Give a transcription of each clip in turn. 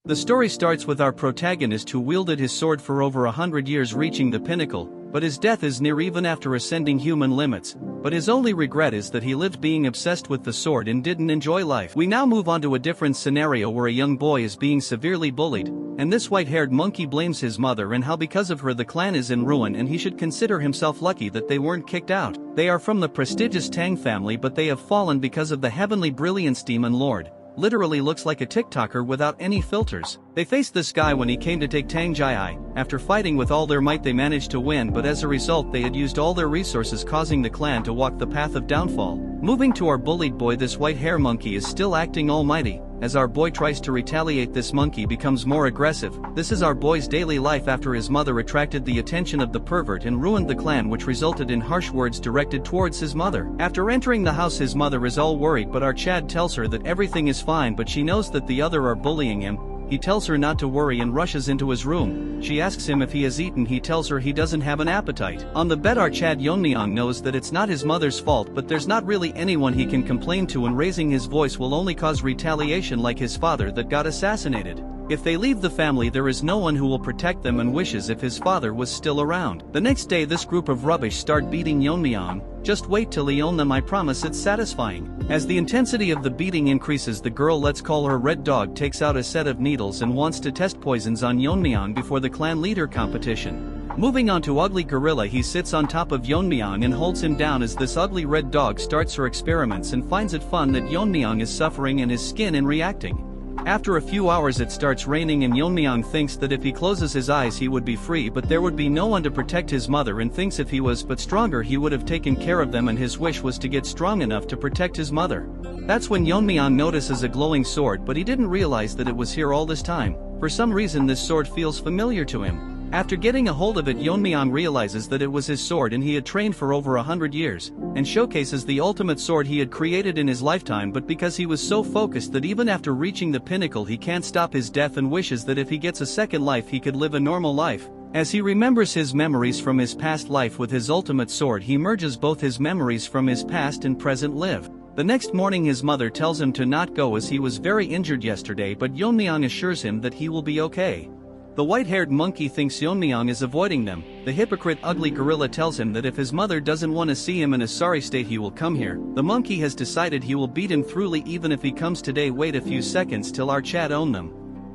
The story starts with our protagonist who wielded his sword for over 100 years, reaching the pinnacle, but his death is near even after ascending human limits. But his only regret is that he lived being obsessed with the sword and didn't enjoy life. We now move on to a different scenario where a young boy is being severely bullied, and this white-haired monkey blames his mother and how because of her the clan is in ruin and he should consider himself lucky that they weren't kicked out. They are from the prestigious Tang family, but they have fallen because of the heavenly brilliance demon lord. Literally looks like a TikToker without any filters. They faced this guy when he came to take Tang Jai. After fighting with all their might they managed to win, but as a result they had used all their resources, causing the clan to walk the path of downfall. Moving to our bullied boy, this white hair monkey is still acting almighty. As our boy tries to retaliate, this monkey becomes more aggressive. This is our boy's daily life after his mother attracted the attention of the pervert and ruined the clan, which resulted in harsh words directed towards his mother. After entering the house his mother is all worried, but our Chad tells her that everything is fine, but she knows that the other are bullying him. He tells her not to worry and rushes into his room. She asks him if he has eaten. He tells her he doesn't have an appetite. On the bed our Chad Yeon-myeong knows that it's not his mother's fault, but there's not really anyone he can complain to, and raising his voice will only cause retaliation like his father that got assassinated. If they leave the family there is no one who will protect them, and wishes if his father was still around. The next day this group of rubbish start beating Yeon-myeong. Just wait till he own them, I promise it's satisfying. As the intensity of the beating increases, the girl, let's call her Red Dog, takes out a set of needles and wants to test poisons on Yeon-myeong before the clan leader competition. Moving on to Ugly Gorilla, he sits on top of Yeon-myeong and holds him down as this ugly red dog starts her experiments and finds it fun that Yeon-myeong is suffering and his skin and reacting. After a few hours it starts raining and Yeon-myeong thinks that if he closes his eyes he would be free, but there would be no one to protect his mother, and thinks if he was but stronger he would have taken care of them, and his wish was to get strong enough to protect his mother. That's when Yeon-myeong notices a glowing sword, but he didn't realize that it was here all this time. For some reason this sword feels familiar to him. After getting a hold of it, Yeon-myeong realizes that it was his sword and he had trained for over 100 years, and showcases the ultimate sword he had created in his lifetime, but because he was so focused that even after reaching the pinnacle he can't stop his death and wishes that if he gets a second life he could live a normal life. As he remembers his memories from his past life with his ultimate sword, he merges both his memories from his past and present live. The next morning his mother tells him to not go as he was very injured yesterday, but Yeon-myeong assures him that he will be okay. The white-haired monkey thinks Yeon-myeong is avoiding them. The hypocrite Ugly Gorilla tells him that if his mother doesn't want to see him in a sorry state he will come here. The monkey has decided he will beat him thoroughly even if he comes today. Wait a few seconds till our Chad own them.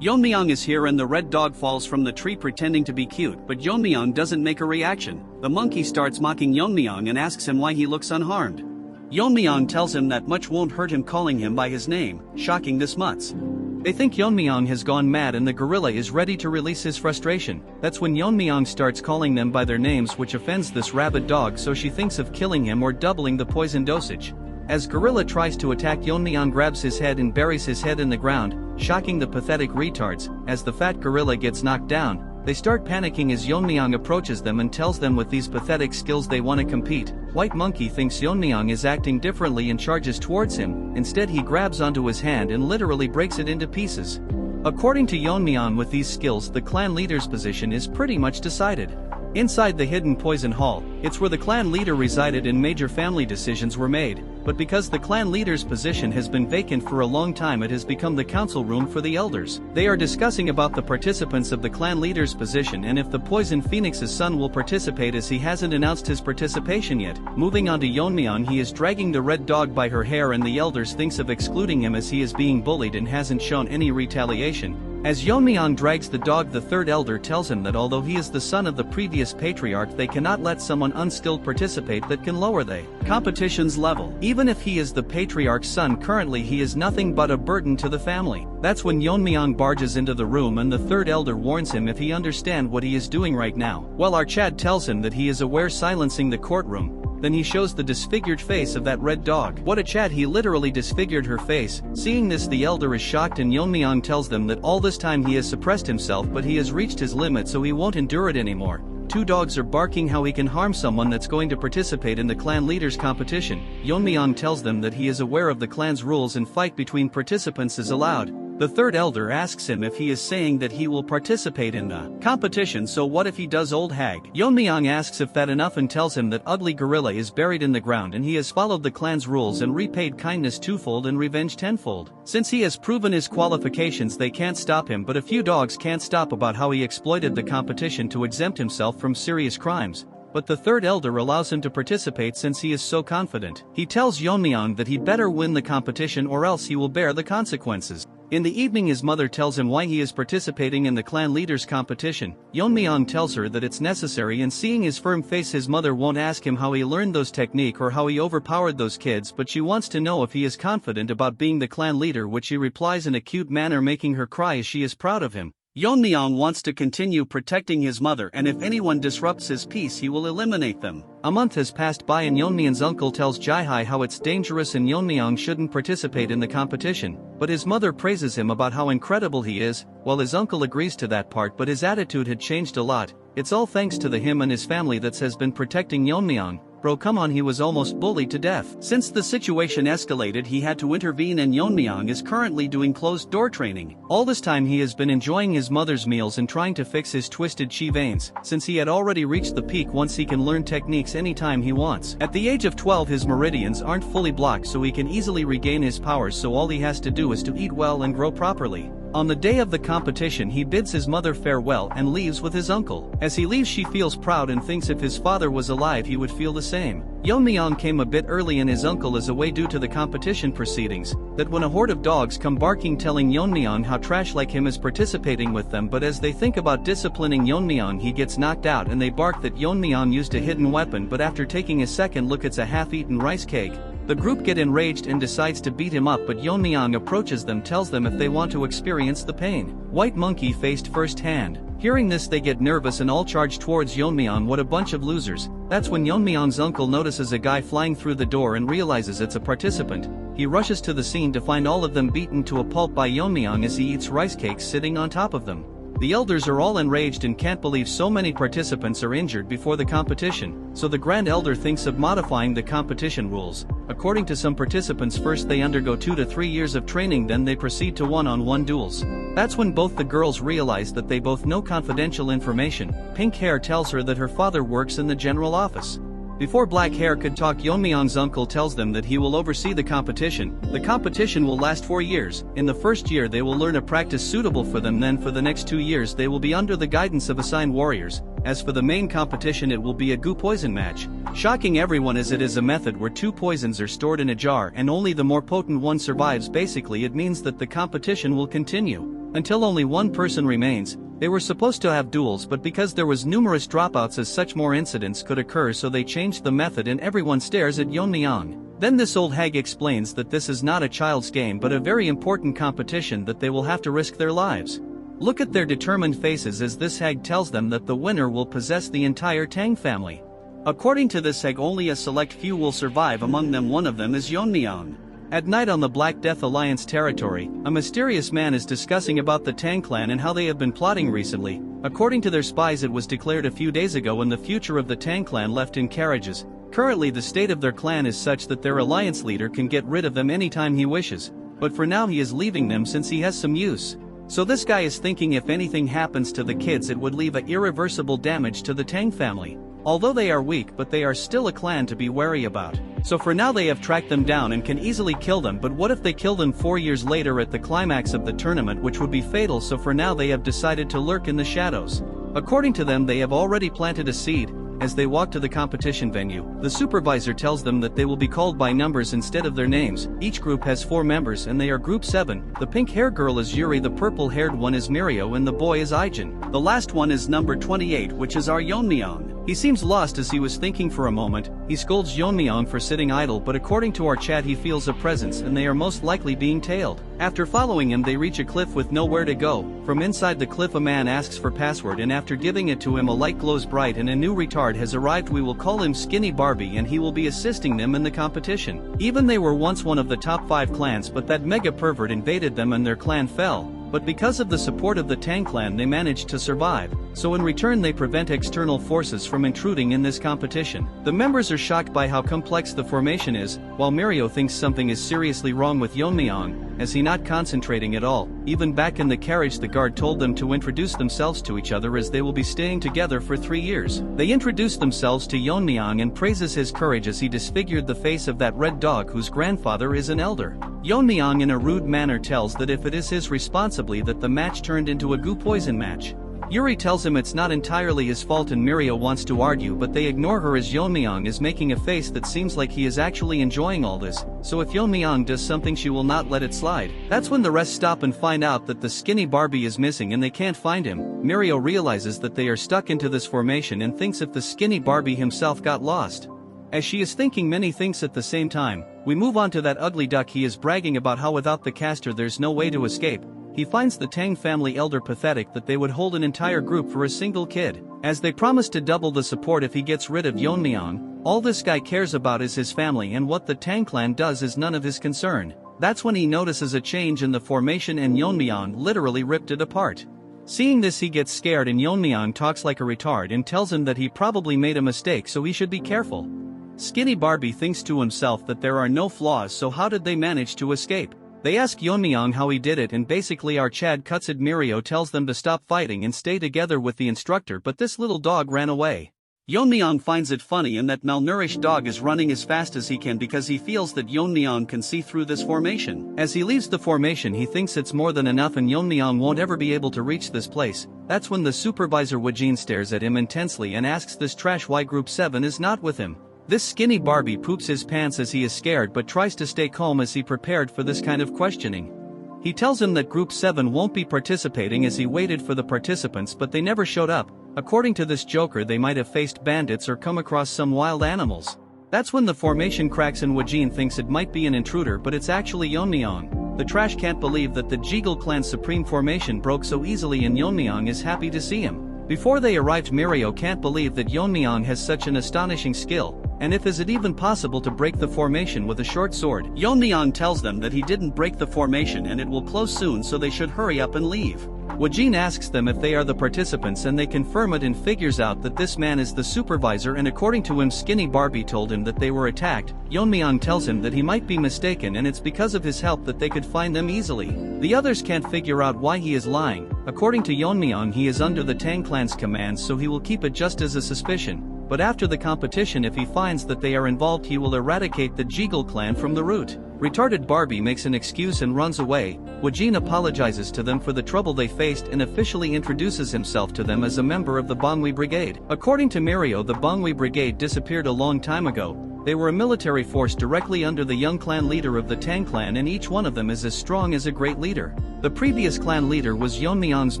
Yeon-myeong is here and the red dog falls from the tree pretending to be cute, but Yeon-myeong doesn't make a reaction. The monkey starts mocking Yeon-myeong and asks him why he looks unharmed. Yeon-myeong tells him that much won't hurt him, calling him by his name, shocking this mutts. They think Yeon-myeong has gone mad and the gorilla is ready to release his frustration. That's when Yeon-myeong starts calling them by their names, which offends this rabid dog, so she thinks of killing him or doubling the poison dosage. As gorilla tries to attack, Yeon-myeong grabs his head and buries his head in the ground, shocking the pathetic retards. As the fat gorilla gets knocked down, they start panicking as Yeon-myeong approaches them and tells them with these pathetic skills they want to compete. White monkey thinks Yeon-myeong is acting differently and charges towards him. Instead he grabs onto his hand and literally breaks it into pieces. According to Yeon-myeong, with these skills the clan leader's position is pretty much decided. Inside the hidden poison hall, it's where the clan leader resided and major family decisions were made, but because the clan leader's position has been vacant for a long time it has become the council room for the elders. They are discussing about the participants of the clan leader's position and if the poison phoenix's son will participate, as he hasn't announced his participation yet. Moving on to Yeon-myeong, he is dragging the red dog by her hair and the elders thinks of excluding him as he is being bullied and hasn't shown any retaliation. As Yeon-myeong drags the dog, the third elder tells him that although he is the son of the previous patriarch they cannot let someone unskilled participate that can lower the competition's level. Even if he is the patriarch's son currently he is nothing but a burden to the family. That's when Yeon-myeong barges into the room and the third elder warns him if he understand what he is doing right now. While our Chad tells him that he is aware, silencing the courtroom. Then he shows the disfigured face of that red dog. What a Chad, he literally disfigured her face. Seeing this the elder is shocked and Yeon-myeong tells them that all this time he has suppressed himself but he has reached his limit so he won't endure it anymore. Two dogs are barking how he can harm someone that's going to participate in the clan leader's competition. Yeon-myeong tells them that he is aware of the clan's rules and fight between participants is allowed. The third elder asks him if he is saying that he will participate in the competition, so what if he does, old hag? Yeon-myeong asks if that enough and tells him that ugly gorilla is buried in the ground and he has followed the clan's rules and repaid kindness twofold and revenge tenfold. Since he has proven his qualifications, they can't stop him, but a few dogs can't stop about how he exploited the competition to exempt himself from serious crimes. But the third elder allows him to participate since he is so confident. He tells Yeon-myeong that he better win the competition or else he will bear the consequences. In the evening, his mother tells him why he is participating in the clan leaders competition. Yeon-myeong tells her that it's necessary, and seeing his firm face, his mother won't ask him how he learned those technique or how he overpowered those kids, but she wants to know if he is confident about being the clan leader, which he replies in a cute manner, making her cry as she is proud of him. Yeon-myeong wants to continue protecting his mother, and if anyone disrupts his peace he will eliminate them. A month has passed by and Yeon-myeong's uncle tells Jae-hae how it's dangerous and Yeon-myeong shouldn't participate in the competition, but his mother praises him about how incredible he is. While his uncle agrees to that part, but his attitude had changed a lot. It's all thanks to him and his family that has been protecting Yeon-myeong. Bro, come on, he was almost bullied to death. Since the situation escalated, he had to intervene, and Yeon-myeong is currently doing closed-door training. All this time he has been enjoying his mother's meals and trying to fix his twisted chi veins, since he had already reached the peak once he can learn techniques anytime he wants. At the age of 12 his meridians aren't fully blocked, so he can easily regain his powers, so all he has to do is to eat well and grow properly. On the day of the competition he bids his mother farewell and leaves with his uncle. As he leaves she feels proud and thinks if his father was alive he would feel the same. Yeon-myeong came a bit early and his uncle is away due to the competition proceedings. That when a horde of dogs come barking telling Yeon-myeong how trash like him is participating with them, but as they think about disciplining Yeon-myeong he gets knocked out and they bark that Yeon-myeong used a hidden weapon, but after taking a second look it's a half-eaten rice cake. The group get enraged and decides to beat him up, but Yeon-myeong approaches them, tells them if they want to experience the pain. White Monkey faced firsthand. Hearing this they get nervous and all charge towards Yeon-myeong. What a bunch of losers. That's when Yeon-myeong's uncle notices a guy flying through the door and realizes it's a participant. He rushes to the scene to find all of them beaten to a pulp by Yeon-myeong as he eats rice cakes sitting on top of them. The elders are all enraged and can't believe so many participants are injured before the competition, so the Grand Elder thinks of modifying the competition rules. According to some participants, first they undergo 2 to 3 years of training, then they proceed to one-on-one duels. That's when both the girls realize that they both know confidential information. Pink Hair tells her that her father works in the general office. Before Black Hair could talk, Yeon-myeong's uncle tells them that he will oversee the competition. The competition will last 4 years. In the first year they will learn a practice suitable for them, then for the next 2 years they will be under the guidance of assigned warriors. As for the main competition, it will be a goo poison match. Shocking everyone as it is a method where 2 poisons are stored in a jar and only the more potent one survives. Basically it means that the competition will continue until only one person remains. They were supposed to have duels, but because there was numerous dropouts as such more incidents could occur, so they changed the method and everyone stares at Yeon-myeong. Then this old hag explains that this is not a child's game but a very important competition, that they will have to risk their lives. Look at their determined faces as this hag tells them that the winner will possess the entire Tang family. According to this hag, only a select few will survive, among them one of them is Yeon-myeong. At night on the Black Death Alliance territory, a mysterious man is discussing about the Tang clan and how they have been plotting recently. According to their spies, it was declared a few days ago and the future of the Tang clan left in carriages. Currently the state of their clan is such that their alliance leader can get rid of them anytime he wishes, but for now he is leaving them since he has some use. So this guy is thinking if anything happens to the kids it would leave a irreversible damage to the Tang family. Although they are weak, but they are still a clan to be wary about. So for now they have tracked them down and can easily kill them, but what if they kill them 4 years later at the climax of the tournament, which would be fatal, so for now they have decided to lurk in the shadows. According to them, they have already planted a seed. As they walk to the competition venue, the supervisor tells them that they will be called by numbers instead of their names. Each group has 4 members and they are group 7. The pink hair girl is Yuri, the purple haired one is Mirio, and the boy is Aijin. The last one is number 28, which is our Yeon-myeong. He seems lost as he was thinking for a moment. He scolds Yeon-myeong for sitting idle, but according to our chat he feels a presence and they are most likely being tailed. After following him they reach a cliff with nowhere to go. From inside the cliff a man asks for password, and after giving it to him a light glows bright and a new retard has arrived. We will call him Skinny Barbie and he will be assisting them in the competition. Even they were once one of the top 5 clans, but that mega pervert invaded them and their clan fell. But because of the support of the Tang clan they managed to survive, so in return they prevent external forces from intruding in this competition. The members are shocked by how complex the formation is, while Mirio thinks something is seriously wrong with Yeon-myeong. as he not concentrating at all. Even back in the carriage the guard told them to introduce themselves to each other as they will be staying together for 3 years. They introduced themselves to Yeon-myeong and praises his courage as he disfigured the face of that red dog whose grandfather is an elder. Yeon-myeong in a rude manner tells that if it is his responsibility that the match turned into a goo poison match. Yuri tells him it's not entirely his fault and Mirio wants to argue, but they ignore her as Yeon-myeong is making a face that seems like he is actually enjoying all this, so if Yeon-myeong does something she will not let it slide. That's when the rest stop and find out that the skinny Barbie is missing and they can't find him. Mirio realizes that they are stuck into this formation and thinks if the skinny Barbie himself got lost. As she is thinking many things at the same time, we move on to that ugly duck. He is bragging about how without the caster there's no way to escape. He finds the Tang family elder pathetic that they would hold an entire group for a single kid, as they promise to double the support if he gets rid of Yeon-myeong. All this guy cares about is his family, and what the Tang clan does is none of his concern. That's when he notices a change in the formation and Yeon-myeong literally ripped it apart. Seeing this he gets scared and Yeon-myeong talks like a retard and tells him that he probably made a mistake so he should be careful. Skinny Barbie thinks to himself that there are no flaws, so how did they manage to escape? They ask Yeon-myeong how he did it and basically our Chad Kutsid Mirio tells them to stop fighting and stay together with the instructor, but this little dog ran away. Yeon-myeong finds it funny and that malnourished dog is running as fast as he can because he feels that Yeon-myeong can see through this formation. As he leaves the formation he thinks it's more than enough and Yeon-myeong won't ever be able to reach this place. That's when the supervisor Wojin stares at him intensely and asks this trash why group 7 is not with him. This skinny Barbie poops his pants as he is scared but tries to stay calm as he prepared for this kind of questioning. He tells him that group 7 won't be participating as he waited for the participants but they never showed up. According to this joker they might have faced bandits or come across some wild animals. That's when the formation cracks and Wojin thinks it might be an intruder but it's actually Yeon-myeong. The trash can't believe that the Jeagle clan's supreme formation broke so easily and Yeon-myeong is happy to see him. Before they arrived Mirio can't believe that Yeon-myeong has such an astonishing skill. And if is it even possible to break the formation with a short sword? Yeon-myeong tells them that he didn't break the formation and it will close soon so they should hurry up and leave. Wojin asks them if they are the participants and they confirm it and figures out that this man is the supervisor and according to him Skinny Barbie told him that they were attacked. Yeon-myeong tells him that he might be mistaken and it's because of his help that they could find them easily. The others can't figure out why he is lying. According to Yeon-myeong he is under the Tang clan's commands so he will keep it just as a suspicion. But after the competition if he finds that they are involved he will eradicate the Jeagle clan from the root. Retarded Barbie makes an excuse and runs away. Wojin apologizes to them for the trouble they faced and officially introduces himself to them as a member of the Bangui Brigade. According to Mirio the Bangui Brigade disappeared a long time ago. They were a military force directly under the young clan leader of the Tang clan and each one of them is as strong as a great leader. The previous clan leader was Yeon-myeong's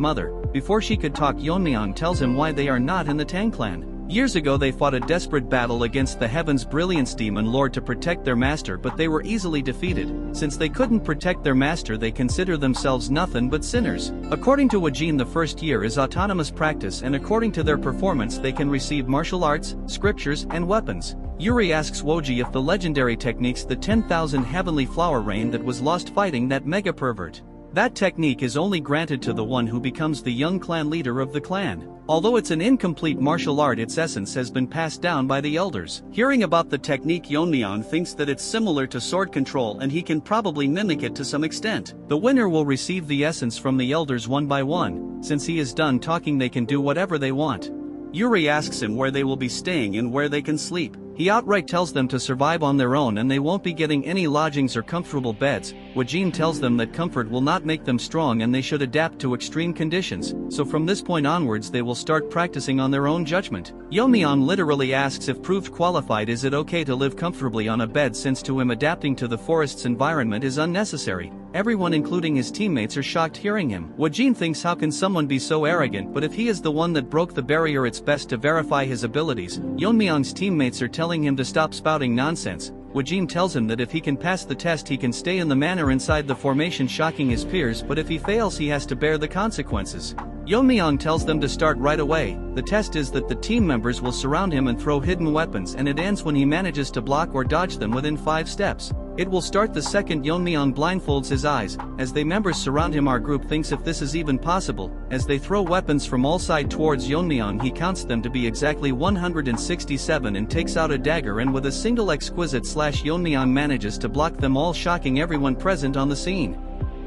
mother. Before she could talk Yeon-myeong tells him why they are not in the Tang clan. Years ago they fought a desperate battle against the Heaven's Brilliance Demon Lord to protect their master but they were easily defeated. Since they couldn't protect their master they consider themselves nothing but sinners. According to Wojin the first year is autonomous practice and according to their performance they can receive martial arts, scriptures and weapons. Yuri asks Woji if the legendary techniques the 10,000 heavenly flower rain that was lost fighting that mega pervert. That technique is only granted to the one who becomes the young clan leader of the clan. Although it's an incomplete martial art its essence has been passed down by the elders. Hearing about the technique Yeon-myeong thinks that it's similar to sword control and he can probably mimic it to some extent. The winner will receive the essence from the elders one by one. Since he is done talking they can do whatever they want. Yuri asks him where they will be staying and where they can sleep. He outright tells them to survive on their own and they won't be getting any lodgings or comfortable beds. Wojin tells them that comfort will not make them strong and they should adapt to extreme conditions, so from this point onwards they will start practicing on their own judgment. Yeon-myeong literally asks if proved qualified is it okay to live comfortably on a bed since to him adapting to the forest's environment is unnecessary. Everyone including his teammates are shocked hearing him. Wojin thinks how can someone be so arrogant, but if he is the one that broke the barrier it's best to verify his abilities. Yeon-myeong's teammates are telling him to stop spouting nonsense. Wojin tells him that if he can pass the test he can stay in the manor inside the formation shocking his peers but if he fails he has to bear the consequences. Yeon-myeong tells them to start right away. The test is that the team members will surround him and throw hidden weapons and it ends when he manages to block or dodge them within 5 steps. It will start the second Yeon-myeong blindfolds his eyes. As the members surround him our group thinks if this is even possible. As they throw weapons from all sides towards Yeon-myeong he counts them to be exactly 167 and takes out a dagger and with a single exquisite slash Yeon-myeong manages to block them all shocking everyone present on the scene.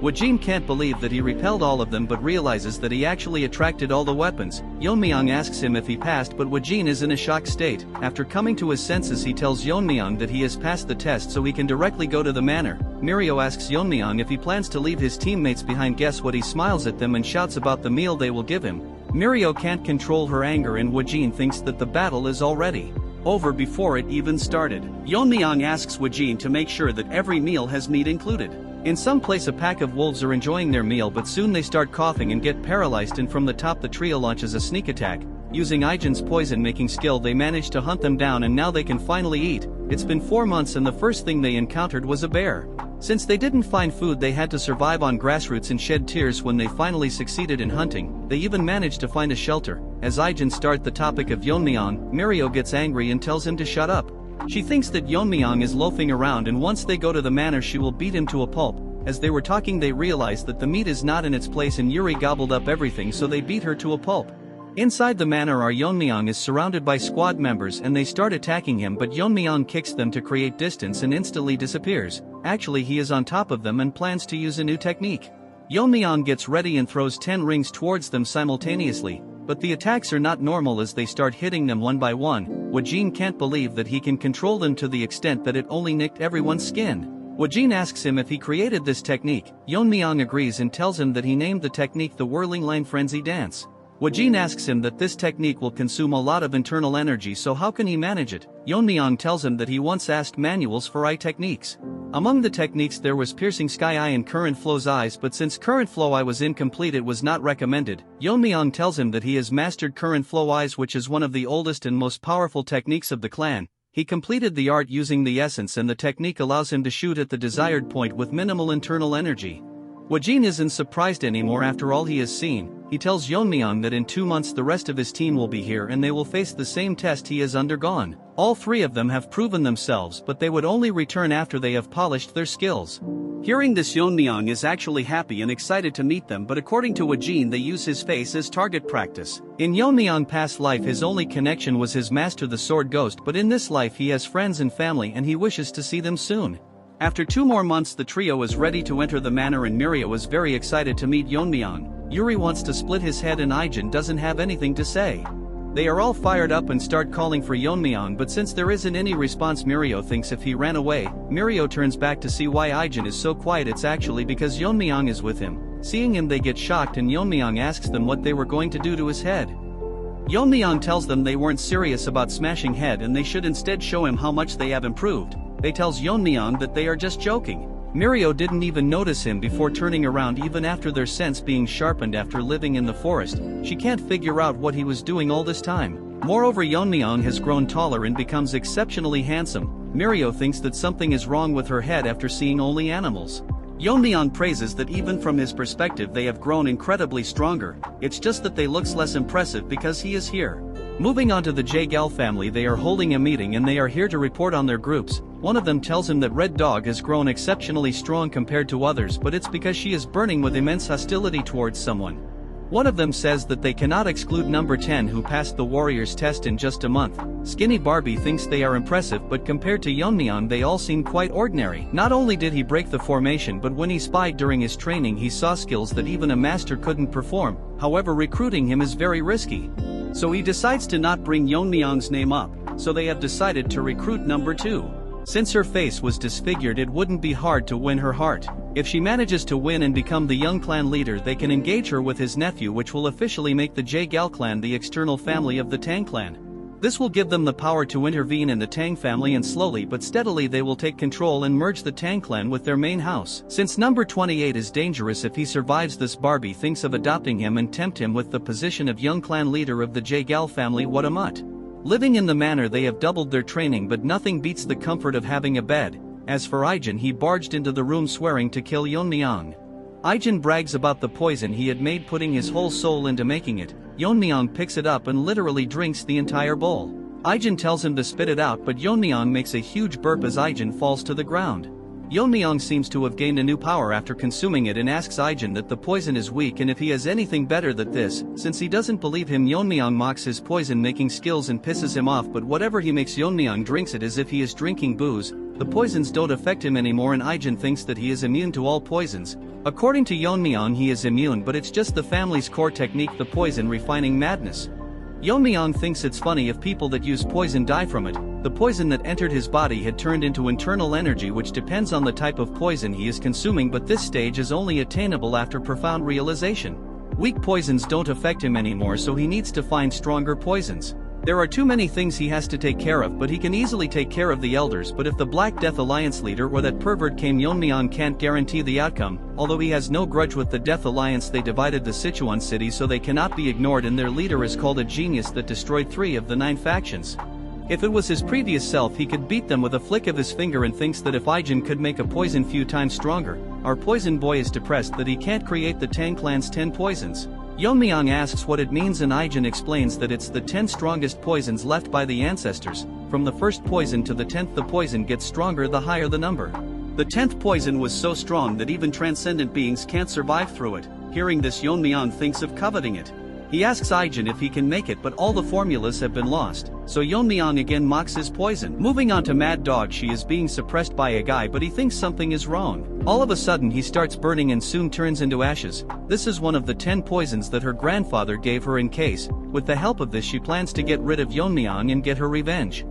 Wojin can't believe that he repelled all of them but realizes that he actually attracted all the weapons. Yeon-myeong asks him if he passed, but Wojin is in a shocked state. After coming to his senses, he tells Yeon-myeong that he has passed the test so he can directly go to the manor. Mirio asks Yeon-myeong if he plans to leave his teammates behind. Guess what? He smiles at them and shouts about the meal they will give him. Mirio can't control her anger and Wojin thinks that the battle is already over before it even started. Yeon-myeong asks Wojin to make sure that every meal has meat included. In some place a pack of wolves are enjoying their meal, but soon they start coughing and get paralyzed, and from the top the trio launches a sneak attack. Using Ijin's poison-making skill they manage to hunt them down, and now they can finally eat. It's been 4 months and the first thing they encountered was a bear. Since they didn't find food, they had to survive on grassroots and shed tears when they finally succeeded in hunting. They even managed to find a shelter. As Ijin starts the topic of Yeon-myeong, Mirio gets angry and tells him to shut up. She thinks that Yeon-myeong is loafing around, and once they go to the manor she will beat him to a pulp. As they were talking they realized that the meat is not in its place and Yuri gobbled up everything, so they beat her to a pulp. Inside the manor, our Yeon-myeong is surrounded by squad members and they start attacking him, but Yeon-myeong kicks them to create distance and instantly disappears. Actually he is on top of them and plans to use a new technique. Yeon-myeong gets ready and throws 10 rings towards them simultaneously, but the attacks are not normal as they start hitting them one by one. Wojin can't believe that he can control them to the extent that it only nicked everyone's skin. Wojin asks him if he created this technique. Yeon-myeong agrees and tells him that he named the technique the Whirling Line Frenzy Dance. Wojin asks him that this technique will consume a lot of internal energy, so how can he manage it? Yeon-myeong tells him that he once asked manuals for eye techniques. Among the techniques there was Piercing Sky Eye and Current Flow's eyes, but since Current Flow Eye was incomplete it was not recommended. Yeon-myeong tells him that he has mastered Current Flow Eyes, which is one of the oldest and most powerful techniques of the clan. He completed the art using the essence, and the technique allows him to shoot at the desired point with minimal internal energy. Wojin isn't surprised anymore after all he has seen. He tells Yeon-myeong that in 2 months the rest of his team will be here and they will face the same test he has undergone. All 3 of them have proven themselves, but they would only return after they have polished their skills. Hearing this, Yeon-myeong is actually happy and excited to meet them, but according to Wojin they use his face as target practice. In Yeon-myeong's past life his only connection was his master the Sword Ghost, but in this life he has friends and family and he wishes to see them soon. After 2 more months the trio is ready to enter the manor and Mirio is very excited to meet Yeon-myeong. Yuri wants to split his head and Ijin doesn't have anything to say. They are all fired up and start calling for Yeon-myeong, but since there isn't any response Mirio thinks if he ran away. Mirio turns back to see why Ijin is so quiet. It's actually because Yeon-myeong is with him. Seeing him they get shocked and Yeon-myeong asks them what they were going to do to his head. Yeon-myeong tells them they weren't serious about smashing head and they should instead show him how much they have improved. They tells Yeon-myeong that they are just joking. Mirio didn't even notice him before turning around even after their sense being sharpened after living in the forest. She can't figure out what he was doing all this time. Moreover, Yeon-myeong has grown taller and becomes exceptionally handsome. Mirio thinks that something is wrong with her head after seeing only animals. Yeon-myeong praises that even from his perspective they have grown incredibly stronger. It's just that they looks less impressive because he is here. Moving on to the Jaegal family, they are holding a meeting and they are here to report on their groups. One of them tells him that Red Dog has grown exceptionally strong compared to others, but it's because she is burning with immense hostility towards someone. One of them says that they cannot exclude number 10 who passed the warrior's test in just a month. Skinny Barbie thinks they are impressive, but compared to Yeon-myeong they all seem quite ordinary. Not only did he break the formation, but when he spied during his training he saw skills that even a master couldn't perform. However, recruiting him is very risky. So he decides to not bring Yeon-myeong's name up, so they have decided to recruit number 2. Since her face was disfigured it wouldn't be hard to win her heart. If she manages to win and become the young clan leader they can engage her with his nephew, which will officially make the Jaegal clan the external family of the Tang clan. This will give them the power to intervene in the Tang family, and slowly but steadily they will take control and merge the Tang clan with their main house. Since number 28 is dangerous if he survives this, Barbie thinks of adopting him and tempt him with the position of young clan leader of the Jaegal family. What a mutt. Living in the manor they have doubled their training, but nothing beats the comfort of having a bed. As for Ijin, he barged into the room swearing to kill Yeon-myeong. Ijin brags about the poison he had made, putting his whole soul into making it. Yeon-myeong picks it up and literally drinks the entire bowl. Ijin tells him to spit it out, but Yeon-myeong makes a huge burp as Ijin falls to the ground. Yeon-myeong seems to have gained a new power after consuming it and asks Ijin that the poison is weak and if he has anything better than this. Since he doesn't believe him, Yeon-myeong mocks his poison making skills and pisses him off, but whatever he makes, Yeon-myeong drinks it as if he is drinking booze. The poisons don't affect him anymore and Ijin thinks that he is immune to all poisons. According to Yeon-myeong, he is immune, but it's just the family's core technique, the poison refining madness. Yeon-myeong thinks it's funny if people that use poison die from it. The poison that entered his body had turned into internal energy, which depends on the type of poison he is consuming, but this stage is only attainable after profound realization. Weak poisons don't affect him anymore, so he needs to find stronger poisons. There are too many things he has to take care of, but he can easily take care of the elders. But if the Black Death Alliance leader or that pervert came, Yeon-myeong can't guarantee the outcome. Although he has no grudge with the Death Alliance, they divided the Sichuan city so they cannot be ignored, and their leader is called a genius that destroyed 3 of the 9 factions. If it was his previous self, he could beat them with a flick of his finger, and thinks that if Ijin could make a poison few times stronger. Our poison boy is depressed that he can't create the Tang clan's 10 poisons. Yeon-myeong asks what it means and Ijin explains that it's the 10 strongest poisons left by the ancestors. From the first poison to the 10th, the poison gets stronger the higher the number. The 10th poison was so strong that even transcendent beings can't survive through it. Hearing this, Yeon-myeong thinks of coveting it. He asks Ijin if he can make it, but all the formulas have been lost, so Yeon-myeong again mocks his poison. Moving on to Mad Dog, she is being suppressed by a guy, but he thinks something is wrong. All of a sudden he starts burning and soon turns into ashes. This is one of the 10 poisons that her grandfather gave her in case. With the help of this, she plans to get rid of Yeon-myeong and get her revenge.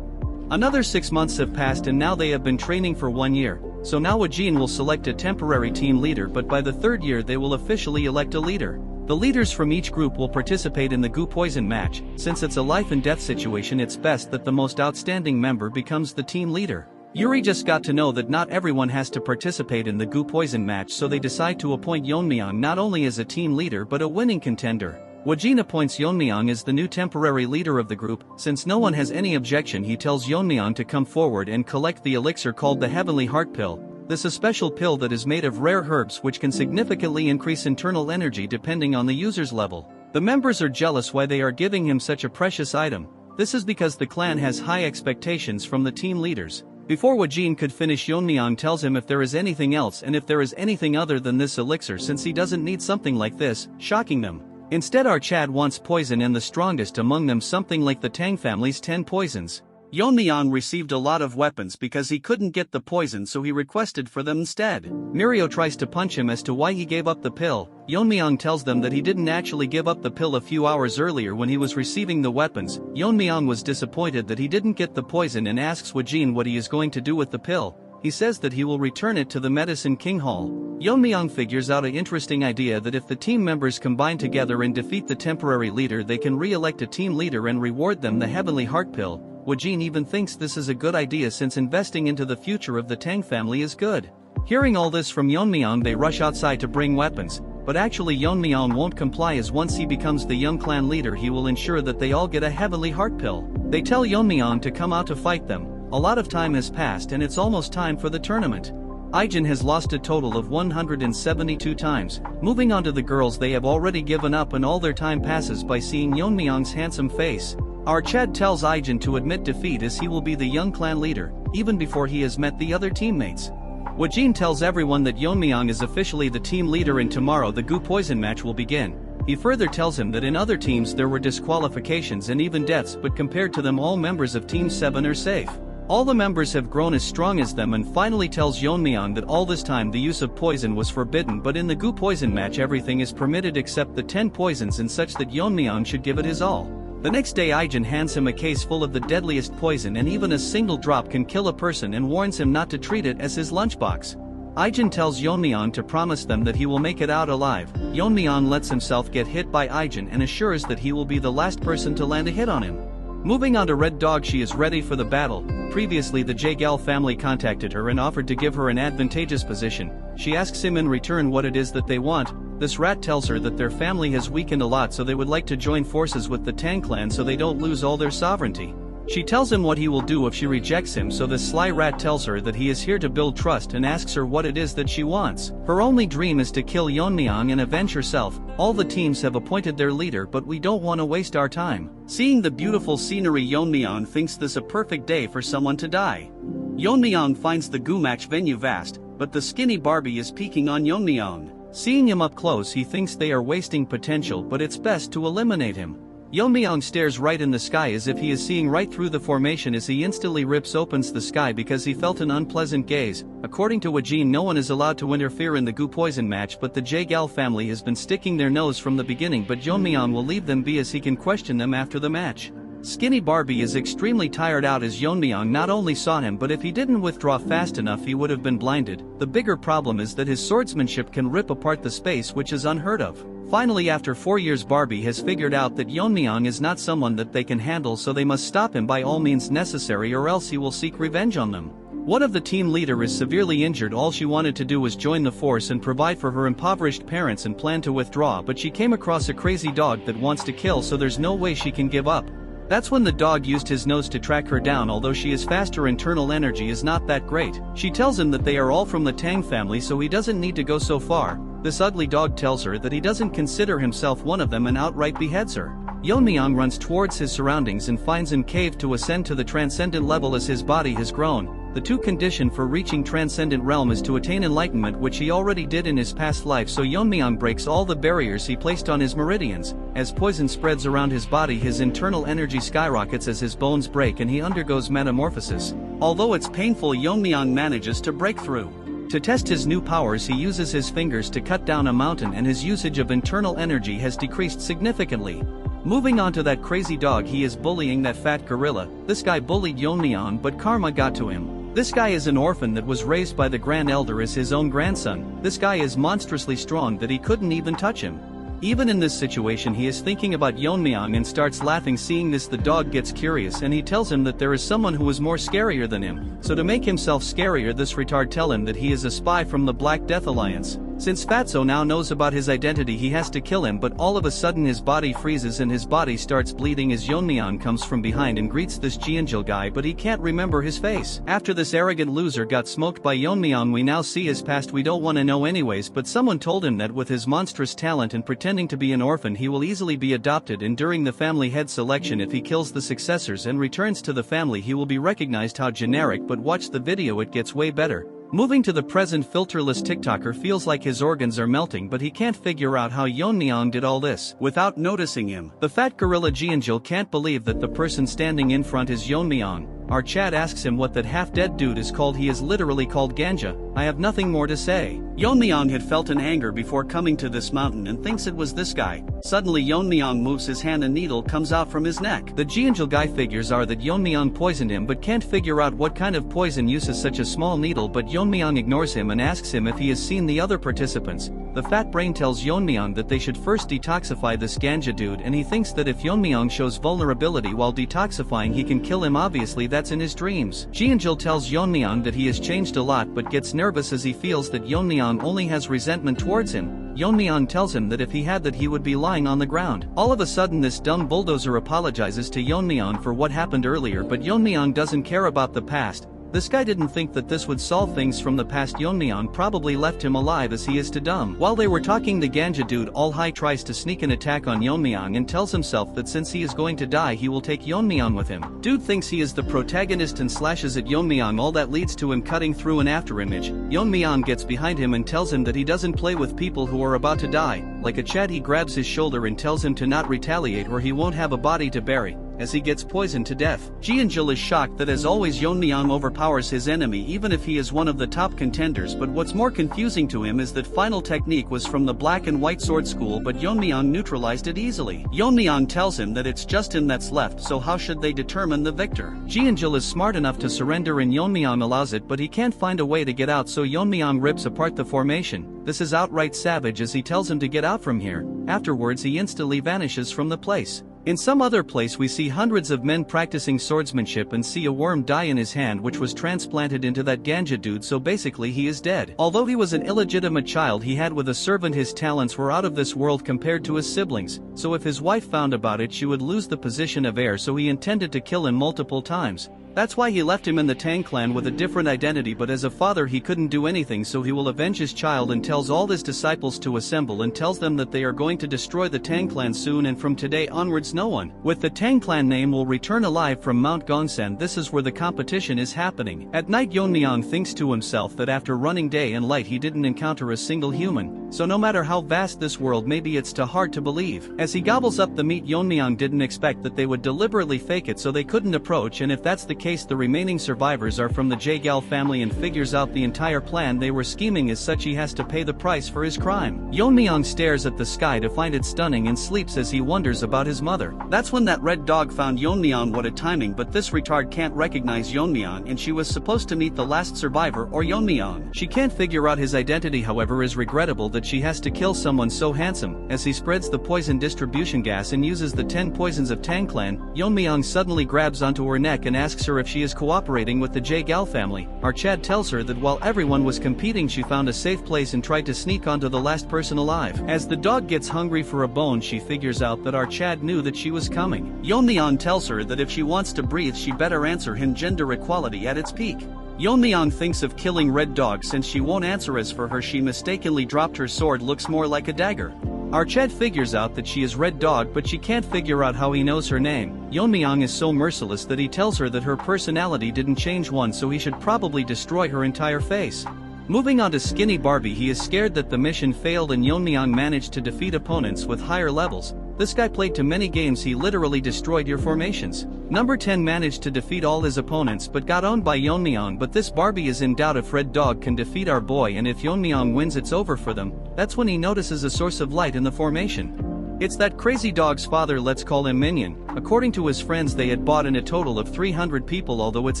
Another 6 months have passed and now they have been training for 1 year. So now Wajin will select a temporary team leader, but by the 3rd year they will officially elect a leader. The leaders from each group will participate in the Gu Poison match. Since it's a life and death situation, it's best that the most outstanding member becomes the team leader. Yuri just got to know that not everyone has to participate in the Gu Poison match, so they decide to appoint Yeon-myeong not only as a team leader but a winning contender. Wajin appoints Yeon-myeong as the new temporary leader of the group. Since no one has any objection, he tells Yeon-myeong to come forward and collect the elixir called the Heavenly Heart Pill. This is a special pill that is made of rare herbs which can significantly increase internal energy depending on the user's level. The members are jealous why they are giving him such a precious item. This is because the clan has high expectations from the team leaders. Before Wajin could finish, Yeon-myeong tells him if there is anything else and if there is anything other than this elixir, since he doesn't need something like this, shocking them. Instead, our Chad wants poison, and the strongest among them something like the Tang family's 10 poisons. Yeon-myeong received a lot of weapons because he couldn't get the poison, so he requested for them instead. Mirio tries to punch him as to why he gave up the pill. Yeon-myeong tells them that he didn't actually give up the pill a few hours earlier when he was receiving the weapons. Yeon-myeong was disappointed that he didn't get the poison and asks Wajin what he is going to do with the pill. He says that he will return it to the Medicine King Hall. Yeon-myeong figures out an interesting idea that if the team members combine together and defeat the temporary leader, they can re-elect a team leader and reward them the Heavenly Heart Pill. Wajin even thinks this is a good idea since investing into the future of the Tang family is good. Hearing all this from Yeon-myeong, they rush outside to bring weapons, but actually Yeon-myeong won't comply, as once he becomes the young clan leader he will ensure that they all get a Heavenly Heart Pill. They tell Yeon-myeong to come out to fight them. A lot of time has passed and it's almost time for the tournament. Ijin has lost a total of 172 times. Moving on to the girls, they have already given up and all their time passes by seeing Yeon-myeong's handsome face. Our Chad tells Ijin to admit defeat as he will be the young clan leader, even before he has met the other teammates. Wajin tells everyone that Yeon-myeong is officially the team leader and tomorrow the Gu Poison match will begin. He further tells him that in other teams there were disqualifications and even deaths, but compared to them all members of Team 7 are safe. All the members have grown as strong as them, and finally tells Yeon-myeong that all this time the use of poison was forbidden, but in the Gu Poison match everything is permitted except the 10 poisons, and such that Yeon-myeong should give it his all. The next day Ijin hands him a case full of the deadliest poison, and even a single drop can kill a person, and warns him not to treat it as his lunchbox. Ijin tells Yeon-myeong to promise them that he will make it out alive. Yeon-myeong lets himself get hit by Ijin and assures that he will be the last person to land a hit on him. Moving on to Red Dog, she is ready for the battle. Previously the Jaegal family contacted her and offered to give her an advantageous position. She asks him in return what it is that they want. This rat tells her that their family has weakened a lot, so they would like to join forces with the Tang clan so they don't lose all their sovereignty. She tells him what he will do if she rejects him, so this sly rat tells her that he is here to build trust and asks her what it is that she wants. Her only dream is to kill Yeon-myeong and avenge herself. All the teams have appointed their leader, but we don't want to waste our time. Seeing the beautiful scenery, Yeon-myeong thinks this a perfect day for someone to die. Yeon-myeong finds the Gu match venue vast, but the skinny Barbie is peeking on Yeon-myeong. Seeing him up close, he thinks they are wasting potential, but it's best to eliminate him. Yeon-myeong stares right in the sky as if he is seeing right through the formation as he instantly rips open the sky because he felt an unpleasant gaze. According to Wajin, no one is allowed to interfere in the Gu Poison match, but the Jaegal family has been sticking their nose from the beginning, but Yeon-myeong will leave them be as he can question them after the match. Skinny Barbie is extremely tired out as Yeon-myeong not only saw him, but if he didn't withdraw fast enough he would have been blinded. The bigger problem is that his swordsmanship can rip apart the space, which is unheard of. Finally, after 4 years, Barbie has figured out that Yeon-myeong is not someone that they can handle, so they must stop him by all means necessary or else he will seek revenge on them. One of the team leader is severely injured. All she wanted to do was join the force and provide for her impoverished parents and plan to withdraw, but she came across a crazy dog that wants to kill, so there's no way she can give up. That's when the dog used his nose to track her down. Although she is fast, her internal energy is not that great. She tells him that they are all from the Tang family, so he doesn't need to go so far. This ugly dog tells her that he doesn't consider himself one of them and outright beheads her. Yeon-myeong runs towards his surroundings and finds an cave to ascend to the transcendent level as his body has grown. The two condition for reaching transcendent realm is to attain enlightenment, which he already did in his past life, so Yeon-myeong breaks all the barriers he placed on his meridians. As poison spreads around his body, his internal energy skyrockets as his bones break and he undergoes metamorphosis. Although it's painful, Yeon-myeong manages to break through. To test his new powers, he uses his fingers to cut down a mountain and his usage of internal energy has decreased significantly. Moving on to that crazy dog, he is bullying that fat gorilla. This guy bullied Yeon-myeong, but karma got to him. This guy is an orphan that was raised by the grand elder as his own grandson. This guy is monstrously strong that he couldn't even touch him. Even in this situation, he is thinking about Yeon-myeong and starts laughing. Seeing this, the dog gets curious and he tells him that there is someone who is more scarier than him. So to make himself scarier, this retard tell him that he is a spy from the Black Death Alliance. Since Fatso now knows about his identity, he has to kill him, but all of a sudden his body freezes and his body starts bleeding as Yeon-myeong comes from behind and greets this Jeonjil guy, but he can't remember his face. After this arrogant loser got smoked by Yeon-myeong, we now see his past. We don't want to know anyways, but someone told him that with his monstrous talent and pretending to be an orphan, he will easily be adopted, and during the family head selection, if he kills the successors and returns to the family, he will be recognized. How generic, but watch the video, it gets way better. Moving to the present, filterless TikToker feels like his organs are melting, but he can't figure out how Yeon-myeong did all this without noticing him. The fat gorilla Jeonjil can't believe that the person standing in front is Yeon-myeong. Our chat asks him what that half-dead dude is called. He is literally called Ganja. I have nothing more to say. Yeon-myeong had felt an anger before coming to this mountain and thinks it was this guy. Suddenly Yeon-myeong moves his hand, a needle comes out from his neck. The Jeonjil guy figures are that Yeon-myeong poisoned him but can't figure out what kind of poison uses such a small needle, but Yeon-myeong ignores him and asks him if he has seen the other participants. The fat brain tells Yeon-myeong that they should first detoxify this Ganja dude, and he thinks that if Yeon-myeong shows vulnerability while detoxifying, he can kill him. Obviously that's in his dreams. Jeonjil tells Yeon-myeong that he has changed a lot but gets nervous as he feels that Yeon-myeong only has resentment towards him. Yeon-myeong tells him that if he had that he would be lying on the ground. All of a sudden this dumb bulldozer apologizes to Yeon-myeong for what happened earlier, but Yeon-myeong doesn't care about the past. This guy didn't think that this would solve things from the past. Yeon-myeong probably left him alive as he is too dumb. While they were talking, the Ganja dude all high tries to sneak an attack on Yeon-myeong and tells himself that since he is going to die he will take Yeon-myeong with him. Dude thinks he is the protagonist and slashes at Yeon-myeong. All that leads to him cutting through an afterimage. Yeon-myeong gets behind him and tells him that he doesn't play with people who are about to die. Like a Chad, he grabs his shoulder and tells him to not retaliate or he won't have a body to bury. As he gets poisoned to death, Jeonjil is shocked that as always Yeon-myeong overpowers his enemy even if he is one of the top contenders, but what's more confusing to him is that final technique was from the black and white sword school, but Yeon-myeong neutralized it easily. Yeon-myeong tells him that it's just him that's left, so how should they determine the victor? Jeonjil is smart enough to surrender and Yeon-myeong allows it, but he can't find a way to get out, so Yeon-myeong rips apart the formation. This is outright savage as he tells him to get out from here. Afterwards he instantly vanishes from the place. In some other place we see hundreds of men practicing swordsmanship and see a worm die in his hand, which was transplanted into that Ganja dude, so basically he is dead. Although he was an illegitimate child he had with a servant, his talents were out of this world compared to his siblings, so if his wife found about it she would lose the position of heir, so he intended to kill him multiple times. That's why he left him in the Tang clan with a different identity, but as a father he couldn't do anything, so he will avenge his child and tells all his disciples to assemble and tells them that they are going to destroy the Tang clan soon, and from today onwards no one with the Tang clan name will return alive from Mount Gongsan. This is where the competition is happening. At night Yeon-myeong thinks to himself that after running day and light he didn't encounter a single human, so no matter how vast this world may be it's too hard to believe. As he gobbles up the meat, Yeon-myeong didn't expect that they would deliberately fake it so they couldn't approach, and if that's the case the remaining survivors are from the Jaegal family, and figures out the entire plan they were scheming is such he has to pay the price for his crime. Yeon-myeong stares at the sky to find it stunning and sleeps as he wonders about his mother. That's when that red dog found Yeon-myeong. What a timing, but this retard can't recognize Yeon-myeong, and she was supposed to meet the last survivor or Yeon-myeong. She can't figure out his identity, however is regrettable that she has to kill someone so handsome. As he spreads the poison distribution gas and uses the 10 poisons of Tang clan, Yeon-myeong suddenly grabs onto her neck and asks her if she is cooperating with the Jaegal family. Our Chad tells her that while everyone was competing she found a safe place and tried to sneak onto the last person alive. As the dog gets hungry for a bone she figures out that our Chad knew that she was coming. Yeon-myeong tells her that if she wants to breathe she better answer him, gender equality at its peak. Yeon-myeong thinks of killing Red Dog since she won't answer. As for her, she mistakenly dropped her sword, looks more like a dagger. Our Chad figures out that she is Red Dog, but she can't figure out how he knows her name. Yeon-myeong is so merciless that he tells her that her personality didn't change one, so he should probably destroy her entire face. Moving on to Skinny Barbie, he is scared that the mission failed and Yeon-myeong managed to defeat opponents with higher levels. This guy played too many games, he literally destroyed your formations. Number 10 managed to defeat all his opponents but got owned by Yeon-myeong, but this Barbie is in doubt if Red Dog can defeat our boy, and if Yeon-myeong wins it's over for them. That's when he notices a source of light in the formation. It's that crazy dog's father, let's call him Minion. According to his friends they had bought in a total of 300 people, although it's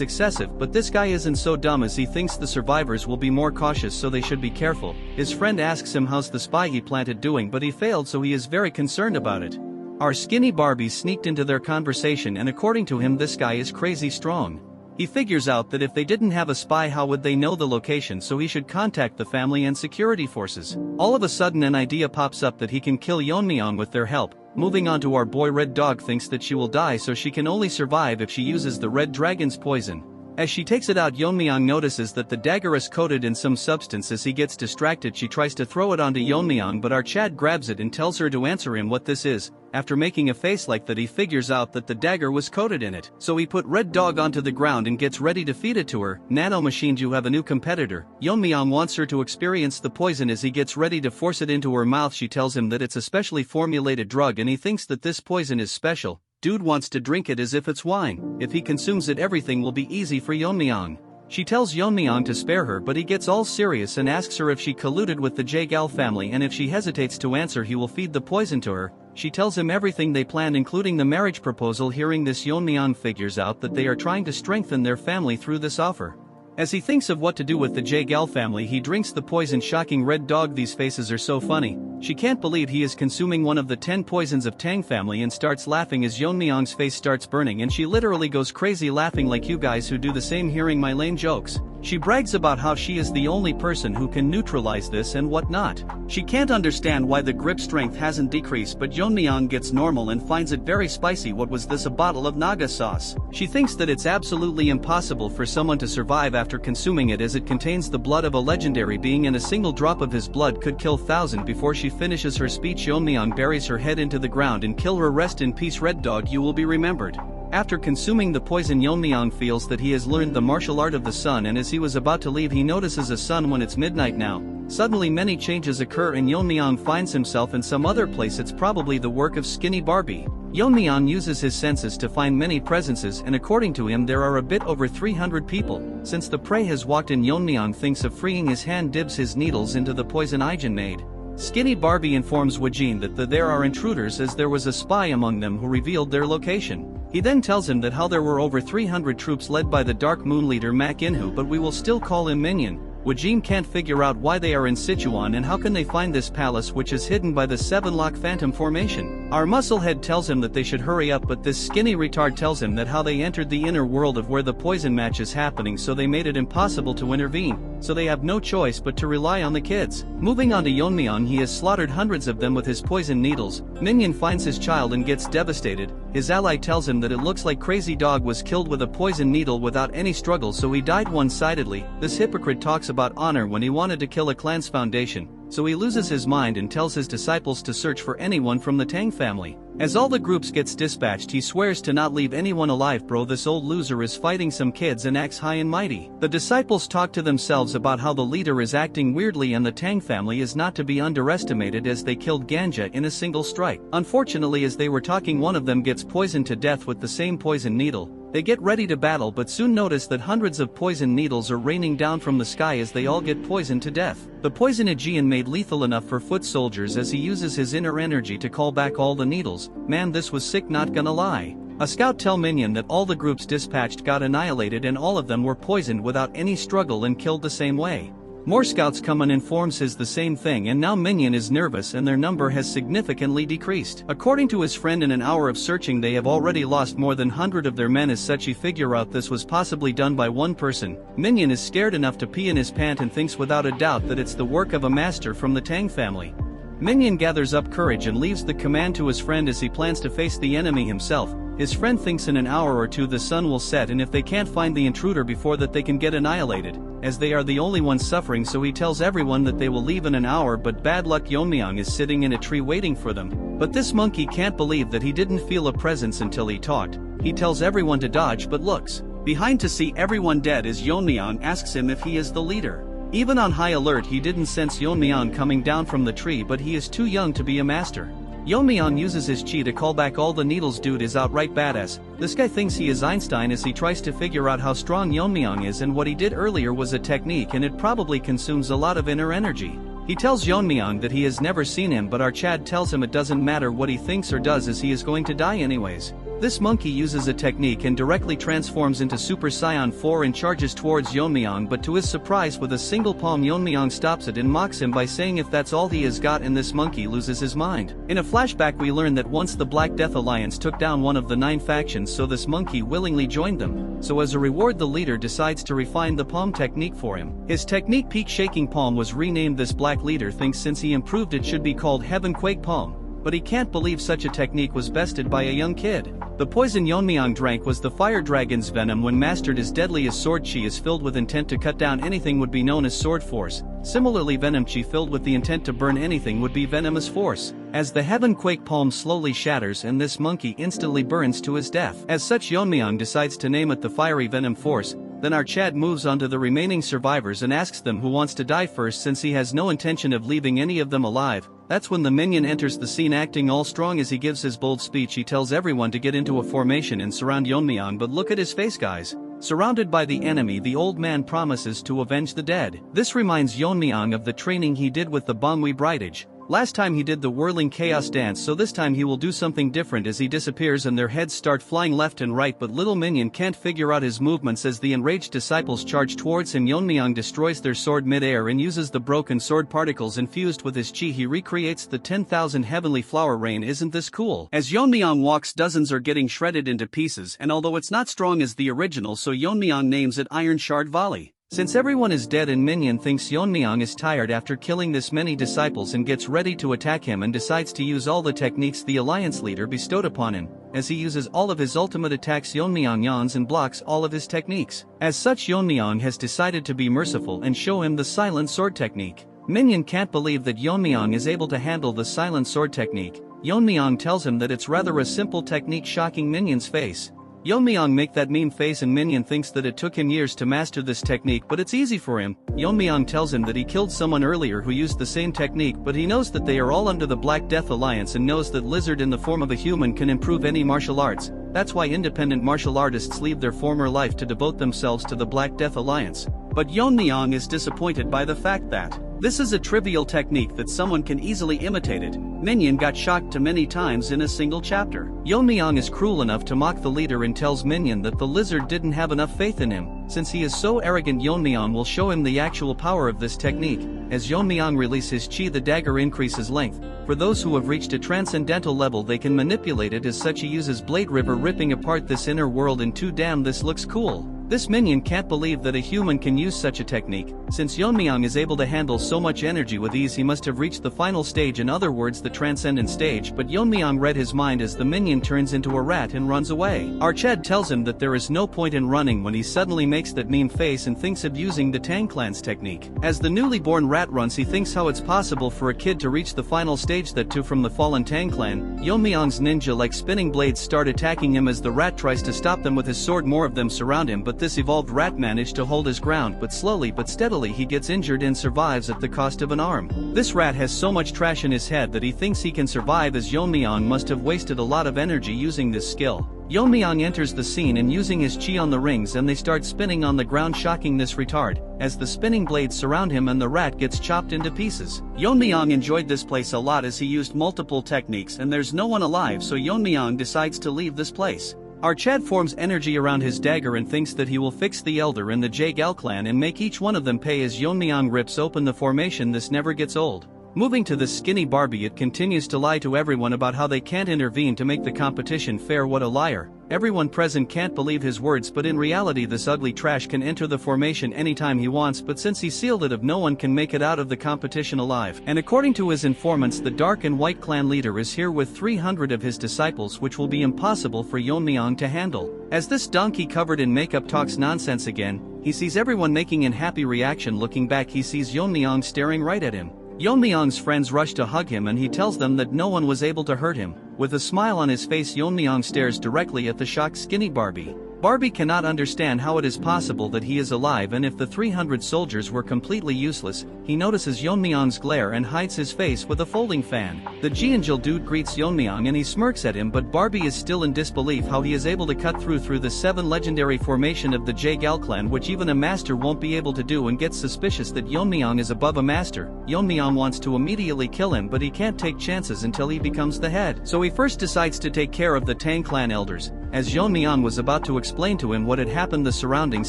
excessive, but this guy isn't so dumb as he thinks the survivors will be more cautious so they should be careful. His friend asks him how's the spy he planted doing, but he failed so he is very concerned about it. Our Skinny Barbie sneaked into their conversation, and according to him this guy is crazy strong. He figures out that if they didn't have a spy how would they know the location, so he should contact the family and security forces. All of a sudden an idea pops up that he can kill Yeon-myeong with their help. Moving on to our boy, Red Dog thinks that she will die so she can only survive if she uses the Red Dragon's poison. As she takes it out Yeon-myeong notices that the dagger is coated in some substance. As he gets distracted she tries to throw it onto Yeon-myeong, but our Chad grabs it and tells her to answer him what this is. After making a face like that he figures out that the dagger was coated in it, so he put Red Dog onto the ground and gets ready to feed it to her. Nano Machine, you have a new competitor. Yeon-myeong wants her to experience the poison. As he gets ready to force it into her mouth she tells him that it's a specially formulated drug and he thinks that this poison is special. Dude wants to drink it as if it's wine. If he consumes it everything will be easy for Yeon-myeong. She tells Yeon-myeong to spare her, but he gets all serious and asks her if she colluded with the Jaegal family, and if she hesitates to answer he will feed the poison to her. She tells him everything they planned including the marriage proposal. Hearing this Yeon-myeong figures out that they are trying to strengthen their family through this offer. As he thinks of what to do with the Jaegal family he drinks the poison. Shocking Red Dog, these faces are so funny. She can't believe he is consuming one of the 10 poisons of Tang family and starts laughing as Yeon-myeong's face starts burning and she literally goes crazy laughing like you guys who do the same hearing my lame jokes. She brags about how she is the only person who can neutralize this and whatnot. She can't understand why the grip strength hasn't decreased, but Yeon-myeong gets normal and finds it very spicy. What was this, a bottle of Naga sauce? She thinks that it's absolutely impossible for someone to survive after consuming it as it contains the blood of a legendary being and a single drop of his blood could kill 1,000. Before she finishes her speech Yeon-myeong buries her head into the ground and kill her. Rest in peace Red Dog, you will be remembered. After consuming the poison Yeon-myeong feels that he has learned the martial art of the sun, and as he was about to leave he notices a sun when it's midnight now. Suddenly many changes occur and Yeon-myeong finds himself in some other place. It's probably the work of Skinny Barbie. Yeon-myeong uses his senses to find many presences, and according to him there are a bit over 300 people. Since the prey has walked in, Yeon-myeong thinks of freeing his hand, dips his needles into the poison Ijin made. Skinny Barbie informs Wajin that there are intruders as there was a spy among them who revealed their location. He then tells him that how there were over 300 troops led by the Dark Moon leader Mak Inhu, but we will still call him Minion. Wajin can't figure out why they are in Sichuan and how can they find this palace which is hidden by the 7 Lock Phantom formation. Our musclehead tells him that they should hurry up, but this skinny retard tells him that how they entered the inner world of where the poison match is happening, so they made it impossible to intervene, so they have no choice but to rely on the kids. Moving on to Yeon-myeong, he has slaughtered hundreds of them with his poison needles. Minion finds his child and gets devastated. His ally tells him that it looks like Crazy Dog was killed with a poison needle without any struggle, so he died one-sidedly. This hypocrite talks about honor when he wanted to kill a clan's foundation, so he loses his mind and tells his disciples to search for anyone from the Tang family. As all the groups gets dispatched, he swears to not leave anyone alive. Bro, this old loser is fighting some kids and acts high and mighty. The disciples talk to themselves about how the leader is acting weirdly, and the Tang family is not to be underestimated as they killed Ganja in a single strike. Unfortunately, as they were talking, one of them gets poisoned to death with the same poison needle. They get ready to battle, but soon notice that hundreds of poison needles are raining down from the sky as they all get poisoned to death. The poison Aegean made lethal enough for foot soldiers as he uses his inner energy to call back all the needles. Man, this was sick, not gonna lie. A scout tell Minion that all the groups dispatched got annihilated and all of them were poisoned without any struggle and killed the same way. More scouts come and informs his the same thing, and now Minion is nervous and their number has significantly decreased. According to his friend, in an hour of searching they have already lost more than 100 of their men. As such, he figure out this was possibly done by one person. Minion is scared enough to pee in his pant and thinks without a doubt that it's the work of a master from the Tang family. Minion gathers up courage and leaves the command to his friend as he plans to face the enemy himself. His friend thinks in an hour or two the sun will set, and if they can't find the intruder before that, they can get annihilated, as they are the only ones suffering, so he tells everyone that they will leave in an hour. But bad luck, Yeon-myeong is sitting in a tree waiting for them. But this monkey can't believe that he didn't feel a presence until he talked. He tells everyone to dodge but looks behind to see everyone dead as Yeon-myeong asks him if he is the leader. Even on high alert, he didn't sense Yeon-myeong coming down from the tree, but he is too young to be a master. Yeon-myeong uses his chi to call back all the needles. Dude is outright badass. This guy thinks he is Einstein as he tries to figure out how strong Yeon-myeong is, and what he did earlier was a technique and it probably consumes a lot of inner energy. He tells Yeon-myeong that he has never seen him, but our Chad tells him it doesn't matter what he thinks or does as he is going to die anyways. This monkey uses a technique and directly transforms into Super Saiyan 4 and charges towards Yeon-myeong, but to his surprise with a single palm Yeon-myeong stops it and mocks him by saying if that's all he has got, and this monkey loses his mind. In a flashback we learn that once the Black Death Alliance took down one of the 9 factions, so this monkey willingly joined them. So as a reward the leader decides to refine the palm technique for him. His technique, Peak Shaking Palm, was renamed. This black leader thinks since he improved it should be called Heaven Quake Palm, but he can't believe such a technique was bested by a young kid. The poison Yeon-myeong drank was the fire dragon's venom. When mastered, as deadly as sword chi is filled with intent to cut down anything would be known as sword force. Similarly, venom chi filled with the intent to burn anything would be venomous force. As the Heaven Quake Palm slowly shatters and this monkey instantly burns to his death. As such, Yeon-myeong decides to name it the Fiery Venom Force. Then our Chad moves on to the remaining survivors and asks them who wants to die first, since he has no intention of leaving any of them alive. That's when the minion enters the scene, acting all strong. As he gives his bold speech, he tells everyone to get into a formation and surround Yeon-myeong, but look at his face, guys. Surrounded by the enemy, the old man promises to avenge the dead. This reminds Yeon-myeong of the training he did with the Bangui Bridage. Last time he did the whirling chaos dance, so this time he will do something different as he disappears and their heads start flying left and right, but little minion can't figure out his movements as the enraged disciples charge towards him. Yeon-myeong destroys their sword mid-air and uses the broken sword particles infused with his chi. He recreates the 10,000 heavenly flower rain. Isn't this cool? As Yeon-myeong walks, dozens are getting shredded into pieces, and although it's not strong as the original, so Yeon-myeong names it Iron Shard Volley. Since everyone is dead and Minion thinks Yeon-myeong is tired after killing this many disciples and gets ready to attack him and decides to use all the techniques the alliance leader bestowed upon him. As he uses all of his ultimate attacks, Yeon-myeong yawns and blocks all of his techniques. As such, Yeon-myeong has decided to be merciful and show him the silent sword technique. Minion can't believe that Yeon-myeong is able to handle the silent sword technique. Yeon-myeong tells him that it's rather a simple technique, shocking Minion's face. Yeon-myeong make that meme face and Minion thinks that it took him years to master this technique, but it's easy for him. Yeon-myeong tells him that he killed someone earlier who used the same technique, but he knows that they are all under the Black Death Alliance and knows that Lizard in the form of a human can improve any martial arts. That's why independent martial artists leave their former life to devote themselves to the Black Death Alliance. But Yeon-myeong is disappointed by the fact that this is a trivial technique that someone can easily imitate it. Minion got shocked too many times in a single chapter. Yeon-myeong is cruel enough to mock the leader and tells Minion that the lizard didn't have enough faith in him. Since he is so arrogant, Yeon-myeong will show him the actual power of this technique. As Yeon-myeong releases his chi, the dagger increases length. For those who have reached a transcendental level, they can manipulate it. As such, he uses Blade River, ripping apart this inner world in two. Damn, this looks cool. This minion can't believe that a human can use such a technique. Since Yeon-myeong is able to handle so much energy with ease, he must have reached the final stage, in other words the transcendent stage, but Yeon-myeong read his mind as the minion turns into a rat and runs away. Arched tells him that there is no point in running when he suddenly makes that meme face and thinks of using the Tang clan's technique. As the newly born rat runs, he thinks how it's possible for a kid to reach the final stage, that too from the fallen Tang clan. Yeon-myeong's ninja-like spinning blades start attacking him as the rat tries to stop them with his sword. More of them surround him, but this evolved rat managed to hold his ground, but slowly but steadily he gets injured and survives at the cost of an arm. This rat has so much trash in his head that he thinks he can survive, as Yeon-myeong must have wasted a lot of energy using this skill. Yeon-myeong enters the scene and using his chi on the rings, and they start spinning on the ground, shocking this retard, as the spinning blades surround him and the rat gets chopped into pieces. Yeon-myeong enjoyed this place a lot as he used multiple techniques and there's no one alive, so Yeon-myeong decides to leave this place. Arched forms energy around his dagger and thinks that he will fix the elder in the Jaegal clan and make each one of them pay. As Yeon-myeong rips open the formation, this never gets old. Moving to this skinny Barbie, it continues to lie to everyone about how they can't intervene to make the competition fair. What a liar. Everyone present can't believe his words, but in reality this ugly trash can enter the formation anytime he wants, but since he sealed it, no one can make it out of the competition alive. And according to his informants, the dark and white clan leader is here with 300 of his disciples, which will be impossible for Yeon-myeong to handle. As this donkey covered in makeup talks nonsense again, he sees everyone making an happy reaction. Looking back, he sees Yeon-myeong staring right at him. Yeon-myeong's friends rush to hug him and he tells them that no one was able to hurt him. With a smile on his face, Yeon-myeong stares directly at the shocked skinny Barbie. Barbie cannot understand how it is possible that he is alive, and if the 300 soldiers were completely useless, he notices Yeon-myeong's glare and hides his face with a folding fan. The Jeonjil dude greets Yeon-myeong and he smirks at him, but Barbie is still in disbelief how he is able to cut through the 7 legendary formation of the Jaegal clan, which even a master won't be able to do, and gets suspicious that Yeon-myeong is above a master. Yeon-myeong wants to immediately kill him, but he can't take chances until he becomes the head. So he first decides to take care of the Tang clan elders. As Yeon-myeong was about to explain to him what had happened, the surroundings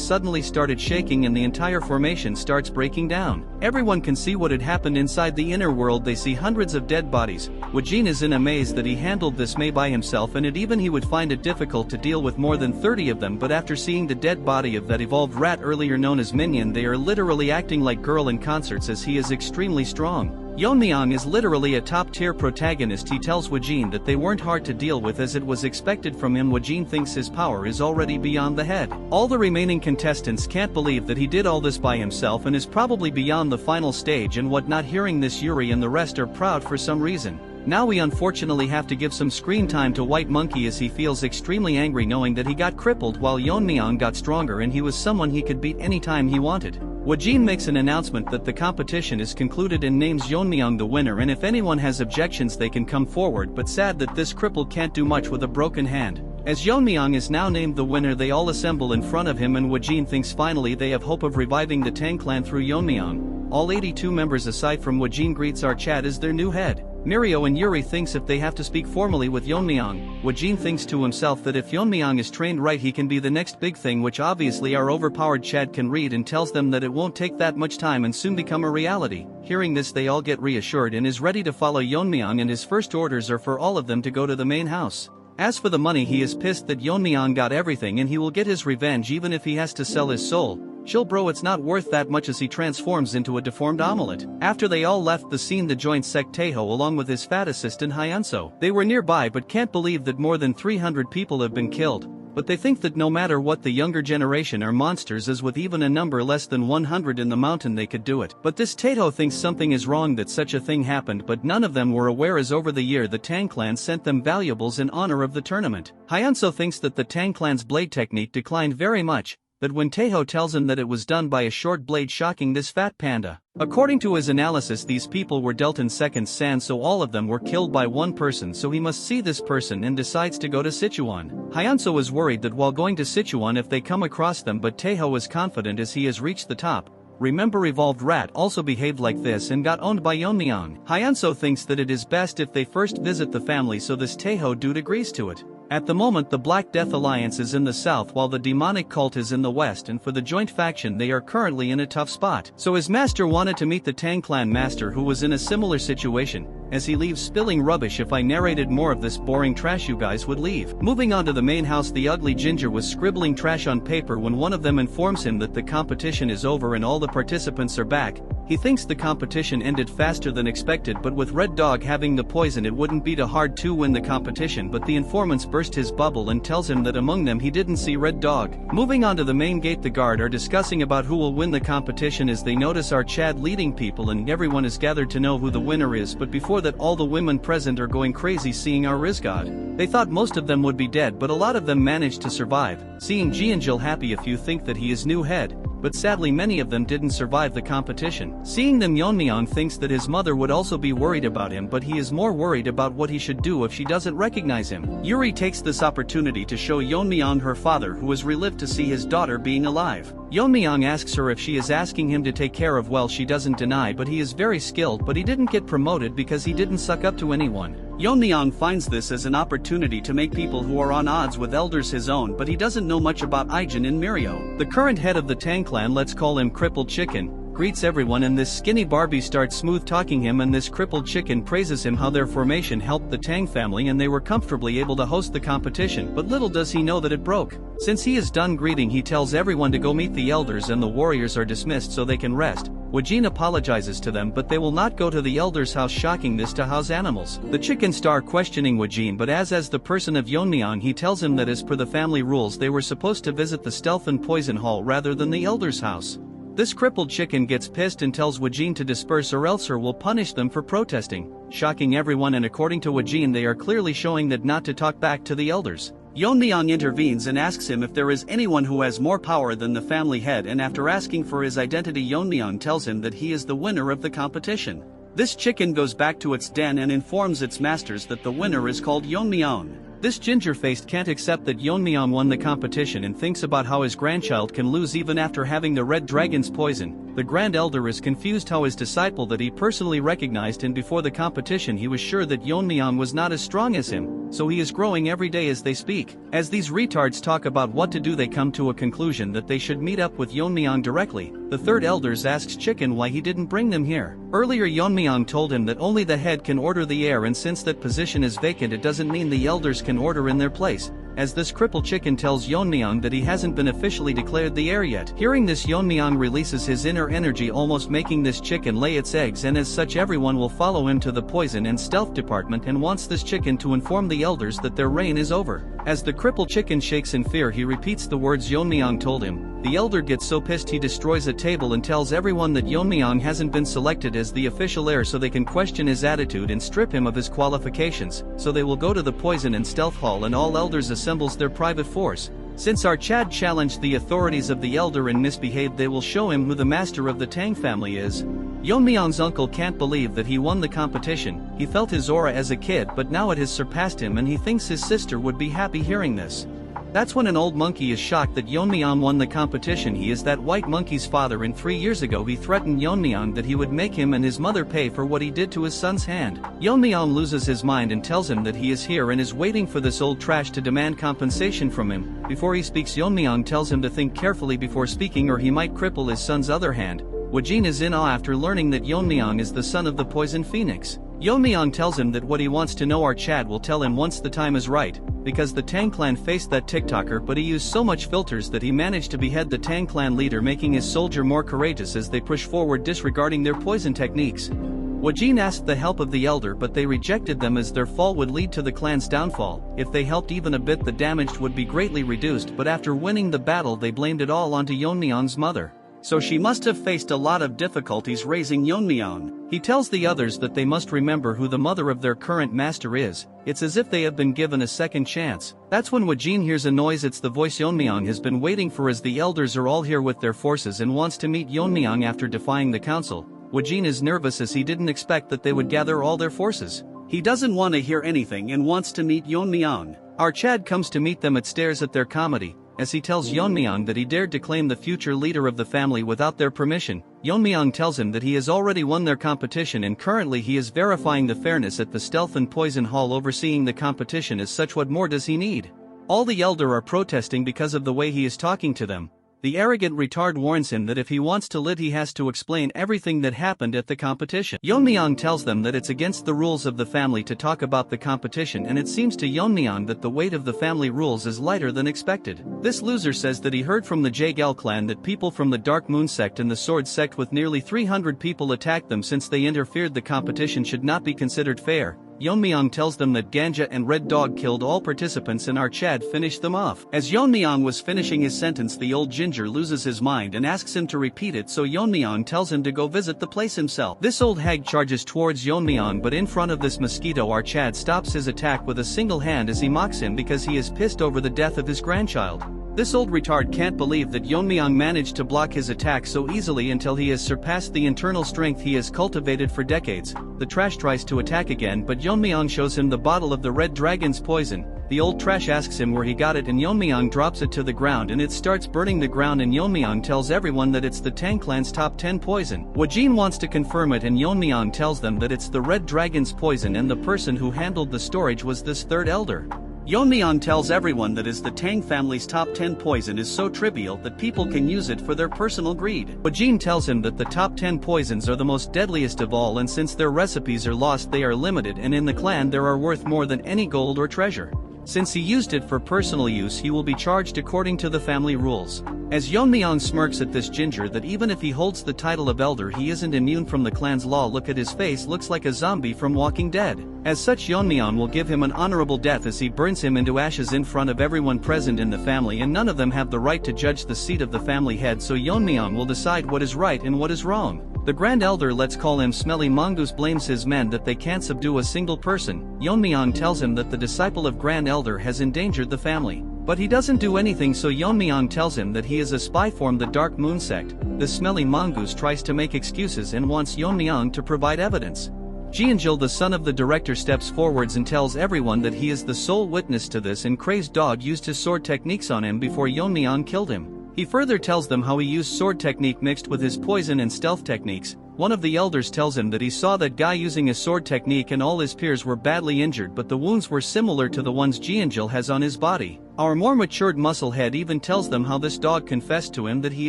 suddenly started shaking and the entire formation starts breaking down. Everyone can see what had happened inside the inner world. They see hundreds of dead bodies. Wajin is in amaze that he handled this May by himself, and even he would find it difficult to deal with more than 30 of them, but after seeing the dead body of that evolved rat earlier known as Minion, they are literally acting like girl in concerts as he is extremely strong. Yeon-myeong is literally a top-tier protagonist. He tells Wajin that they weren't hard to deal with as it was expected from him. Wajin thinks his power is already beyond the head. All the remaining contestants can't believe that he did all this by himself and is probably beyond the final stage and whatnot. Hearing this, Yuri and the rest are proud for some reason. Now we unfortunately have to give some screen time to White Monkey as he feels extremely angry knowing that he got crippled while Yeon-myeong got stronger and he was someone he could beat anytime he wanted. Wajin makes an announcement that the competition is concluded and names Yeon-myeong the winner, and if anyone has objections they can come forward, but sad that this cripple can't do much with a broken hand. As Yeon-myeong is now named the winner, they all assemble in front of him and Wajin thinks finally they have hope of reviving the Tang clan through Yeon-myeong. All 82 members aside from Wajin greets Arched as their new head. Mirio and Yuri thinks if they have to speak formally with Yeon-myeong, Wajin thinks to himself that if Yeon-myeong is trained right he can be the next big thing, which obviously our overpowered Chad can read, and tells them that it won't take that much time and soon become a reality. Hearing this they all get reassured and is ready to follow Yeon-myeong, and his first orders are for all of them to go to the main house. As for the money, he is pissed that Yeon-myeong got everything and he will get his revenge even if he has to sell his soul. Chill bro, it's not worth that much, as he transforms into a deformed omelet. After they all left the scene, the joint sect Taeho along with his fat assistant Hyunso. They were nearby but can't believe that more than 300 people have been killed. But they think that no matter what, the younger generation are monsters, as with even a number less than 100 in the mountain they could do it. But this Taeho thinks something is wrong that such a thing happened, but none of them were aware as over the year the Tang clan sent them valuables in honor of the tournament. Hyunso thinks that the Tang clan's blade technique declined very much, but when Taeho tells him that it was done by a short blade, shocking this fat panda. According to his analysis, these people were dealt in seconds sand, so all of them were killed by one person, so he must see this person and decides to go to Sichuan. Hyunso is worried that while going to Sichuan if they come across them, but Taeho is confident as he has reached the top. Remember, Evolved Rat also behaved like this and got owned by Yeon-myeong. Hyunso thinks that it is best if they first visit the family, so this Taeho dude agrees to it. At the moment the Black Death Alliance is in the south while the demonic cult is in the west, and for the joint faction they are currently in a tough spot. So his master wanted to meet the Tang clan master who was in a similar situation. As he leaves spilling rubbish. If I narrated more of this boring trash you guys would leave. Moving on to the main house, the ugly ginger was scribbling trash on paper when one of them informs him that the competition is over and all the participants are back. He thinks the competition ended faster than expected, but with Red Dog having the poison it wouldn't be too hard to win the competition, but the informants burst his bubble and tells him that among them he didn't see Red Dog. Moving on to the main gate, the guard are discussing about who will win the competition as they notice our Chad leading people and everyone is gathered to know who the winner is, but before that all the women present are going crazy seeing our Rizgod. They thought most of them would be dead, but a lot of them managed to survive. Seeing Jianjil happy if you think that he is new head. But sadly many of them didn't survive the competition. Seeing them, Yeon-myeong thinks that his mother would also be worried about him, but he is more worried about what he should do if she doesn't recognize him. Yuri takes this opportunity to show Yeon-myeong her father, who is relieved to see his daughter being alive. Yeon-myeong asks her if she is asking him to take care of, well, she doesn't deny, but he is very skilled, but he didn't get promoted because he didn't suck up to anyone. Yeon-myeong finds this as an opportunity to make people who are on odds with elders his own, but he doesn't know much about Aijin and Mirio. The current head of the Tang clan, let's call him Crippled Chicken, greets everyone, and this skinny Barbie starts smooth talking him, and this crippled chicken praises him how their formation helped the Tang family and they were comfortably able to host the competition, but little does he know that it broke. Since he is done greeting, he tells everyone to go meet the elders and the warriors are dismissed so they can rest. Wajin apologizes to them, but they will not go to the elders' house, shocking this to house animals. The chicken star questioning Wajin, but as the person of Yeon-myeong, he tells him that as per the family rules they were supposed to visit the stealth and poison hall rather than the elders' house. This crippled chicken gets pissed and tells Wajin to disperse or else her will punish them for protesting, shocking everyone, and according to Wajin they are clearly showing that not to talk back to the elders. Yeon-myeong intervenes and asks him if there is anyone who has more power than the family head, and after asking for his identity Yeon-myeong tells him that he is the winner of the competition. This chicken goes back to its den and informs its masters that the winner is called Yeon-myeong. This ginger-faced can't accept that Yeon-myeong won the competition and thinks about how his grandchild can lose even after having the red dragon's poison. The grand elder is confused how his disciple that he personally recognized and before the competition he was sure that Yeon-myeong was not as strong as him, so he is growing every day as they speak. As these retards talk about what to do they come to a conclusion that they should meet up with Yeon-myeong directly. The third elders asks Chicken why he didn't bring them here. Earlier Yeon-myeong told him that only the head can order the heir, and since that position is vacant it doesn't mean the elders can order in their place. As this crippled chicken tells Yeon-myeong that he hasn't been officially declared the heir yet. Hearing this, Yeon-myeong releases his inner energy, almost making this chicken lay its eggs, and as such everyone will follow him to the poison and stealth department and wants this chicken to inform the elders that their reign is over. As the crippled chicken shakes in fear he repeats the words Yeon-myeong told him. The elder gets so pissed he destroys a table and tells everyone that Yeon-myeong hasn't been selected as the official heir so they can question his attitude and strip him of his qualifications, so they will go to the poison and stealth hall and all elders assembles their private force. Since our Chad challenged the authorities of the elder and misbehaved, they will show him who the master of the Tang family is. Yeon-myeong's uncle can't believe that he won the competition. He felt his aura as a kid, but now it has surpassed him and he thinks his sister would be happy hearing this. That's when an old monkey is shocked that Yeon-myeong won the competition. He is that white monkey's father, and 3 years ago he threatened Yeon-myeong that he would make him and his mother pay for what he did to his son's hand. Yeon-myeong loses his mind and tells him that he is here and is waiting for this old trash to demand compensation from him. Before he speaks, Yeon-myeong tells him to think carefully before speaking or he might cripple his son's other hand. Wajin is in awe after learning that Yeon-myeong is the son of the Poison Phoenix. Yeon-myeong tells him that what he wants to know our Chad will tell him once the time is right, because the Tang clan faced that TikToker, but he used so much filters that he managed to behead the Tang clan leader, making his soldier more courageous as they push forward disregarding their poison techniques. Wajin asked the help of the elder, but they rejected them as their fall would lead to the clan's downfall. If they helped even a bit the damage would be greatly reduced, but after winning the battle they blamed it all onto Yeon-myeong's mother. So she must have faced a lot of difficulties raising Yeon-myeong. He tells the others that they must remember who the mother of their current master is. It's as if they have been given a second chance. That's when Wajin hears a noise. It's the voice Yeon-myeong has been waiting for, as the elders are all here with their forces and wants to meet Yeon-myeong after defying the council. Wajin is nervous as he didn't expect that they would gather all their forces. He doesn't want to hear anything and wants to meet Yeon-myeong. Our Chad comes to meet them at stares at their comedy, as he tells Yeon-myeong that he dared to claim the future leader of the family without their permission. Yeon-myeong tells him that he has already won their competition and currently he is verifying the fairness at the Stealth and Poison Hall, overseeing the competition as such. What more does he need? All the elder are protesting because of the way he is talking to them. The arrogant retard warns him that if he wants to lead he has to explain everything that happened at the competition. Yeon-myeong tells them that it's against the rules of the family to talk about the competition, and it seems to Yeon-myeong that the weight of the family rules is lighter than expected. This loser says that he heard from the Jaegel clan that people from the Dark Moon sect and the Sword sect with nearly 300 people attacked them since they interfered. The competition should not be considered fair. Yeon-myeong tells them that Ganja and Red Dog killed all participants and our Chad finished them off. As Yeon-myeong was finishing his sentence, the old ginger loses his mind and asks him to repeat it, so Yeon-myeong tells him to go visit the place himself. This old hag charges towards Yeon-myeong, but in front of this mosquito our Chad stops his attack with a single hand as he mocks him because he is pissed over the death of his grandchild. This old retard can't believe that Yeon-myeong managed to block his attack so easily until he has surpassed the internal strength he has cultivated for decades. The trash tries to attack again, but Yeon-myeong shows him the bottle of the red dragon's poison. The old trash asks him where he got it and Yeon-myeong drops it to the ground and it starts burning the ground, and Yeon-myeong tells everyone that it's the Tang clan's top 10 poison. Wajin wants to confirm it and Yeon-myeong tells them that it's the red dragon's poison and the person who handled the storage was this third elder. Yeon-myeong tells everyone that is the Tang family's top 10 poison is so trivial that people can use it for their personal greed. Wajin tells him that the top 10 poisons are the most deadliest of all, and since their recipes are lost they are limited, and in the clan they are worth more than any gold or treasure. Since he used it for personal use he will be charged according to the family rules. As Yeon-myeong smirks at this ginger that even if he holds the title of elder he isn't immune from the clan's law. Look at his face, looks like a zombie from Walking Dead. As such Yeon-myeong will give him an honorable death as he burns him into ashes in front of everyone present in the family, and none of them have the right to judge the seat of the family head, so Yeon-myeong will decide what is right and what is wrong. The Grand Elder, let's call him Smelly Mongoose, blames his men that they can't subdue a single person. Yeon-myeong tells him that the disciple of Grand Elder has endangered the family. But he doesn't do anything, so Yeon-myeong tells him that he is a spy from the Dark Moon sect. The Smelly Mongoose tries to make excuses and wants Yeon-myeong to provide evidence. Jeonjil, the son of the director, steps forwards and tells everyone that he is the sole witness to this, and Crazed Dog used his sword techniques on him before Yeon-myeong killed him. He further tells them how he used sword technique mixed with his poison and stealth techniques. One of the elders tells him that he saw that guy using his sword technique and all his peers were badly injured, but the wounds were similar to the ones Jeonjil has on his body. Our more matured musclehead even tells them how this dog confessed to him that he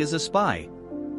is a spy.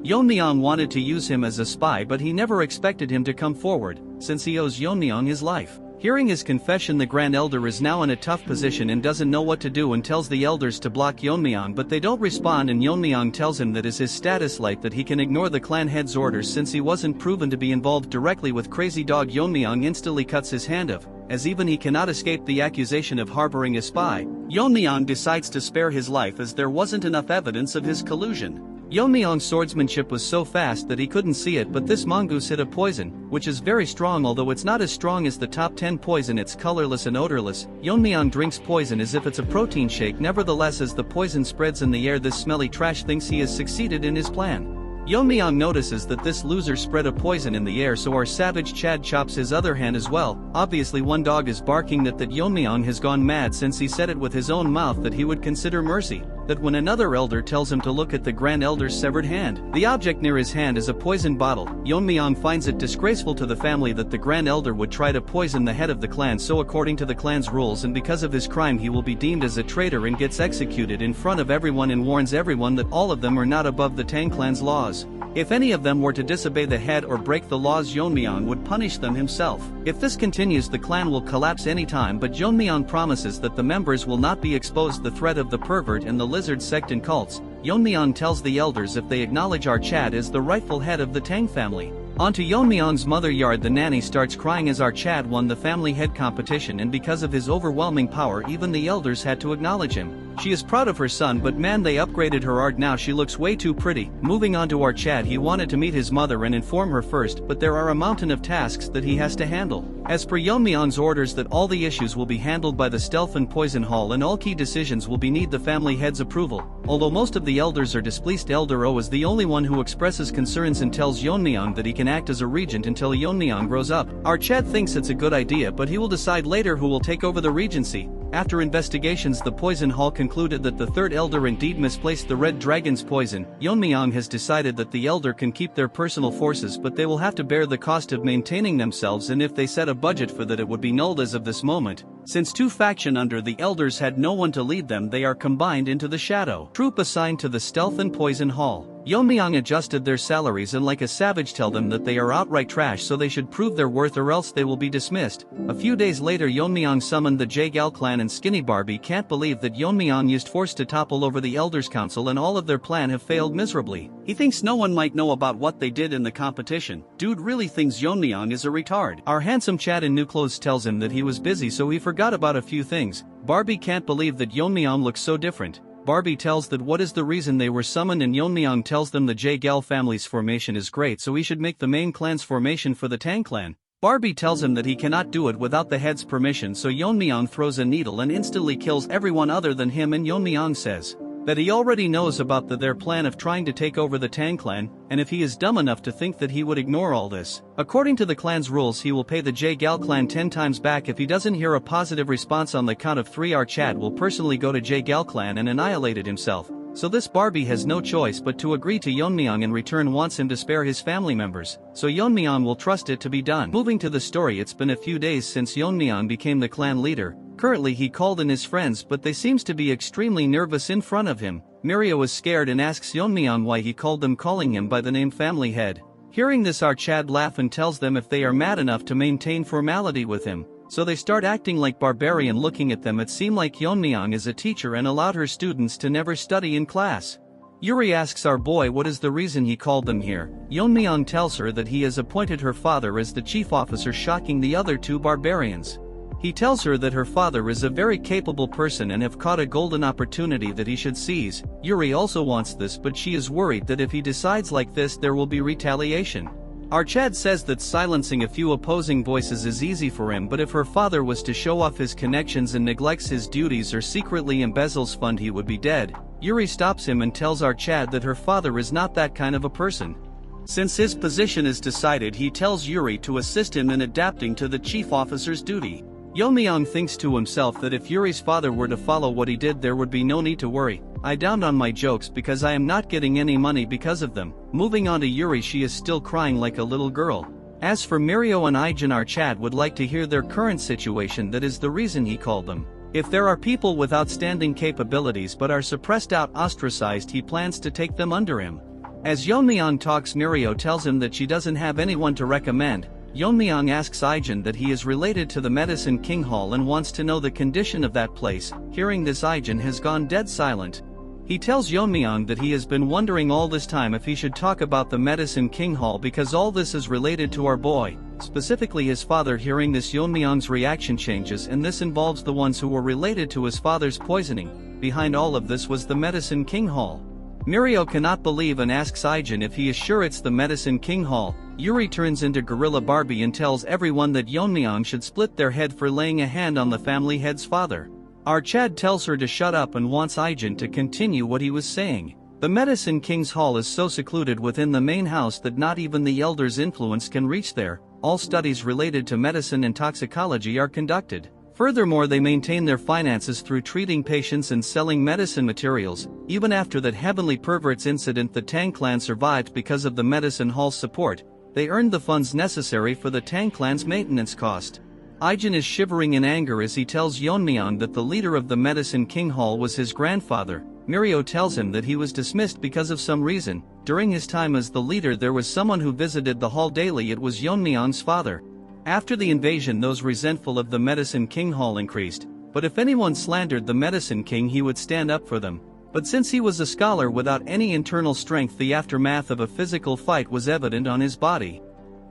Yeon-myeong wanted to use him as a spy, but he never expected him to come forward, since he owes Yeon-myeong his life. Hearing his confession, the Grand Elder is now in a tough position and doesn't know what to do and tells the elders to block Yeon-myeong, but they don't respond, and Yeon-myeong tells him that is his status light that he can ignore the clan head's orders since he wasn't proven to be involved directly with Crazy Dog. Yeon-myeong instantly cuts his hand off, as even he cannot escape the accusation of harboring a spy. Yeon-myeong decides to spare his life as there wasn't enough evidence of his collusion. Yeon-myeong's swordsmanship was so fast that he couldn't see it, but this mongoose hit a poison, which is very strong, although it's not as strong as the top 10 poison. It's colorless and odorless. Yeon-myeong drinks poison as if it's a protein shake. Nevertheless, as the poison spreads in the air, this smelly trash thinks he has succeeded in his plan. Yeon-myeong notices that this loser spread a poison in the air, so our savage Chad chops his other hand as well. Obviously one dog is barking that Yeon-myeong has gone mad since he said it with his own mouth that he would consider mercy. That when another elder tells him to look at the Grand Elder's severed hand, the object near his hand is a poison bottle. Yeon-myeong finds it disgraceful to the family that the Grand Elder would try to poison the head of the clan, so according to the clan's rules and because of his crime he will be deemed as a traitor and gets executed in front of everyone, and warns everyone that all of them are not above the Tang clan's laws. If any of them were to disobey the head or break the laws, Yeon-myeong would punish them himself. If this continues, the clan will collapse anytime, but Yeon-myeong promises that the members will not be exposed to the threat of the pervert and the lizard sect and cults. Yeon-myeong tells the elders if they acknowledge our Chad as the rightful head of the Tang family. Onto Yeon-myeong's mother yard, the nanny starts crying as our Chad won the family head competition, and because of his overwhelming power even the elders had to acknowledge him. She is proud of her son, but man, they upgraded her art, now she looks way too pretty. Moving on to our Chad, he wanted to meet his mother and inform her first, but there are a mountain of tasks that he has to handle. As per Yeon-myeong's orders that all the issues will be handled by the Stealth and Poison Hall and all key decisions will be need the family head's approval. Although most of the elders are displeased, Elder O is the only one who expresses concerns and tells Yeon-myeong that he can act as a regent until Yeon-myeong grows up. Our Chad thinks it's a good idea, but he will decide later who will take over the regency. After investigations, the poison hall concluded that the third elder indeed misplaced the red dragon's poison. Yeon-myeong has decided that the elder can keep their personal forces, but they will have to bear the cost of maintaining themselves, and if they set a budget for that, it would be nulled as of this moment. Since two factions under the elders had no one to lead them, they are combined into the shadow troop assigned to the stealth and poison hall. Yeon-myeong adjusted their salaries and like a savage tell them that they are outright trash, so they should prove their worth or else they will be dismissed. A few days later, Yeon-myeong summoned the Jaegal clan, and Skinny Barbie can't believe that Yeon-myeong used force to topple over the elders council and all of their plan have failed miserably. He thinks no one might know about what they did in the competition. Dude really thinks Yeon-myeong is a retard. Our handsome Chad in new clothes tells him that he was busy so he forgot about a few things. Barbie can't believe that Yeon-myeong looks so different. Barbie tells that what is the reason they were summoned, and Yeon-myeong tells them the Jaegal family's formation is great, so he should make the main clan's formation for the Tang clan. Barbie tells him that he cannot do it without the head's permission, so Yeon-myeong throws a needle and instantly kills everyone other than him, and Yeon-myeong says that he already knows about their plan of trying to take over the Tang clan, and if he is dumb enough to think that he would ignore all this. According to the clan's rules, he will pay the Jaegal clan 10 times back if he doesn't hear a positive response on the count of 3. Our Chad will personally go to Jaegal clan and annihilate it himself. So this Barbie has no choice but to agree to Yeon-myeong, in return wants him to spare his family members, so Yeon-myeong will trust it to be done. Moving to the story, it's been a few days since Yeon-myeong became the clan leader. Currently he called in his friends, but they seems to be extremely nervous in front of him. Mirio is scared and asks Yeon-myeong why he called them, calling him by the name family head. Hearing this, our Chad laugh and tells them if they are mad enough to maintain formality with him. So they start acting like barbarian. Looking at them, it seemed like Yeon-myeong is a teacher and allowed her students to never study in class. Yuri asks our boy what is the reason he called them here. Yeon-myeong tells her that he has appointed her father as the chief officer, shocking the other two barbarians. He tells her that her father is a very capable person and have caught a golden opportunity that he should seize. Yuri also wants this, but she is worried that if he decides like this there will be retaliation. Our Chad says that silencing a few opposing voices is easy for him, but if her father was to show off his connections and neglects his duties or secretly embezzles fund, he would be dead. Yuri stops him and tells our Chad that her father is not that kind of a person. Since his position is decided, he tells Yuri to assist him in adapting to the chief officer's duty. Yeon-myeong thinks to himself that if Yuri's father were to follow what he did, there would be no need to worry. I downed on my jokes because I am not getting any money because of them. Moving on to Yuri, she is still crying like a little girl. As for Mirio and Ijin, our Chad would like to hear their current situation, that is the reason he called them. If there are people with outstanding capabilities but are suppressed out, ostracized, he plans to take them under him. As Yeon-myeong talks, Mirio tells him that she doesn't have anyone to recommend. Yeon-myeong asks Ijin that he is related to the Medicine King Hall and wants to know the condition of that place. Hearing this, Ijin has gone dead silent. He tells Yeon-myeong that he has been wondering all this time if he should talk about the Medicine King Hall because all this is related to our boy, specifically his father. Hearing this, Yeon-myeong's reaction changes, and this involves the ones who were related to his father's poisoning. Behind all of this was the Medicine King Hall. Mirio cannot believe and asks Ijin if he is sure it's the Medicine King Hall. Yuri turns into Gorilla Barbie and tells everyone that Yeon-myeong should split their head for laying a hand on the family head's father. Our Chad tells her to shut up and wants Ijin to continue what he was saying. The Medicine King's Hall is so secluded within the main house that not even the elders' influence can reach there. All studies related to medicine and toxicology are conducted. Furthermore, they maintain their finances through treating patients and selling medicine materials. Even after that Heavenly Perverts incident, the Tang clan survived because of the Medicine Hall's support. They earned the funds necessary for the Tang clan's maintenance cost. Ijin is shivering in anger as he tells Yeon-myeong that the leader of the Medicine King Hall was his grandfather. Mirio tells him that he was dismissed because of some reason. During his time as the leader, there was someone who visited the hall daily. It was Yeon-myeong's father. After the invasion, those resentful of the Medicine King Hall increased, but if anyone slandered the Medicine King, he would stand up for them. But since he was a scholar without any internal strength, the aftermath of a physical fight was evident on his body.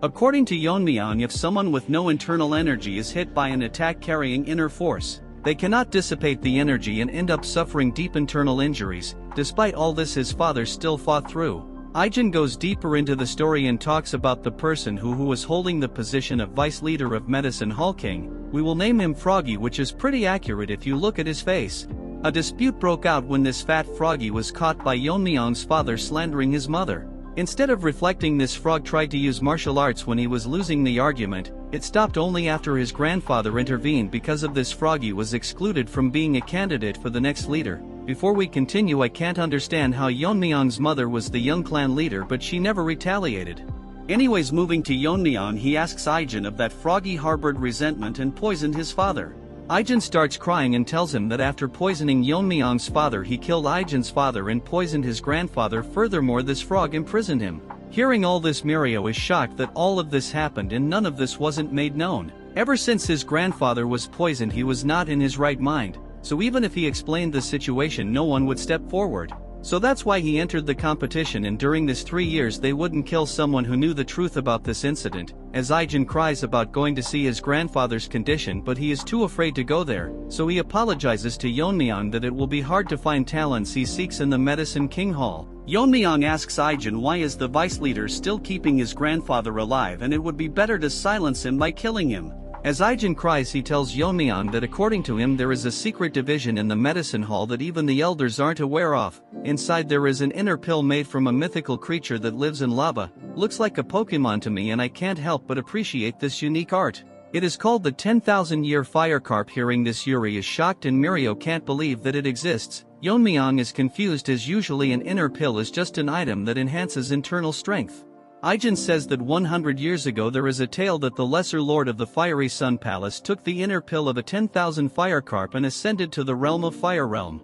According to Yeon-myeong, if someone with no internal energy is hit by an attack carrying inner force, they cannot dissipate the energy and end up suffering deep internal injuries. Despite all this, his father still fought through. Ijin goes deeper into the story and talks about the person who was holding the position of vice leader of Medicine Hall King. We will name him Froggy, which is pretty accurate if you look at his face. A dispute broke out when this fat Froggy was caught by Yeon-myeong's father slandering his mother. Instead of reflecting, this frog tried to use martial arts when he was losing the argument. It stopped only after his grandfather intervened. Because of this, Froggy was excluded from being a candidate for the next leader. Before we continue, I can't understand how Yeon-myeong's mother was the young clan leader but she never retaliated. Anyways, moving to Yeon-myeong, he asks Aijin if that Froggy harbored resentment and poisoned his father. Aijin starts crying and tells him that after poisoning Yeon-myeong's father, he killed Aijin's father and poisoned his grandfather. Furthermore, this frog imprisoned him. Hearing all this, Mirio is shocked that all of this happened and none of this wasn't made known. Ever since his grandfather was poisoned, he was not in his right mind, so even if he explained the situation, no one would step forward. So that's why he entered the competition, and during this 3 years they wouldn't kill someone who knew the truth about this incident. As Aijin cries about going to see his grandfather's condition, but he is too afraid to go there, so he apologizes to Yeon-myeong that it will be hard to find talents he seeks in the Medicine King Hall. Yeon-myeong asks Aijin why is the vice leader still keeping his grandfather alive, and it would be better to silence him by killing him. As Aijin cries, he tells Yeon-myeong that according to him there is a secret division in the medicine hall that even the elders aren't aware of. Inside there is an inner pill made from a mythical creature that lives in lava. Looks like a Pokemon to me, and I can't help but appreciate this unique art. It is called the 10,000-year fire carp. Hearing this, Yuri is shocked and Mirio can't believe that it exists. Yeon-myeong is confused as usually an inner pill is just an item that enhances internal strength. Aijin says that 100 years ago there is a tale that the lesser lord of the fiery sun palace took the inner pill of a 10,000 fire carp and ascended to the realm of fire realm.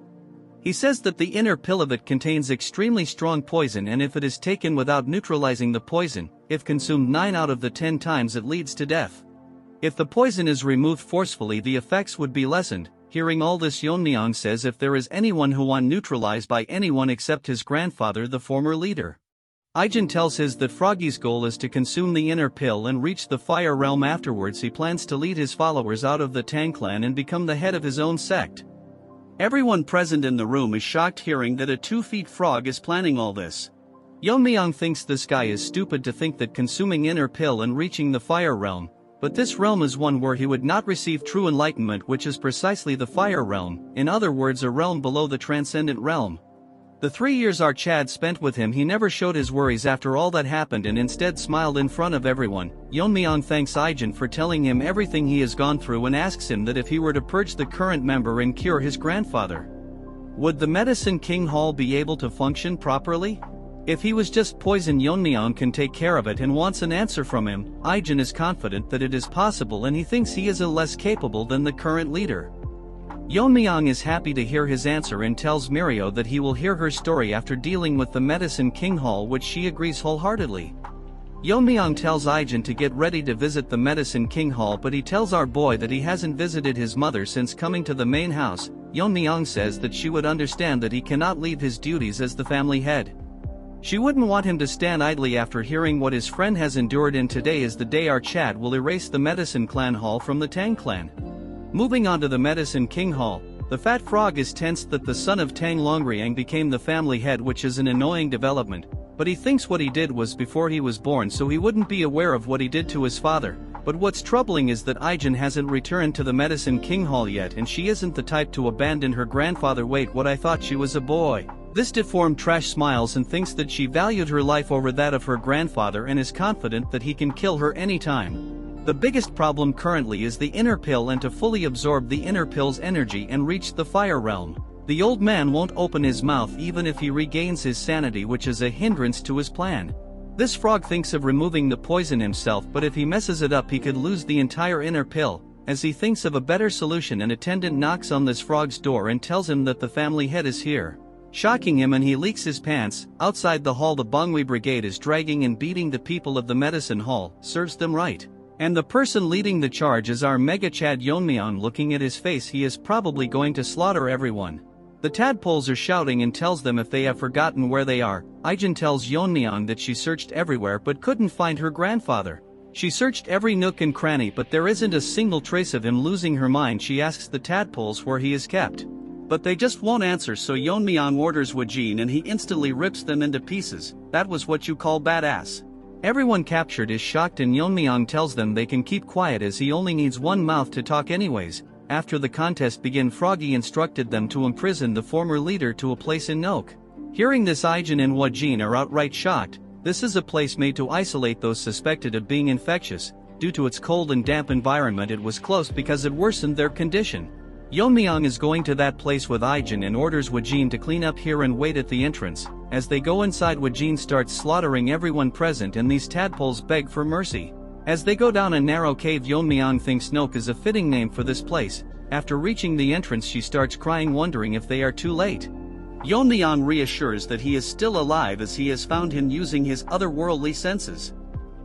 He says that the inner pill of it contains extremely strong poison, and if it is taken without neutralizing the poison, if consumed 9 out of the 10 times, it leads to death. If the poison is removed forcefully, the effects would be lessened. Hearing all this, Yeon-myeong says if there is anyone who wants neutralized by anyone except his grandfather, the former leader. Aijin tells his that Froggy's goal is to consume the inner pill and reach the fire realm. Afterwards, he plans to lead his followers out of the Tang clan and become the head of his own sect. Everyone present in the room is shocked hearing that a 2-feet frog is planning all this. Yeon-myeong thinks this guy is stupid to think that consuming inner pill and reaching the fire realm, but this realm is one where he would not receive true enlightenment, which is precisely the fire realm, in other words a realm below the transcendent realm. The 3 years Chad spent with him, he never showed his worries after all that happened and instead smiled in front of everyone. Yeon-myeong thanks Aijin for telling him everything he has gone through and asks him that if he were to purge the current member and cure his grandfather, would the Medicine King Hall be able to function properly? If he was just poison, Yeon-myeong can take care of it and wants an answer from him. Aijin is confident that it is possible and he thinks he is less capable than the current leader. Yeon-myeong is happy to hear his answer and tells Mirio that he will hear her story after dealing with the Medicine King Hall, which she agrees wholeheartedly. Yeon-myeong tells Aijin to get ready to visit the Medicine King Hall, but he tells our boy that he hasn't visited his mother since coming to the main house. Yeon-myeong says that she would understand that he cannot leave his duties as the family head. She wouldn't want him to stand idly after hearing what his friend has endured, and today is the day our Chad will erase the Medicine Clan Hall from the Tang clan. Moving on to the Medicine King Hall, the fat frog is tensed that the son of Tang Longriang became the family head, which is an annoying development, but he thinks what he did was before he was born, so he wouldn't be aware of what he did to his father. But what's troubling is that Aijin hasn't returned to the Medicine King Hall yet, and she isn't the type to abandon her grandfather. Wait, what? I thought she was a boy. This deformed trash smiles and thinks that she valued her life over that of her grandfather and is confident that he can kill her anytime. The biggest problem currently is the inner pill, and to fully absorb the inner pill's energy and reach the fire realm, the old man won't open his mouth even if he regains his sanity, which is a hindrance to his plan. This frog thinks of removing the poison himself, but if he messes it up he could lose the entire inner pill. As he thinks of a better solution, an attendant knocks on this frog's door and tells him that the family head is here, shocking him, and he leaks his pants. Outside the hall, the Bangui brigade is dragging and beating the people of the medicine hall, serves them right. And the person leading the charge is our mega Chad Yeon-myeong. Looking at his face, he is probably going to slaughter everyone. The tadpoles are shouting and tells them if they have forgotten where they are. Aijin tells Yeon-myeong that she searched everywhere but couldn't find her grandfather. She searched every nook and cranny, but there isn't a single trace of him. Losing her mind, she asks the tadpoles where he is kept, but they just won't answer, so Yeon-myeong orders Wajin and he instantly rips them into pieces. That was what you call badass. Everyone captured is shocked and Yeon-myeong tells them they can keep quiet as he only needs one mouth to talk anyways. After the contest began, Froggy instructed them to imprison the former leader to a place in Nook. Hearing this, Aijin and Wajin are outright shocked. This is a place made to isolate those suspected of being infectious. Due to its cold and damp environment, it was close because it worsened their condition. Yeon-myeong is going to that place with Ijin and orders Wajin to clean up here and wait at the entrance. As they go inside, Wajin starts slaughtering everyone present and these tadpoles beg for mercy. As they go down a narrow cave, Yeon-myeong thinks Nook is a fitting name for this place. After reaching the entrance, she starts crying, wondering if they are too late. Yeon-myeong reassures that he is still alive as he has found him using his otherworldly senses.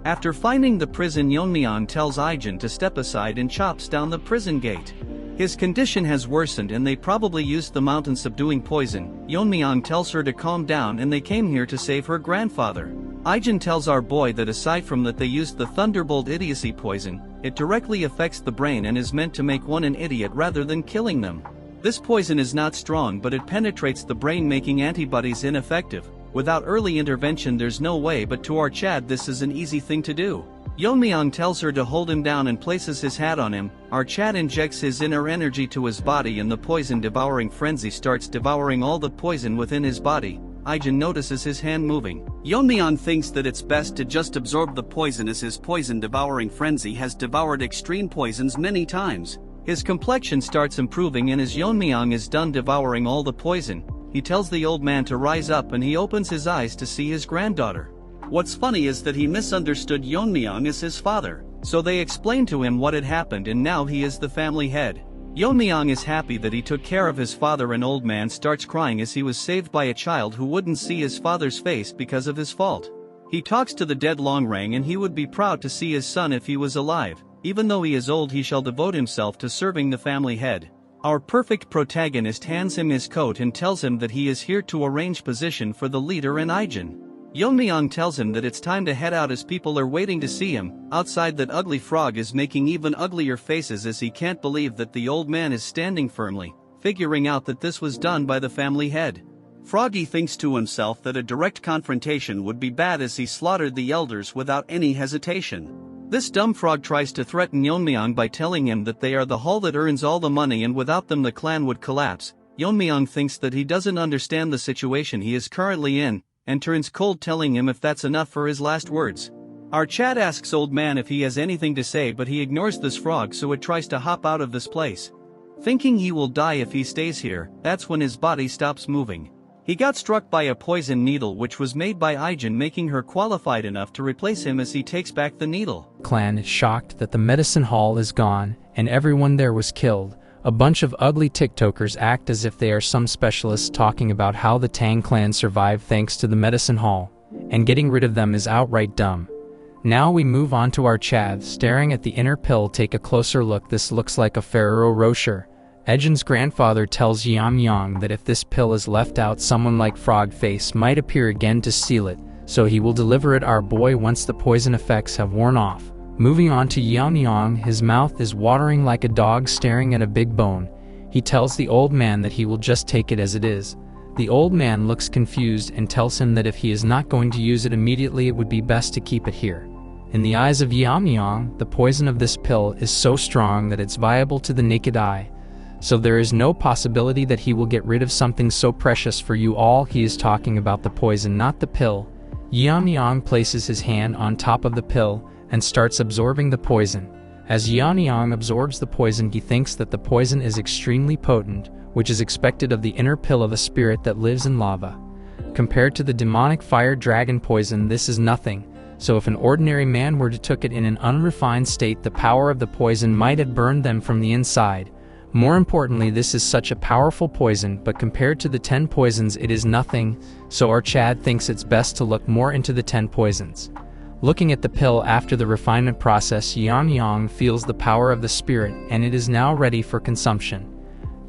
After finding the prison, Yeon-myeong tells Ijin to step aside and chops down the prison gate. His condition has worsened and they probably used the mountain subduing poison. Yeon-myeong tells her to calm down and they came here to save her grandfather. Ijin tells our boy that aside from that they used the Thunderbolt idiocy poison, it directly affects the brain and is meant to make one an idiot rather than killing them. This poison is not strong, but it penetrates the brain, making antibodies ineffective. Without early intervention there's no way, but to our Chad this is an easy thing to do. Yeon-myeong tells her to hold him down and places his hat on him. Our Chad injects his inner energy to his body and the poison devouring frenzy starts devouring all the poison within his body. Ijin notices his hand moving. Yeon-myeong thinks that it's best to just absorb the poison as his poison devouring frenzy has devoured extreme poisons many times. His complexion starts improving, and as Yeon-myeong is done devouring all the poison, he tells the old man to rise up and he opens his eyes to see his granddaughter. What's funny is that he misunderstood Yeon-myeong as his father, so they explain to him what had happened and now he is the family head. Yeon-myeong is happy that he took care of his father, and old man starts crying as he was saved by a child who wouldn't see his father's face because of his fault. He talks to the dead Longrang and he would be proud to see his son if he was alive. Even though he is old, he shall devote himself to serving the family head. Our perfect protagonist hands him his coat and tells him that he is here to arrange position for the leader and Ijin. Yeon-myeong tells him that it's time to head out as people are waiting to see him. Outside, that ugly frog is making even uglier faces as he can't believe that the old man is standing firmly, figuring out that this was done by the family head. Froggy thinks to himself that a direct confrontation would be bad as he slaughtered the elders without any hesitation. This dumb frog tries to threaten Yeon-myeong by telling him that they are the haul that earns all the money and without them the clan would collapse. Yeon-myeong thinks that he doesn't understand the situation he is currently in, and turns cold, telling him if that's enough for his last words. Our Chad asks old man if he has anything to say, but he ignores this frog, so it tries to hop out of this place. Thinking he will die if he stays here, that's when his body stops moving. He got struck by a poison needle which was made by Ijin, making her qualified enough to replace him as he takes back the needle. Clan is shocked that the medicine hall is gone and everyone there was killed. A bunch of ugly TikTokers act as if they are some specialists, talking about how the Tang clan survived thanks to the medicine hall, and getting rid of them is outright dumb. Now we move on to our Chad staring at the inner pill. Take a closer look. This looks like a Ferrero Rocher. Ejin's grandfather tells Yeon-myeong that if this pill is left out, someone like Frog Face might appear again to steal it, so he will deliver it our boy once the poison effects have worn off. Moving on to Yeon-myeong, his mouth is watering like a dog staring at a big bone. He tells the old man that he will just take it as it is. The old man looks confused and tells him that if he is not going to use it immediately, it would be best to keep it here. In the eyes of Yeon-myeong, the poison of this pill is so strong that it's viable to the naked eye. So there is no possibility that he will get rid of something so precious for you all. He is talking about the poison, not the pill. Yeon-myeong places his hand on top of the pill and starts absorbing the poison. As Yeon-myeong absorbs the poison, he thinks that the poison is extremely potent, which is expected of the inner pill of a spirit that lives in lava. Compared to the demonic fire dragon poison, this is nothing, so if an ordinary man were to took it in an unrefined state, the power of the poison might have burned them from the inside. More importantly, this is such a powerful poison, but compared to the 10 poisons it is nothing, so our Chad thinks it's best to look more into the 10 poisons. Looking at the pill after the refinement process, Yeon-myeong feels the power of the spirit, and it is now ready for consumption.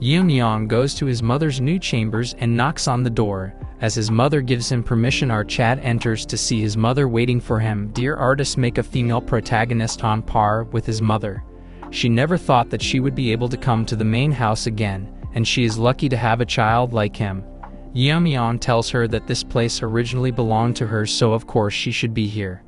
Yeon-myeong goes to his mother's new chambers and knocks on the door. As his mother gives him permission, our Chad enters to see his mother waiting for him. Dear artists, make a female protagonist on par with his mother. She never thought that she would be able to come to the main house again, and she is lucky to have a child like him. Yeon-myeong tells her that this place originally belonged to her, so of course she should be here.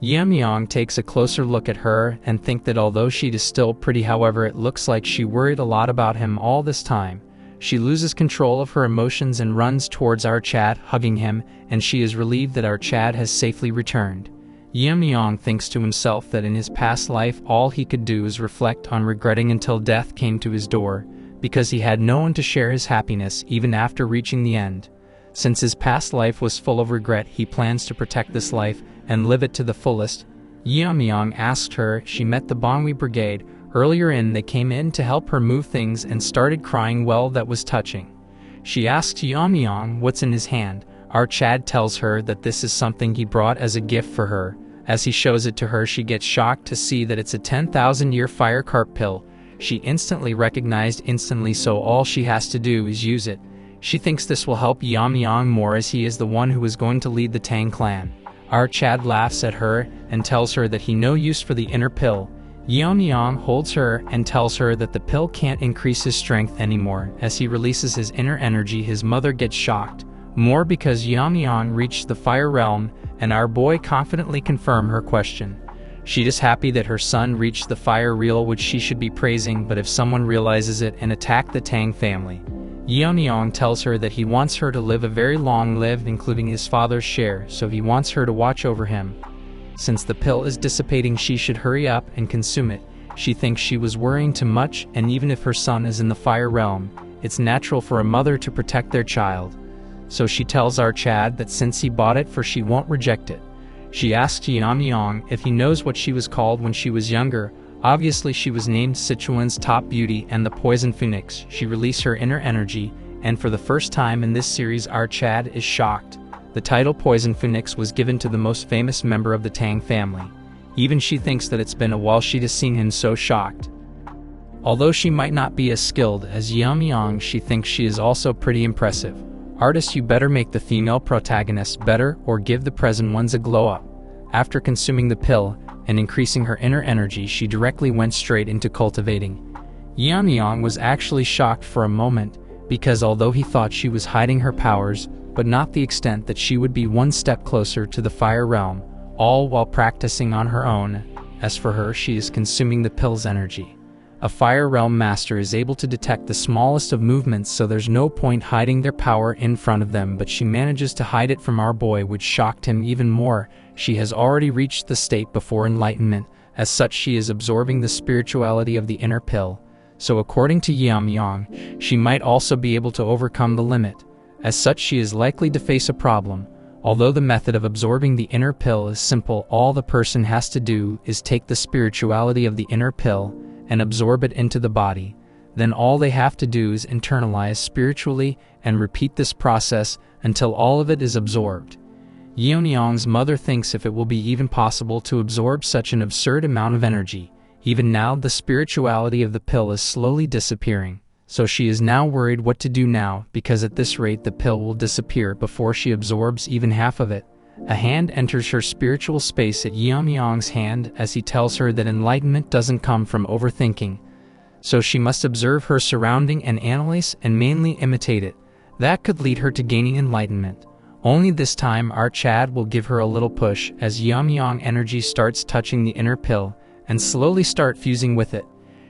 Yeon-myeong takes a closer look at her and think that although she is still pretty, however, it looks like she worried a lot about him all this time. She loses control of her emotions and runs towards our Chad, hugging him, and she is relieved that our Chad has safely returned. Yeon-myeong thinks to himself that in his past life all he could do is reflect on regretting until death came to his door, because he had no one to share his happiness even after reaching the end. Since his past life was full of regret, he plans to protect this life and live it to the fullest. Yeon-myeong asked her if she met the Manhwa brigade. Earlier they came in to help her move things and started crying. Well, that was touching. She asks Yeon-myeong what's in his hand. Our Chad tells her that this is something he brought as a gift for her. As he shows it to her, she gets shocked to see that it's a 10,000-year fire carp pill. She instantly recognized so all she has to do is use it. She thinks this will help Yeon-myeong more as he is the one who is going to lead the Tang clan. Our Chad laughs at her and tells her that he no use for the inner pill. Yeon-myeong holds her and tells her that the pill can't increase his strength anymore. As he releases his inner energy, his mother gets shocked, more because Yeon-myeong reached the fire realm, and our boy confidently confirmed her question. She is happy that her son reached the fire realm, which she should be praising, but if someone realizes it and attack the Tang family. Yeon-myeong tells her that he wants her to live a very long life, including his father's share, so he wants her to watch over him. Since the pill is dissipating, she should hurry up and consume it. She thinks she was worrying too much, and even if her son is in the fire realm, it's natural for a mother to protect their child. So she tells our Chad that since he bought it for she won't reject it. She asks Yeon-myeong if he knows what she was called when she was younger. Obviously she was named Sichuan's Top Beauty and the Poison Phoenix. She released her inner energy, and for the first time in this series our Chad is shocked. The title Poison Phoenix was given to the most famous member of the Tang family. Even she thinks that it's been a while she has seen him so shocked. Although she might not be as skilled as Yeon-myeong, she thinks she is also pretty impressive. Artists, you better make the female protagonists better or give the present ones a glow up. After consuming the pill and increasing her inner energy, she directly went straight into cultivating. Yeon-myeong was actually shocked for a moment, because although he thought she was hiding her powers, but not the extent that she would be one step closer to the fire realm, all while practicing on her own. As for her, she is consuming the pill's energy. A fire realm master is able to detect the smallest of movements, so there's no point hiding their power in front of them, but she manages to hide it from our boy, which shocked him even more. She has already reached the state before enlightenment. As such, she is absorbing the spirituality of the inner pill. So according to Yeon-myeong, she might also be able to overcome the limit. As such, she is likely to face a problem. Although the method of absorbing the inner pill is simple, all the person has to do is take the spirituality of the inner pill and absorb it into the body. Then all they have to do is internalize spiritually and repeat this process until all of it is absorbed. Yeon-myeong's mother thinks if it will be even possible to absorb such an absurd amount of energy. Even now the spirituality of the pill is slowly disappearing, so she is now worried what to do now, because at this rate the pill will disappear before she absorbs even half of it. A hand enters her spiritual space at Yeon-myeong's hand as he tells her that enlightenment doesn't come from overthinking, so she must observe her surrounding and analyze and mainly imitate it. That could lead her to gaining enlightenment. Only this time our Chad will give her a little push as Yeon-myeong energy starts touching the inner pill and slowly start fusing with it.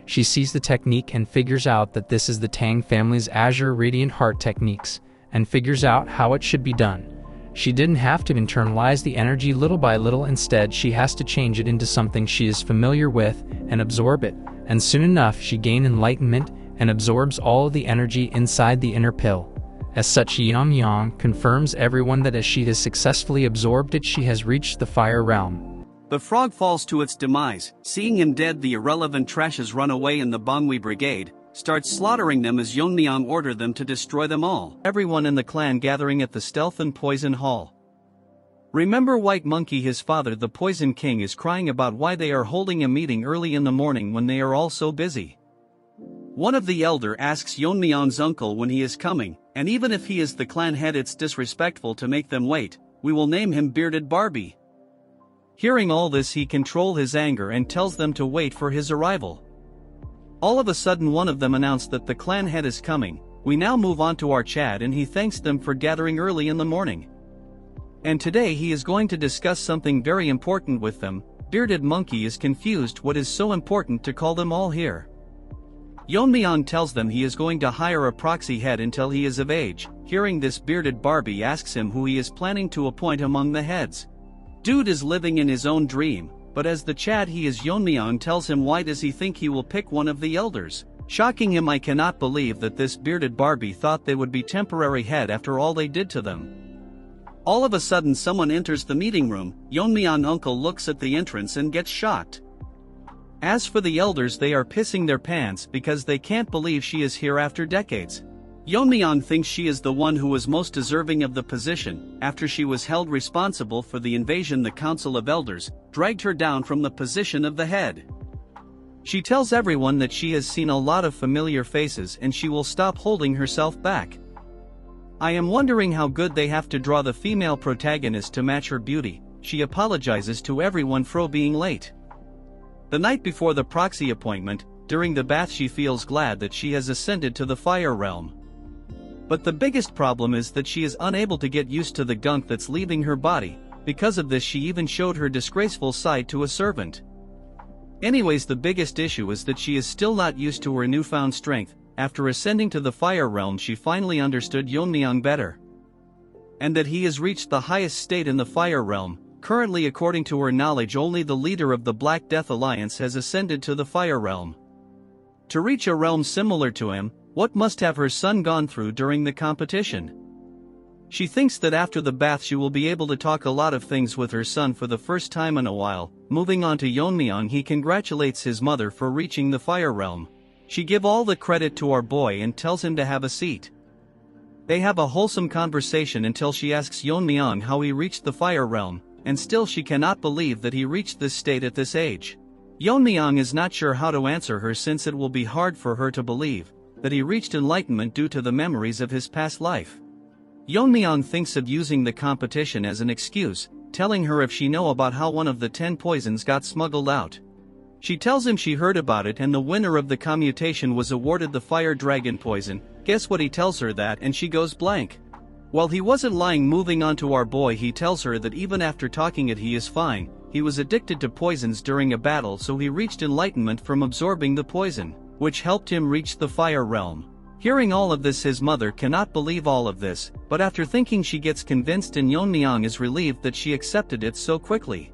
She sees the technique and figures out that this is the Tang family's Azure Radiant Heart techniques, and figures out how it should be done. She didn't have to internalize the energy little by little, instead she has to change it into something she is familiar with and absorb it, and soon enough she gains enlightenment and absorbs all of the energy inside the inner pill. As such, Yeon-myeong confirms everyone that as she has successfully absorbed it, she has reached the fire realm. The frog falls to its demise. Seeing him dead, the irrelevant trashes run away and the Manhwa brigade starts slaughtering them as Yeon-myeong ordered them to destroy them all. Everyone in the clan gathering at the Stealth and Poison Hall. Remember White Monkey, his father the Poison King, is crying about why they are holding a meeting early in the morning when they are all so busy. One of the elder asks Yeon-myeong's uncle when he is coming, and even if he is the clan head it's disrespectful to make them wait. We will name him Bearded Barbie. Hearing all this, he controls his anger and tells them to wait for his arrival. All of a sudden one of them announced that the clan head is coming. We now move on to our Chad and he thanks them for gathering early in the morning. And today he is going to discuss something very important with them. Bearded Monkey is confused what is so important to call them all here. Yeon-myeong tells them he is going to hire a proxy head until he is of age. Hearing this, bearded Barbie asks him who he is planning to appoint among the heads. Dude is living in his own dream, but as the Chad he is, Yeon-myeong tells him why does he think he will pick one of the elders. Shocking him, I cannot believe that this bearded Barbie thought they would be temporary head after all they did to them. All of a sudden someone enters the meeting room. Yeon-myeong uncle looks at the entrance and gets shocked. As for the elders, they are pissing their pants because they can't believe she is here after decades. Yeon-myeong thinks she is the one who was most deserving of the position. After she was held responsible for the invasion, the Council of Elders dragged her down from the position of the head. She tells everyone that she has seen a lot of familiar faces and she will stop holding herself back. I am wondering how good they have to draw the female protagonist to match her beauty. She apologizes to everyone for being late. The night before the proxy appointment, during the bath, she feels glad that she has ascended to the fire realm. But the biggest problem is that she is unable to get used to the gunk that's leaving her body. Because of this, she even showed her disgraceful side to a servant. Anyways, the biggest issue is that she is still not used to her newfound strength. After ascending to the fire realm, she finally understood Yeon-myeong better. And that he has reached the highest state in the fire realm. Currently, according to her knowledge, only the leader of the Black Death Alliance has ascended to the fire realm. To reach a realm similar to him, what must have her son gone through during the competition? She thinks that after the bath she will be able to talk a lot of things with her son for the first time in a while. Moving on to Yeon-myeong, he congratulates his mother for reaching the fire realm. She gives all the credit to our boy and tells him to have a seat. They have a wholesome conversation until she asks Yeon-myeong how he reached the fire realm, and still she cannot believe that he reached this state at this age. Yeon-myeong is not sure how to answer her, since it will be hard for her to believe that he reached enlightenment due to the memories of his past life. Yeon-myeong thinks of using the competition as an excuse, telling her if she know about how one of the 10 poisons got smuggled out. She tells him she heard about it and the winner of the commutation was awarded the fire dragon poison. Guess what? He tells her that and she goes blank. While he wasn't lying. Moving on to our boy, he tells her that even after talking it, he is fine. He was addicted to poisons during a battle, so he reached enlightenment from absorbing the poison, which helped him reach the fire realm. Hearing all of this, his mother cannot believe all of this, but after thinking she gets convinced, and Yeon-myeong is relieved that she accepted it so quickly.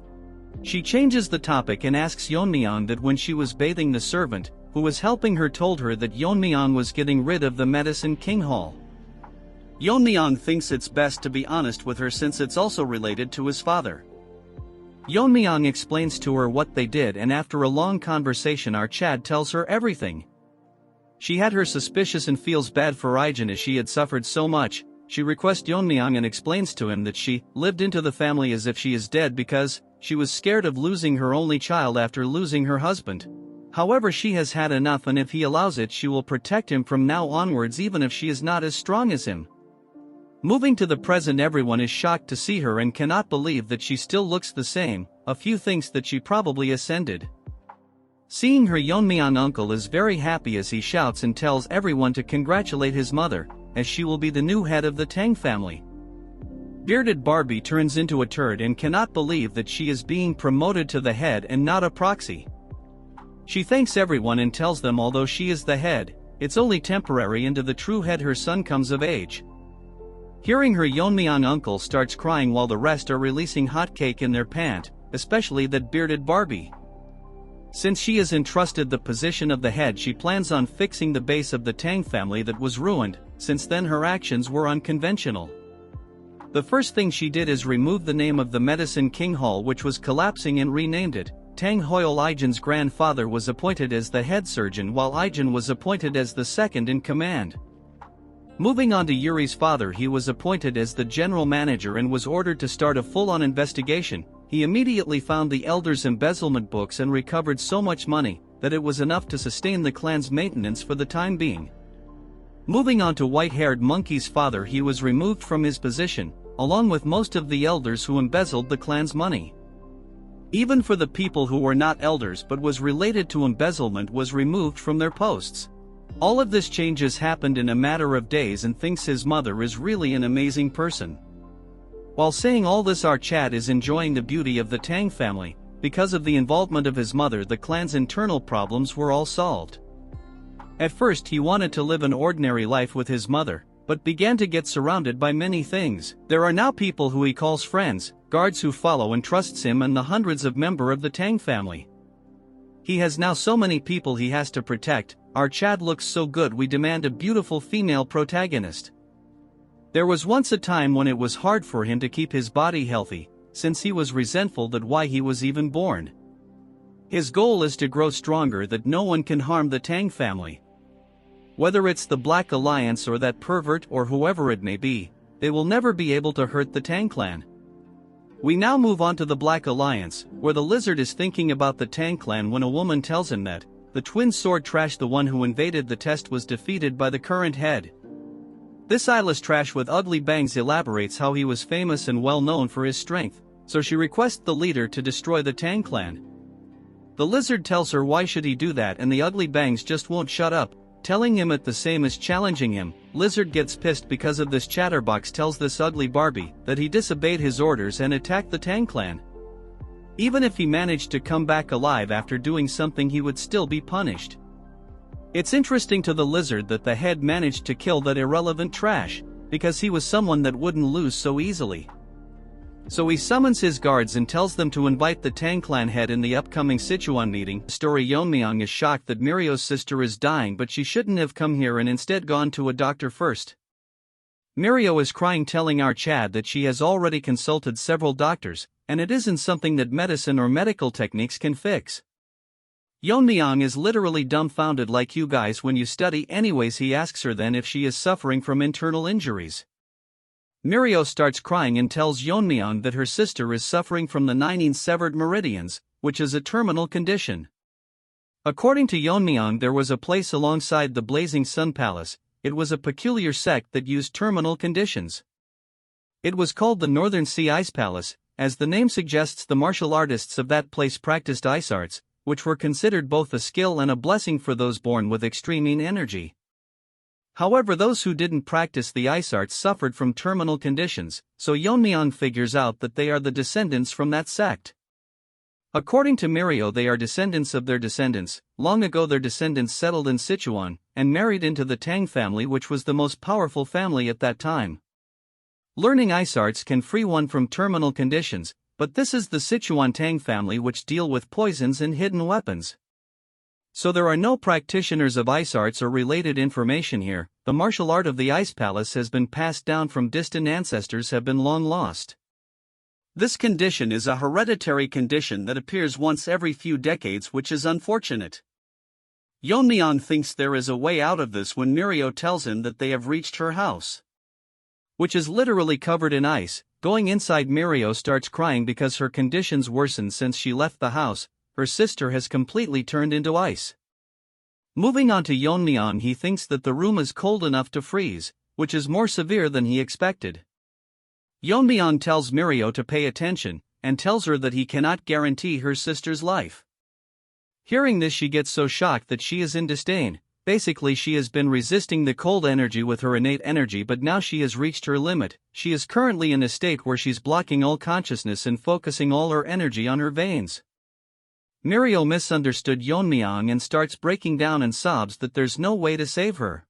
She changes the topic and asks Yeon-myeong that when she was bathing, the servant who was helping her told her that Yeon-myeong was getting rid of the Medicine King Hall. Yeon-myeong thinks it's best to be honest with her since it's also related to his father. Yeon-myeong explains to her what they did, and after a long conversation, our Chad tells her everything. She had her suspicious and feels bad for Ijin as she had suffered so much. She requests Yeon-myeong and explains to him that she lived into the family as if she is dead because she was scared of losing her only child after losing her husband. However, she has had enough, and if he allows it, she will protect him from now onwards, even if she is not as strong as him. Moving to the present, everyone is shocked to see her and cannot believe that she still looks the same. A few thinks that she probably ascended. Seeing her, Yeon-myeong uncle is very happy as he shouts and tells everyone to congratulate his mother, as she will be the new head of the Tang family. Bearded Barbie turns into a turd and cannot believe that she is being promoted to the head and not a proxy. She thanks everyone and tells them although she is the head, it's only temporary until the true head, her son, comes of age. Hearing her, Yeon-myeong uncle starts crying while the rest are releasing hot cake in their pant, especially that bearded Barbie. Since she is entrusted the position of the head, she plans on fixing the base of the Tang family that was ruined. Since then her actions were unconventional. The first thing she did is remove the name of the Medicine King Hall, which was collapsing, and renamed it. Tang Hoil. Ijin's grandfather was appointed as the head surgeon while Ijin was appointed as the second in command. Moving on to Yuri's father, he was appointed as the general manager and was ordered to start a full-on investigation. He immediately found the elders' embezzlement books and recovered so much money that it was enough to sustain the clan's maintenance for the time being. Moving on to white-haired Monkey's father, he was removed from his position, along with most of the elders who embezzled the clan's money. Even for the people who were not elders but was related to embezzlement was removed from their posts. All of this changes happened in a matter of days, and thinks his mother is really an amazing person. While saying all this, our Chad is enjoying the beauty of the Tang family. Because of the involvement of his mother, the clan's internal problems were all solved. At first he wanted to live an ordinary life with his mother, but began to get surrounded by many things. There are now people who he calls friends, guards who follow and trusts him, and the hundreds of members of the Tang family. He has now so many people he has to protect. Our Chad looks so good, we demand a beautiful female protagonist. There was once a time when it was hard for him to keep his body healthy, since he was resentful that why he was even born. His goal is to grow stronger, that no one can harm the Tang family. Whether it's the Black Alliance or that pervert or whoever it may be, they will never be able to hurt the Tang clan. We now move on to the Black Alliance, where the lizard is thinking about the Tang clan when a woman tells him that the twin sword trash, the one who invaded the test, was defeated by the current head. This eyeless trash with ugly bangs elaborates how he was famous and well known for his strength, so she requests the leader to destroy the Tang clan. The lizard tells her why should he do that, and the ugly bangs just won't shut up, telling him at the same as challenging him. Lizard gets pissed because of this. Chatterbox tells this ugly Barbie that he disobeyed his orders and attacked the Tang clan. Even if he managed to come back alive after doing something, he would still be punished. It's interesting to the lizard that the head managed to kill that irrelevant trash, because he was someone that wouldn't lose so easily. So he summons his guards and tells them to invite the Tang clan head in the upcoming Sichuan meeting. Story: Yeon-myeong is shocked that Mirio's sister is dying, but she shouldn't have come here and instead gone to a doctor first. Mirio is crying, telling our Chad that she has already consulted several doctors, and it isn't something that medicine or medical techniques can fix. Yeon-myeong is literally dumbfounded, like you guys when you study. Anyways, he asks her then if she is suffering from internal injuries. Mirio starts crying and tells Yeon-myeong that her sister is suffering from the 19 severed meridians, which is a terminal condition. According to Yeon-myeong, there was a place alongside the Blazing Sun Palace. It was a peculiar sect that used terminal conditions. It was called the Northern Sea Ice Palace. As the name suggests, the martial artists of that place practiced ice arts, which were considered both a skill and a blessing for those born with extreme energy. However, those who didn't practice the ice arts suffered from terminal conditions, so Yeon-myeong figures out that they are the descendants from that sect. According to Mirio, they are descendants of their descendants. Long ago their descendants settled in Sichuan, and married into the Tang family, which was the most powerful family at that time. Learning ice arts can free one from terminal conditions, but this is the Sichuan Tang family, which deal with poisons and hidden weapons. So there are no practitioners of ice arts or related information here. The martial art of the Ice Palace has been passed down from distant ancestors, have been long lost. This condition is a hereditary condition that appears once every few decades, which is unfortunate. Yeon-myeong thinks there is a way out of this when Mirio tells him that they have reached her house, which is literally covered in ice. Going inside, Mirio starts crying because her conditions worsened since she left the house. Her sister has completely turned into ice. Moving on to Yeon-myeong, he thinks that the room is cold enough to freeze, which is more severe than he expected. Yeon-myeong tells Mirio to pay attention, and tells her that he cannot guarantee her sister's life. Hearing this, she gets so shocked that she is in disdain. Basically, she has been resisting the cold energy with her innate energy, but now she has reached her limit. She is currently in a state where she's blocking all consciousness and focusing all her energy on her veins. Mirio misunderstood Yeon-myeong and starts breaking down and sobs that there's no way to save her.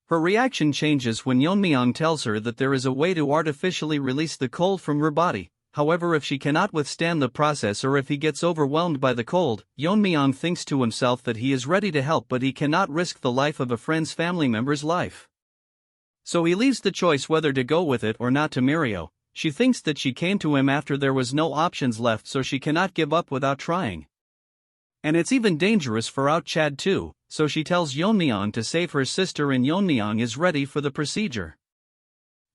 Her reaction changes when Yeon-myeong tells her that there is a way to artificially release the cold from her body. However, if she cannot withstand the process, or if he gets overwhelmed by the cold, Yeon-myeong thinks to himself that he is ready to help, but he cannot risk the life of a friend's family member's life. So he leaves the choice whether to go with it or not to Mirio. She thinks that she came to him after there was no options left, so she cannot give up without trying. And it's even dangerous for out Chad too, so she tells Yeon-myeong to save her sister, and Yeon-myeong is ready for the procedure.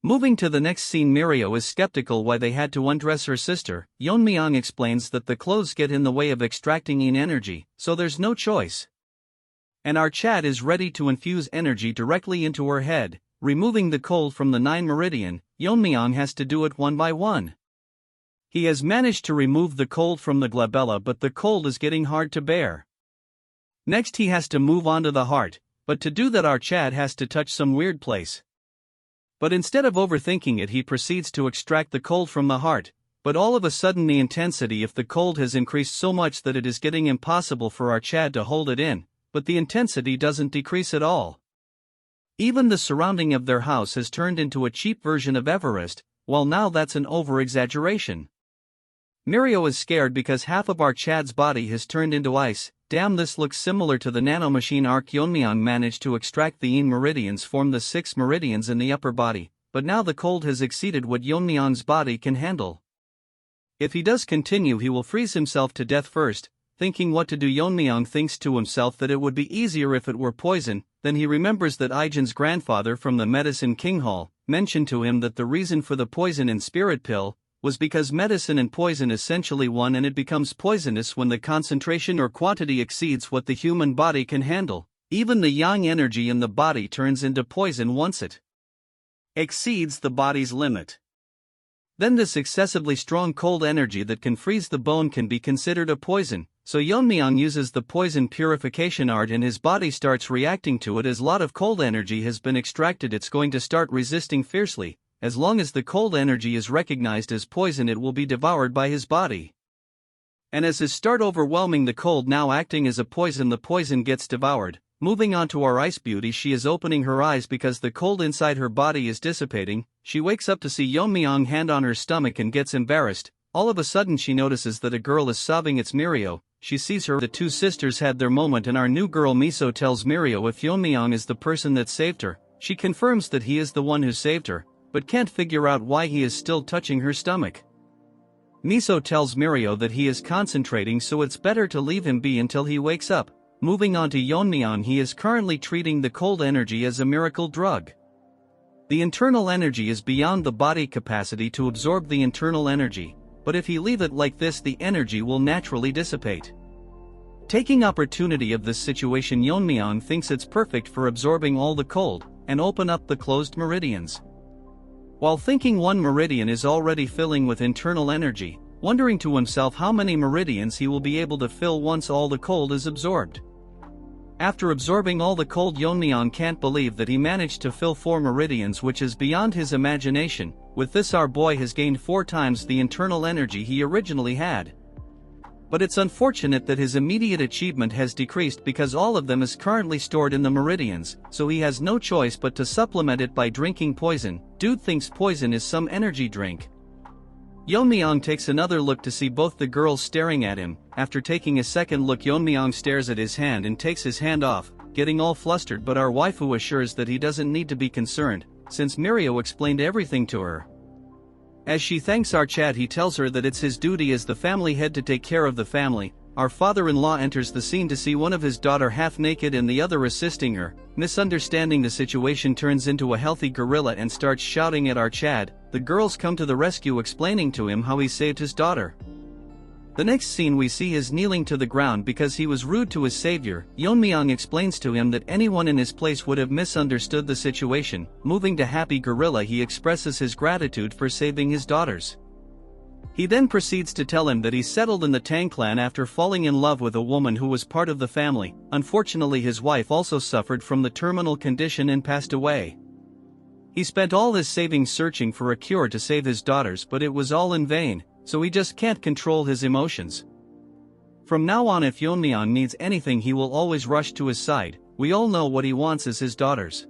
Moving to the next scene, Mirio is skeptical why they had to undress her sister. Yeon-myeong explains that the clothes get in the way of extracting energy, so there's no choice. And our Chad is ready to infuse energy directly into her head, removing the cold from the 9 meridian. Yeon-myeong has to do it one by one. He has managed to remove the cold from the glabella, but the cold is getting hard to bear. Next he has to move on to the heart, but to do that our Chad has to touch some weird place. But instead of overthinking it, he proceeds to extract the cold from the heart, but all of a sudden the intensity of the cold has increased so much that it is getting impossible for our Chad to hold it in. but the intensity doesn't decrease at all. Even the surrounding of their house has turned into a cheap version of Everest, while now that's an over-exaggeration. Mirio is scared because half of our Chad's body has turned into ice. Damn, this looks similar to the nanomachine Arc Yeon-myeong managed to extract. The Yin meridians form the 6 meridians in the upper body, but now the cold has exceeded what Yeon-myeong's body can handle. If he does continue, he will freeze himself to death first. Thinking what to do, Yeon-myeong thinks to himself that it would be easier if it were poison. Then he remembers that Ijin's grandfather from the Medicine King Hall mentioned to him that the reason for the poison in spirit pill was because medicine and poison essentially one, and it becomes poisonous when the concentration or quantity exceeds what the human body can handle. Even the yang energy in the body turns into poison once it exceeds the body's limit. Then this excessively strong cold energy that can freeze the bone can be considered a poison. So Yeon-myeong uses the poison purification art and his body starts reacting to it. As a lot of cold energy has been extracted, it's going to start resisting fiercely. As long as the cold energy is recognized as poison, it will be devoured by his body. And as his start overwhelming the cold now acting as a poison, the poison gets devoured. Moving on to our ice beauty, she is opening her eyes because the cold inside her body is dissipating. She wakes up to see Yeon-myeong hand on her stomach and gets embarrassed. All of a sudden she notices that a girl is sobbing. It's Mirio. She sees her. The two sisters had their moment, and our new girl Miso tells Mirio if Yeon-myeong is the person that saved her. She confirms that he is the one who saved her, but can't figure out why he is still touching her stomach. Miso tells Mirio that he is concentrating, so it's better to leave him be until he wakes up. Moving on to Yeon-myeong, he is currently treating the cold energy as a miracle drug. The internal energy is beyond the body capacity to absorb the internal energy, but if he leave it like this, the energy will naturally dissipate. Taking opportunity of this situation, Yeon-myeong thinks it's perfect for absorbing all the cold and open up the closed meridians. While thinking one meridian is already filling with internal energy, wondering to himself how many meridians he will be able to fill once all the cold is absorbed. After absorbing all the cold, Yeon-myeong can't believe that he managed to fill 4 meridians, which is beyond his imagination. With this, our boy has gained 4 times the internal energy he originally had. But it's unfortunate that his immediate achievement has decreased because all of them is currently stored in the meridians, so he has no choice but to supplement it by drinking poison. Dude thinks poison is some energy drink. Yeon-myeong takes another look to see both the girls staring at him. After taking a second look, Yeon-myeong stares at his hand and takes his hand off, getting all flustered, but our waifu assures that he doesn't need to be concerned, since Mirio explained everything to her. As she thanks our Chad, he tells her that it's his duty as the family head to take care of the family. Our father-in-law enters the scene to see one of his daughter half naked and the other assisting her. Misunderstanding the situation, turns into a healthy gorilla and starts shouting at our Chad. The girls come to the rescue, explaining to him how he saved his daughter. The next scene we see is kneeling to the ground because he was rude to his savior. Yeon-myeong explains to him that anyone in his place would have misunderstood the situation. Moving to happy gorilla, he expresses his gratitude for saving his daughters. He then proceeds to tell him that he settled in the Tang clan after falling in love with a woman who was part of the family. Unfortunately, his wife also suffered from the terminal condition and passed away. He spent all his savings searching for a cure to save his daughters, but it was all in vain, so he just can't control his emotions. From now on, if Yeon-myeong needs anything, he will always rush to his side. We all know what he wants is his daughters.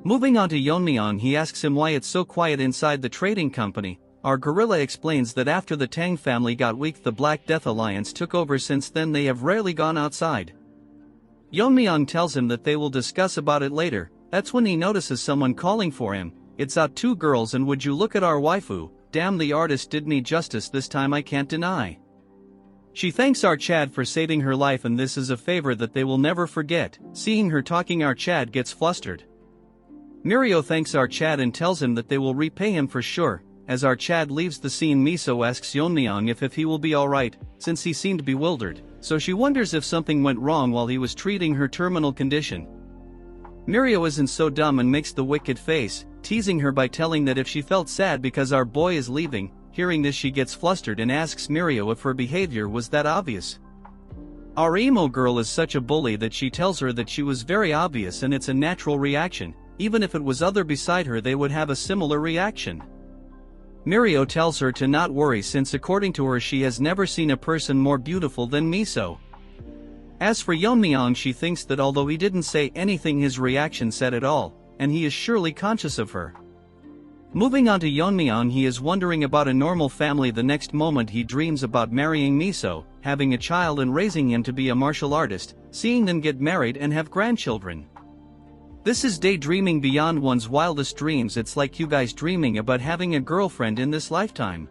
Moving on to Yeon-myeong, he asks him why it's so quiet inside the trading company. Our gorilla explains that after the Tang family got weak, the Black Death Alliance took over. Since then they have rarely gone outside. Yeon-myeong tells him that they will discuss about it later. That's when he notices someone calling for him. It's out 2 girls, and would you look at our waifu. Damn, the artist did me justice this time, I can't deny. She thanks our Chad for saving her life, and this is a favor that they will never forget. Seeing her talking, our Chad gets flustered. Mirio thanks our Chad and tells him that they will repay him for sure. As our Chad leaves the scene, Miso asks Yeon-myeong if he will be alright, since he seemed bewildered, so she wonders if something went wrong while he was treating her terminal condition. Mirio isn't so dumb and makes the wicked face, teasing her by telling that if she felt sad because our boy is leaving. Hearing this, she gets flustered and asks Mirio if her behavior was that obvious. Our emo girl is such a bully that she tells her that she was very obvious and it's a natural reaction. Even if it was other beside her, they would have a similar reaction. Mirio tells her to not worry, since according to her she has never seen a person more beautiful than Miso. As for Yeon-myeong, she thinks that although he didn't say anything, his reaction said it all, and he is surely conscious of her. Moving on to Yeon-myeong, he is wondering about a normal family. The next moment he dreams about marrying Miso, having a child and raising him to be a martial artist, seeing them get married and have grandchildren. This is daydreaming beyond one's wildest dreams. It's like you guys dreaming about having a girlfriend in this lifetime.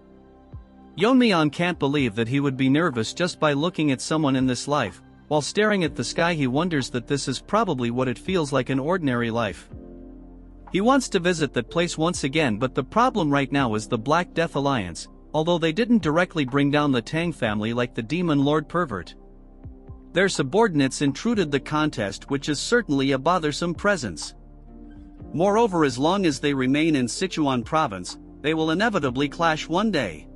Yeon-myeong can't believe that he would be nervous just by looking at someone in this life. While staring at the sky, he wonders that this is probably what it feels like in ordinary life. He wants to visit that place once again, but the problem right now is the Black Death Alliance, although they didn't directly bring down the Tang family like the Demon Lord pervert. Their subordinates intruded the contest, which is certainly a bothersome presence. Moreover, as long as they remain in Sichuan province, they will inevitably clash one day.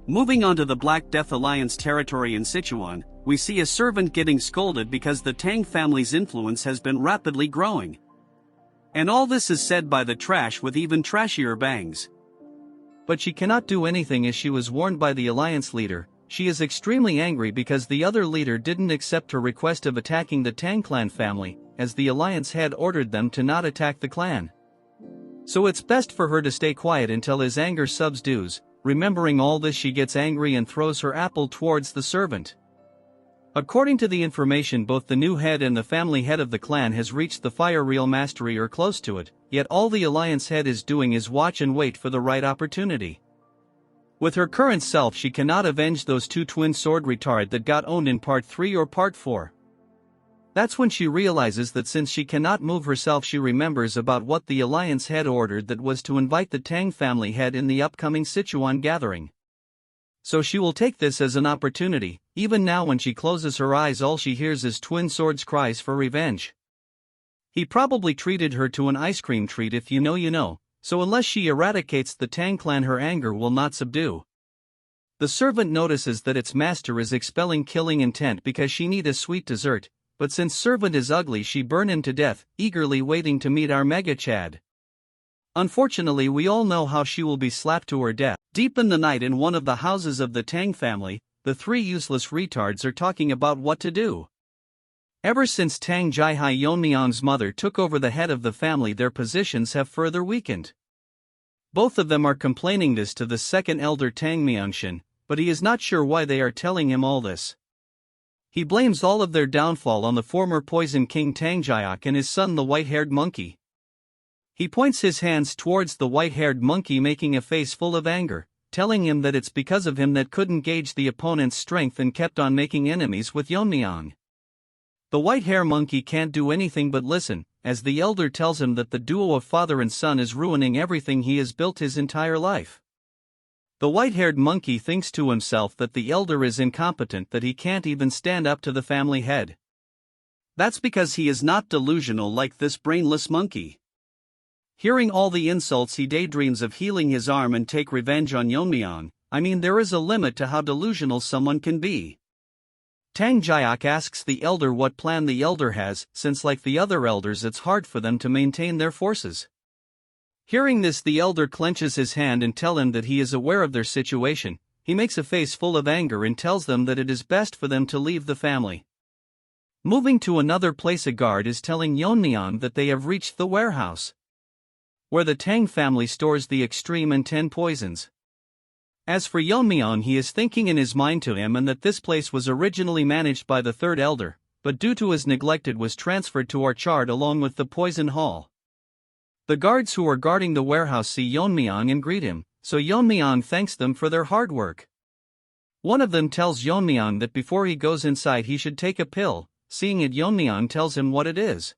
Moving on to the Black Death Alliance territory in Sichuan, we see a servant getting scolded because the Tang family's influence has been rapidly growing. And all this is said by the trash with even trashier bangs. But she cannot do anything as she was warned by the alliance leader. She is extremely angry because the other leader didn't accept her request of attacking the Tang clan family, as the alliance had ordered them to not attack the clan. So it's best for her to stay quiet until his anger subsides. Remembering all this, she gets angry and throws her apple towards the servant. According to the information, both the new head and the family head of the clan has reached the fire real mastery or close to it, yet all the alliance head is doing is watch and wait for the right opportunity. With her current self, she cannot avenge those two twin sword retard that got owned in part 3 or part 4. That's when she realizes that since she cannot move herself, she remembers about what the alliance head ordered, that was to invite the Tang family head in the upcoming Sichuan gathering. So she will take this as an opportunity. Even now, when she closes her eyes, all she hears is Twin Sword's cries for revenge. He probably treated her to an ice cream treat. If you know, you know, so unless she eradicates the Tang clan, her anger will not subdue. The servant notices that its master is expelling killing intent because she need a sweet dessert, but since servant is ugly, she burn him to death, eagerly waiting to meet our mega Chad. Unfortunately, we all know how she will be slapped to her death. Deep in the night, in one of the houses of the Tang family, the three useless retards are talking about what to do. Ever since Tang Jihai, Yeon-myeong's mother, took over the head of the family, their positions have further weakened. Both of them are complaining this to the second elder Tang Myeongshin, but he is not sure why they are telling him all this. He blames all of their downfall on the former Poison King Tang Jiak and his son, the white-haired monkey. He points his hands towards the white-haired monkey, making a face full of anger, telling him that it's because of him that couldn't gauge the opponent's strength and kept on making enemies with Yeon-myeong. The white-haired monkey can't do anything but listen, as the elder tells him that the duo of father and son is ruining everything he has built his entire life. The white-haired monkey thinks to himself that the elder is incompetent, that he can't even stand up to the family head. That's because he is not delusional like this brainless monkey. Hearing all the insults, he daydreams of healing his arm and take revenge on Yeon-myeong. I mean, there is a limit to how delusional someone can be. Tang Jiak asks the elder what plan the elder has, since like the other elders it's hard for them to maintain their forces. Hearing this, the elder clenches his hand and tells him that he is aware of their situation. He makes a face full of anger and tells them that it is best for them to leave the family. Moving to another place, a guard is telling Yeon-myeong that they have reached the warehouse where the Tang family stores the extreme and 10 poisons. As for Yeon-myeong, he is thinking in his mind to him and that this place was originally managed by the third elder, but due to his neglect it was transferred to Orchard along with the poison hall. The guards who are guarding the warehouse see Yeon-myeong and greet him, so Yeon-myeong thanks them for their hard work. One of them tells Yeon-myeong that before he goes inside he should take a pill. Seeing it, Yeon-myeong tells him what it is.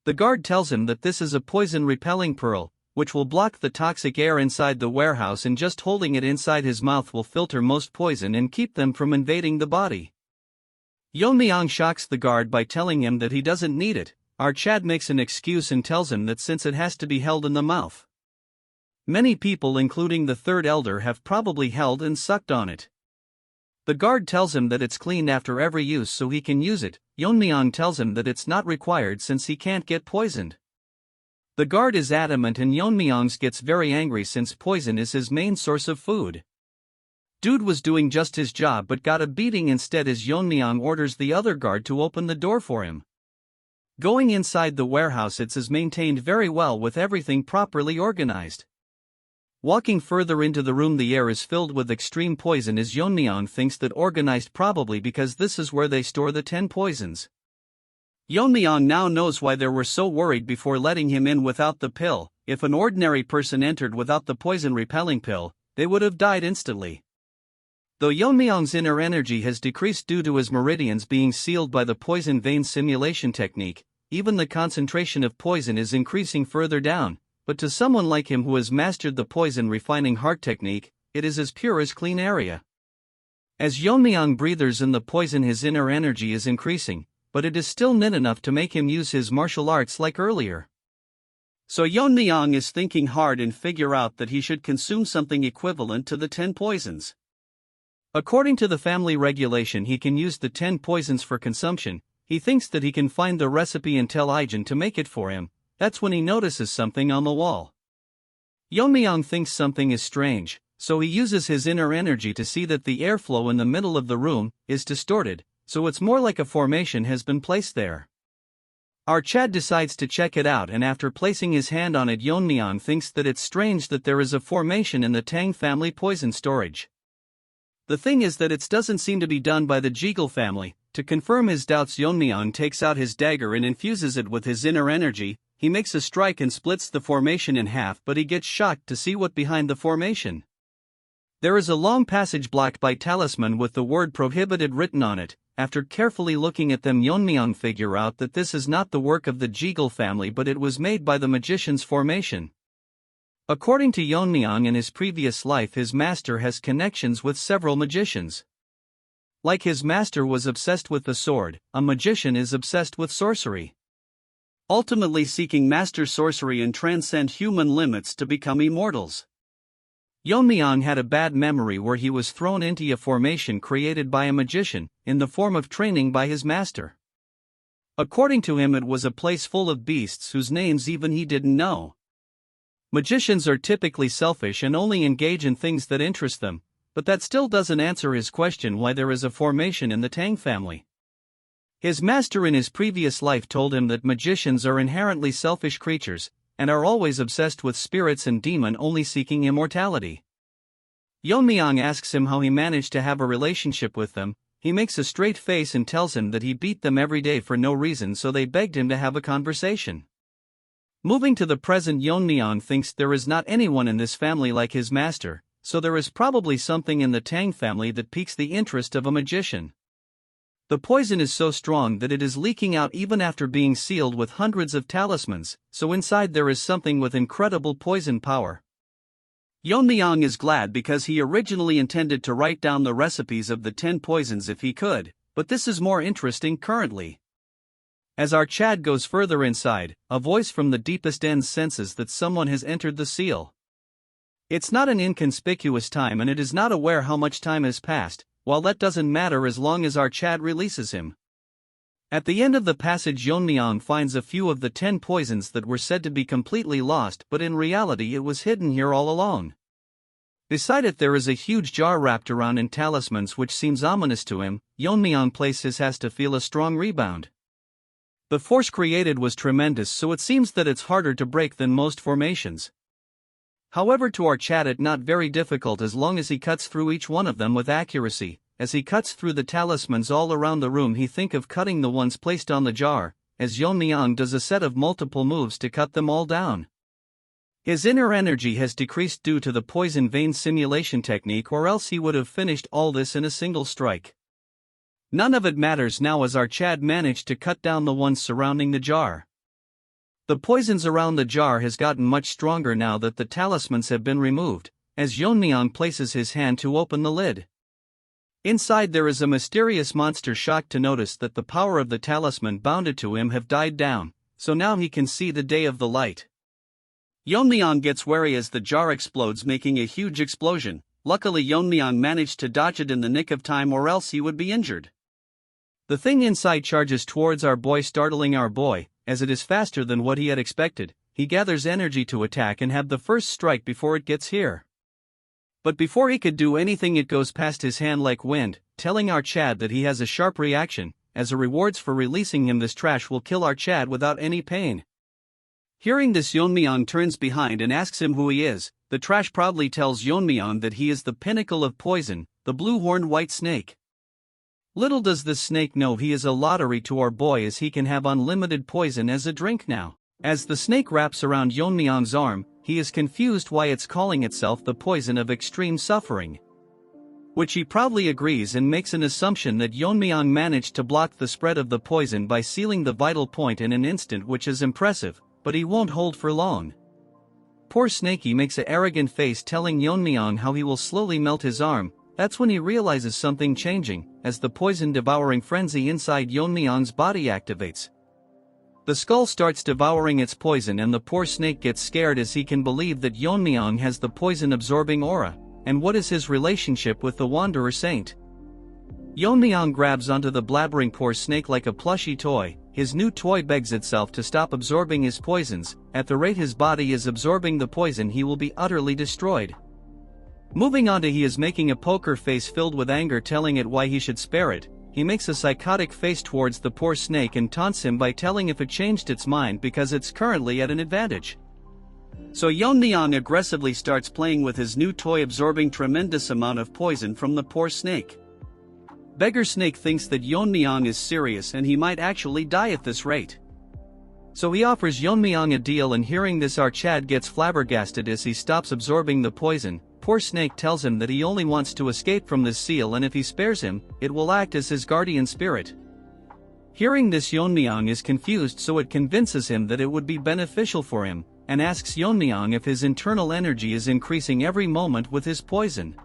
The guard tells him that this is a poison-repelling pearl, which will block the toxic air inside the warehouse, and just holding it inside his mouth will filter most poison and keep them from invading the body. Yeon-myeong shocks the guard by telling him that he doesn't need it. Our Chad makes an excuse and tells him that since it has to be held in the mouth. Many people, including the third elder, have probably held and sucked on it. The guard tells him that it's cleaned after every use so he can use it. Yeon-myeong tells him that it's not required since he can't get poisoned. The guard is adamant and Yeon-myeong gets very angry since poison is his main source of food. Dude was doing just his job but got a beating instead as Yeon-myeong orders the other guard to open the door for him. Going inside the warehouse, it is maintained very well with everything properly organized. Walking further into the room, the air is filled with extreme poison as Yeon-myeong thinks that organized, probably because this is where they store the 10 poisons. Yeon-myeong now knows why they were so worried before letting him in without the pill. If an ordinary person entered without the poison-repelling pill, they would have died instantly. Though Yeon-myeong's inner energy has decreased due to his meridians being sealed by the poison vein simulation technique, even the concentration of poison is increasing further down, but to someone like him who has mastered the poison refining heart technique, it is as pure as clean area. As Yeon-myeong breathes in the poison, his inner energy is increasing, but it is still not enough to make him use his martial arts like earlier. So Yeon-myeong is thinking hard and figure out that he should consume something equivalent to the 10 poisons. According to the family regulation, he can use the 10 poisons for consumption. He thinks that he can find the recipe and tell Ijin to make it for him. That's when he notices something on the wall. Yeon-myeong thinks something is strange, so he uses his inner energy to see that the airflow in the middle of the room is distorted, so it's more like a formation has been placed there. Our Chad decides to check it out, and after placing his hand on it, Yeon-myeong thinks that it's strange that there is a formation in the Tang family poison storage. The thing is that it doesn't seem to be done by the Jegal family. To confirm his doubts, Yeon-myeong takes out his dagger and infuses it with his inner energy. He makes a strike and splits the formation in half, but he gets shocked to see what behind the formation. There is a long passage blocked by talisman with the word prohibited written on it. After carefully looking at them, Yeon-myeong figure out that this is not the work of the Jegal family, but it was made by the magician's formation. According to Yeon-myeong, in his previous life his master has connections with several magicians. Like his master was obsessed with the sword, a magician is obsessed with sorcery. Ultimately seeking master sorcery and transcend human limits to become immortals. Yeon-myeong had a bad memory where he was thrown into a formation created by a magician, in the form of training by his master. According to him, it was a place full of beasts whose names even he didn't know. Magicians are typically selfish and only engage in things that interest them, but that still doesn't answer his question why there is a formation in the Tang family. His master in his previous life told him that magicians are inherently selfish creatures, and are always obsessed with spirits and demon, only seeking immortality. Yeon-myeong asks him how he managed to have a relationship with them. He makes a straight face and tells him that he beat them every day for no reason, so they begged him to have a conversation. Moving to the present, Yeon-myeong thinks there is not anyone in this family like his master, so there is probably something in the Tang family that piques the interest of a magician. The poison is so strong that it is leaking out even after being sealed with hundreds of talismans, so inside there is something with incredible poison power. Yeon-myeong is glad because he originally intended to write down the recipes of the 10 poisons if he could, but this is more interesting currently. As our Chad goes further inside, a voice from the deepest ends senses that someone has entered the seal. It's not an inconspicuous time and it is not aware how much time has passed. While that doesn't matter as long as our Chad releases him. At the end of the passage, Yeon-myeong finds a few of the 10 poisons that were said to be completely lost, but in reality it was hidden here all along. Beside it there is a huge jar wrapped around in talismans which seems ominous to him. Yeon-myeong places has to feel a strong rebound. The force created was tremendous, so it seems that it's harder to break than most formations. However, to our Chad it not very difficult as long as he cuts through each one of them with accuracy. As he cuts through the talismans all around the room, he think of cutting the ones placed on the jar, as Yeon-myeong does a set of multiple moves to cut them all down. His inner energy has decreased due to the poison vein simulation technique, or else he would have finished all this in a single strike. None of it matters now as our Chad managed to cut down the ones surrounding the jar. The poisons around the jar has gotten much stronger now that the talismans have been removed, as Yeon-myeong places his hand to open the lid. Inside there is a mysterious monster, shocked to notice that the power of the talisman bounded to him have died down, so now he can see the day of the light. Yeon-myeong gets wary as the jar explodes, making a huge explosion. Luckily Yeon-myeong managed to dodge it in the nick of time, or else he would be injured. The thing inside charges towards our boy, startling our boy. As it is faster than what he had expected, he gathers energy to attack and have the first strike before it gets here. But before he could do anything, it goes past his hand like wind, telling our Chad that he has a sharp reaction. As a rewards for releasing him, this trash will kill our Chad without any pain. Hearing this, Yeon-myeong turns behind and asks him who he is. The trash proudly tells Yeon-myeong that he is the pinnacle of poison, the blue-horned white snake. Little does this snake know he is a lottery to our boy, as he can have unlimited poison as a drink now. As the snake wraps around Yeon-myeong's arm, he is confused why it's calling itself the poison of extreme suffering, which he proudly agrees and makes an assumption that Yeon-myeong managed to block the spread of the poison by sealing the vital point in an instant, which is impressive, but he won't hold for long. Poor Snakey makes a arrogant face, telling Yeon-myeong how he will slowly melt his arm. That's when he realizes something changing, as the poison-devouring frenzy inside Yeon-myeong's body activates. The skull starts devouring its poison, and the poor snake gets scared as he can believe that Yeon-myeong has the poison-absorbing aura. And what is his relationship with the Wanderer Saint? Yeon-myeong grabs onto the blabbering poor snake like a plushy toy. His new toy begs itself to stop absorbing his poisons. At the rate his body is absorbing the poison, he will be utterly destroyed. Moving on to, he is making a poker face filled with anger, telling it why he should spare it. He makes a psychotic face towards the poor snake and taunts him by telling if it changed its mind because it's currently at an advantage. So Yeon-myeong aggressively starts playing with his new toy, absorbing tremendous amount of poison from the poor snake. Beggar Snake thinks that Yeon-myeong is serious and he might actually die at this rate. So he offers Yeon-myeong a deal, and hearing this, our Chad gets flabbergasted as he stops absorbing the poison. Poor Snake tells him that he only wants to escape from this seal, and if he spares him, it will act as his guardian spirit. Hearing this, Yeon-myeong is confused, so it convinces him that it would be beneficial for him, and asks Yeon-myeong if his internal energy is increasing every moment with his poison.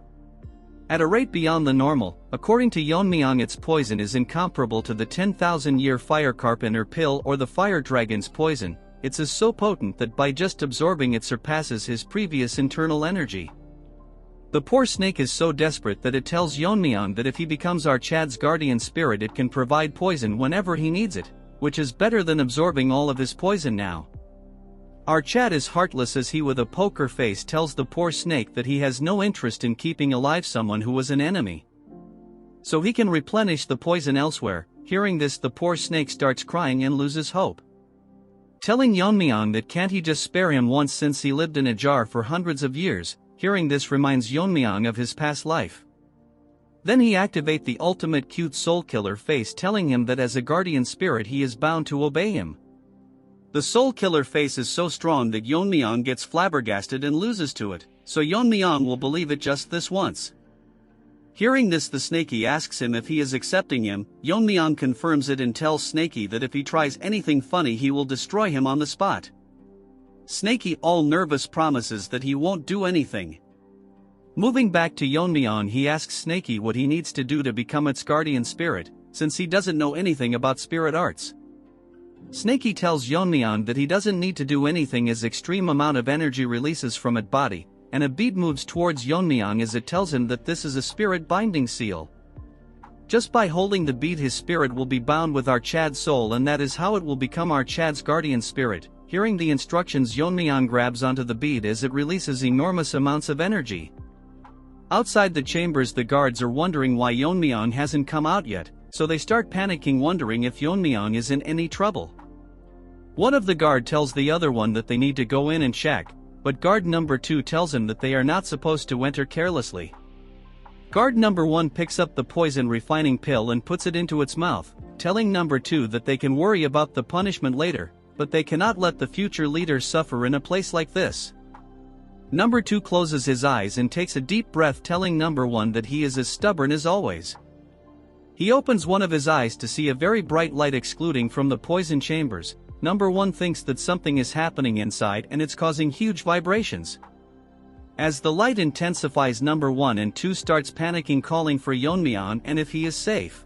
At a rate beyond the normal. According to Yeon-myeong, its poison is incomparable to the 10,000-year fire carpenter pill or the fire dragon's poison. It's so potent that by just absorbing it surpasses his previous internal energy. The poor snake is so desperate that it tells Yeon-myeong that if he becomes our Chad's guardian spirit, it can provide poison whenever he needs it, which is better than absorbing all of his poison now. Our Chad is heartless as he, with a poker face, tells the poor snake that he has no interest in keeping alive someone who was an enemy, so he can replenish the poison elsewhere. Hearing this, the poor snake starts crying and loses hope, telling Yeon-myeong that can't he just spare him once, since he lived in a jar for hundreds of years. Hearing this reminds Yeon-myeong of his past life. Then he activates the ultimate cute soul killer face, telling him that as a guardian spirit he is bound to obey him. The soul killer face is so strong that Yeon-myeong gets flabbergasted and loses to it, so Yeon-myeong will believe it just this once. Hearing this, the Snakey asks him if he is accepting him. Yeon-myeong confirms it and tells Snakey that if he tries anything funny he will destroy him on the spot. Snakey, all nervous, promises that he won't do anything. Moving back to Yeon-myeong, he asks Snakey what he needs to do to become its guardian spirit, since he doesn't know anything about spirit arts. Snakey tells Yeon-myeong that he doesn't need to do anything as extreme amount of energy releases from its body, and a bead moves towards Yeon-myeong as it tells him that this is a spirit binding seal. Just by holding the bead, his spirit will be bound with our Chad's soul, and that is how it will become our Chad's guardian spirit. Hearing the instructions, Yeon-myeong grabs onto the bead as it releases enormous amounts of energy. Outside the chambers, the guards are wondering why Yeon-myeong hasn't come out yet, so they start panicking, wondering if Yeon-myeong is in any trouble. One of the guard tells the other one that they need to go in and check, but guard number 2 tells him that they are not supposed to enter carelessly. Guard number 1 picks up the poison refining pill and puts it into its mouth, telling number 2 that they can worry about the punishment later, but they cannot let the future leader suffer in a place like this. Number 2 closes his eyes and takes a deep breath, telling number 1 that he is as stubborn as always. He opens one of his eyes to see a very bright light exuding from the poison chambers. Number 1 thinks that something is happening inside and it's causing huge vibrations. As the light intensifies, number 1 and 2 starts panicking, calling for Yeon-myeong and if he is safe.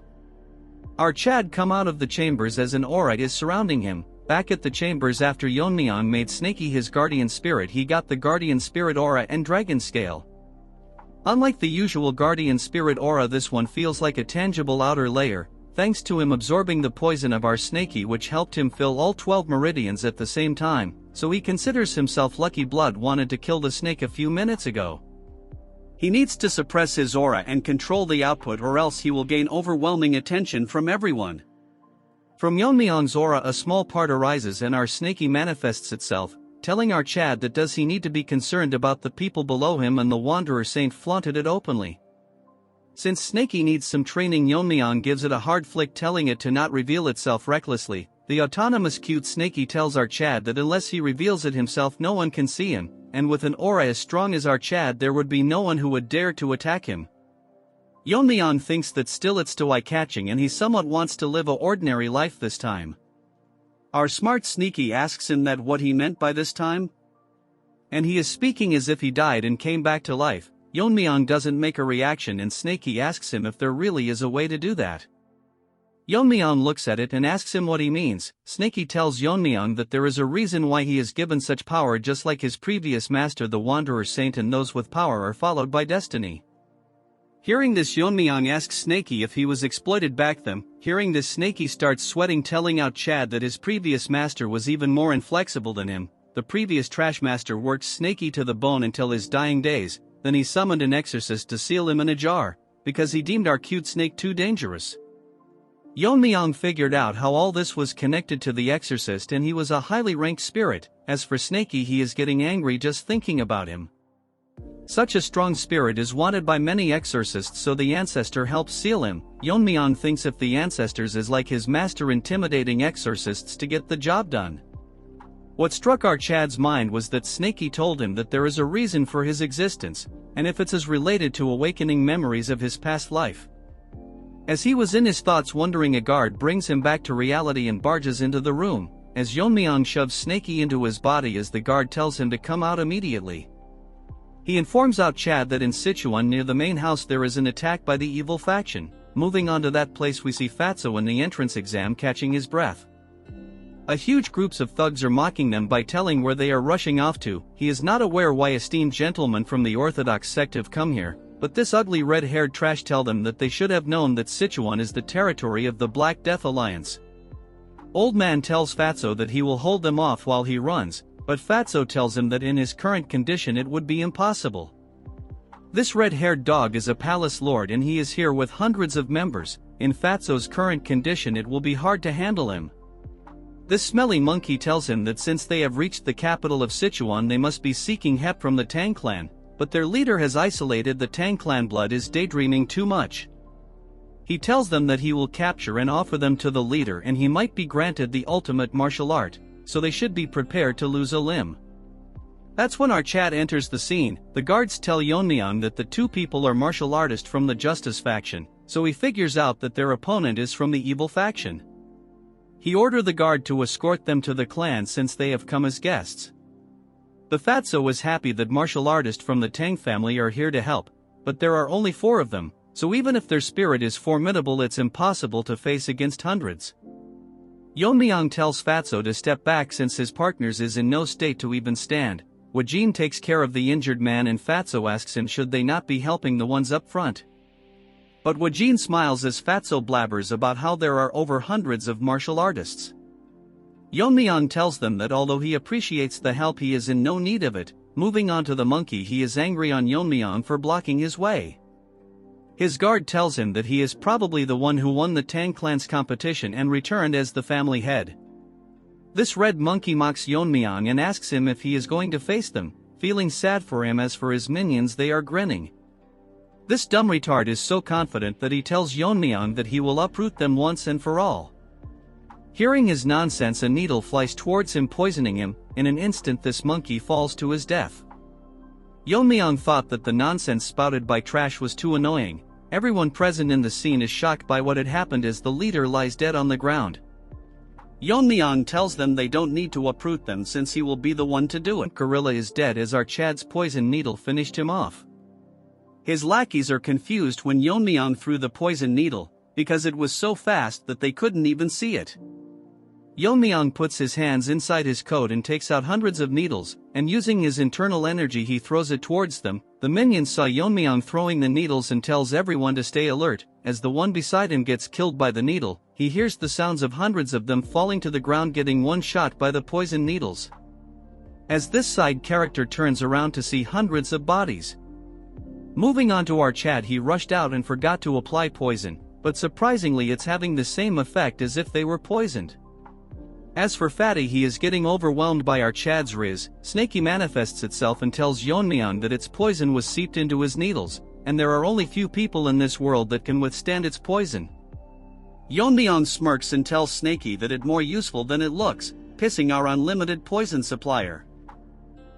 Our Chad come out of the chambers as an aura is surrounding him. Back at the chambers, after Yeon-myeong made Snakey his guardian spirit, he got the guardian spirit aura and dragon scale. Unlike the usual guardian spirit aura, this one feels like a tangible outer layer, thanks to him absorbing the poison of our Snakey, which helped him fill all 12 meridians at the same time, so he considers himself lucky. Blood wanted to kill the snake a few minutes ago. He needs to suppress his aura and control the output, or else he will gain overwhelming attention from everyone. From Yeon-myeong's aura a small part arises and our snaky manifests itself, telling our Chad that does he need to be concerned about the people below him, and the Wanderer Saint flaunted it openly. Since Snaky needs some training, Yeon-myeong gives it a hard flick, telling it to not reveal itself recklessly. The autonomous cute Snaky tells our Chad that unless he reveals it himself no one can see him, and with an aura as strong as our Chad there would be no one who would dare to attack him. Yeon-myeong thinks that still it's too eye-catching and he somewhat wants to live a ordinary life this time. Our smart Sneaky asks him that what he meant by this time? And he is speaking as if he died and came back to life. Yeon-myeong doesn't make a reaction and Snaky asks him if there really is a way to do that. Yeon-myeong looks at it and asks him what he means. Snaky tells Yeon-myeong that there is a reason why he is given such power, just like his previous master the Wanderer Saint, and those with power are followed by destiny. Hearing this, Yeon-myeong asks Snaky if he was exploited back then. Hearing this, Snaky starts sweating, telling out Chad that his previous master was even more inflexible than him. The previous trash master worked Snaky to the bone until his dying days, then he summoned an exorcist to seal him in a jar, because he deemed our cute snake too dangerous. Yeon-myeong figured out how all this was connected to the exorcist, and he was a highly ranked spirit. As for Snaky, he is getting angry just thinking about him. Such a strong spirit is wanted by many exorcists, so the ancestor helps seal him. Yeon-myeong thinks if the ancestors is like his master, intimidating exorcists to get the job done. What struck our Chad's mind was that Snaky told him that there is a reason for his existence, and if it's as related to awakening memories of his past life. As he was in his thoughts wondering, a guard brings him back to reality and barges into the room, as Yeon-myeong shoves Snaky into his body as the guard tells him to come out immediately. He informs out Chad that in Sichuan near the main house there is an attack by the evil faction. Moving on to that place, we see Fatso in the entrance exam catching his breath. A huge groups of thugs are mocking them by telling where they are rushing off to. He is not aware why esteemed gentlemen from the Orthodox sect have come here, but this ugly red-haired trash tell them that they should have known that Sichuan is the territory of the Black Death Alliance. Old man tells Fatso that he will hold them off while he runs, but Fatso tells him that in his current condition it would be impossible. This red-haired dog is a palace lord and he is here with hundreds of members. In Fatso's current condition it will be hard to handle him. This smelly monkey tells him that since they have reached the capital of Sichuan they must be seeking help from the Tang clan, but their leader has isolated the Tang clan. Blood is daydreaming too much. He tells them that he will capture and offer them to the leader and he might be granted the ultimate martial art, so they should be prepared to lose a limb. That's when our Chad enters the scene. The guards tell Yeon-myeong that the two people are martial artists from the Justice faction, so he figures out that their opponent is from the evil faction. He orders the guard to escort them to the clan since they have come as guests. The Fatso is happy that martial artists from the Tang family are here to help, but there are only 4 of them, so even if their spirit is formidable it's impossible to face against hundreds. Yeon-myeong tells Fatso to step back since his partners is in no state to even stand. Wajin takes care of the injured man and Fatso asks him should they not be helping the ones up front. But Wajin smiles as Fatso blabbers about how there are over hundreds of martial artists. Yeon-myeong tells them that although he appreciates the help he is in no need of it. Moving on to the monkey, he is angry on Yeon-myeong for blocking his way. His guard tells him that he is probably the one who won the Tang clan's competition and returned as the family head. This red monkey mocks Yeon-myeong and asks him if he is going to face them, feeling sad for him. As for his minions, they are grinning. This dumb retard is so confident that he tells Yeon-myeong that he will uproot them once and for all. Hearing his nonsense, a needle flies towards him, poisoning him. In an instant this monkey falls to his death. Yeon-myeong thought that the nonsense spouted by Trash was too annoying. Everyone present in the scene is shocked by what had happened as the leader lies dead on the ground. Yeon-myeong tells them they don't need to uproot them since he will be the one to do it. Gorilla is dead as our Chad's poison needle finished him off. His lackeys are confused when Yeon-myeong threw the poison needle, because it was so fast that they couldn't even see it. Yeon-myeong puts his hands inside his coat and takes out hundreds of needles, and using his internal energy he throws it towards them. The minions saw Yeon-myeong throwing the needles and tells everyone to stay alert. As the one beside him gets killed by the needle, he hears the sounds of hundreds of them falling to the ground, getting one shot by the poison needles. As this side character turns around to see hundreds of bodies. Moving on to our chat, he rushed out and forgot to apply poison, but surprisingly it's having the same effect as if they were poisoned. As for Fatty, he is getting overwhelmed by our Chad's riz. Snaky manifests itself and tells Yeon-myeong that its poison was seeped into his needles, and there are only few people in this world that can withstand its poison. Yeon-myeong smirks and tells Snaky that it's more useful than it looks, pissing our unlimited poison supplier.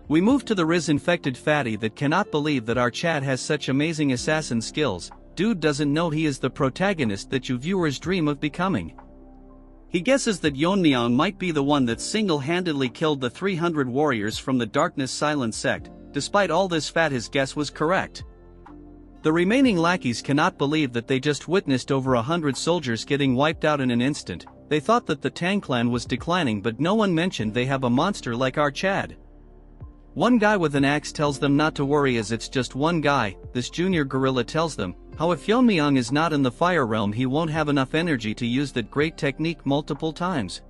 We move to the Riz-infected Fatty that cannot believe that our Chad has such amazing assassin skills. Dude doesn't know he is the protagonist that you viewers dream of becoming. He guesses that Yeon-myeong might be the one that single-handedly killed the 300 warriors from the Darkness Silent sect. Despite all this, his guess was correct. The remaining lackeys cannot believe that they just witnessed over 100 soldiers getting wiped out in an instant. They thought that the Tang clan was declining, but no one mentioned they have a monster like our Chad. One guy with an axe tells them not to worry as it's just one guy. This junior gorilla tells them how if Yeon-myeong is not in the fire realm he won't have enough energy to use that great technique multiple times.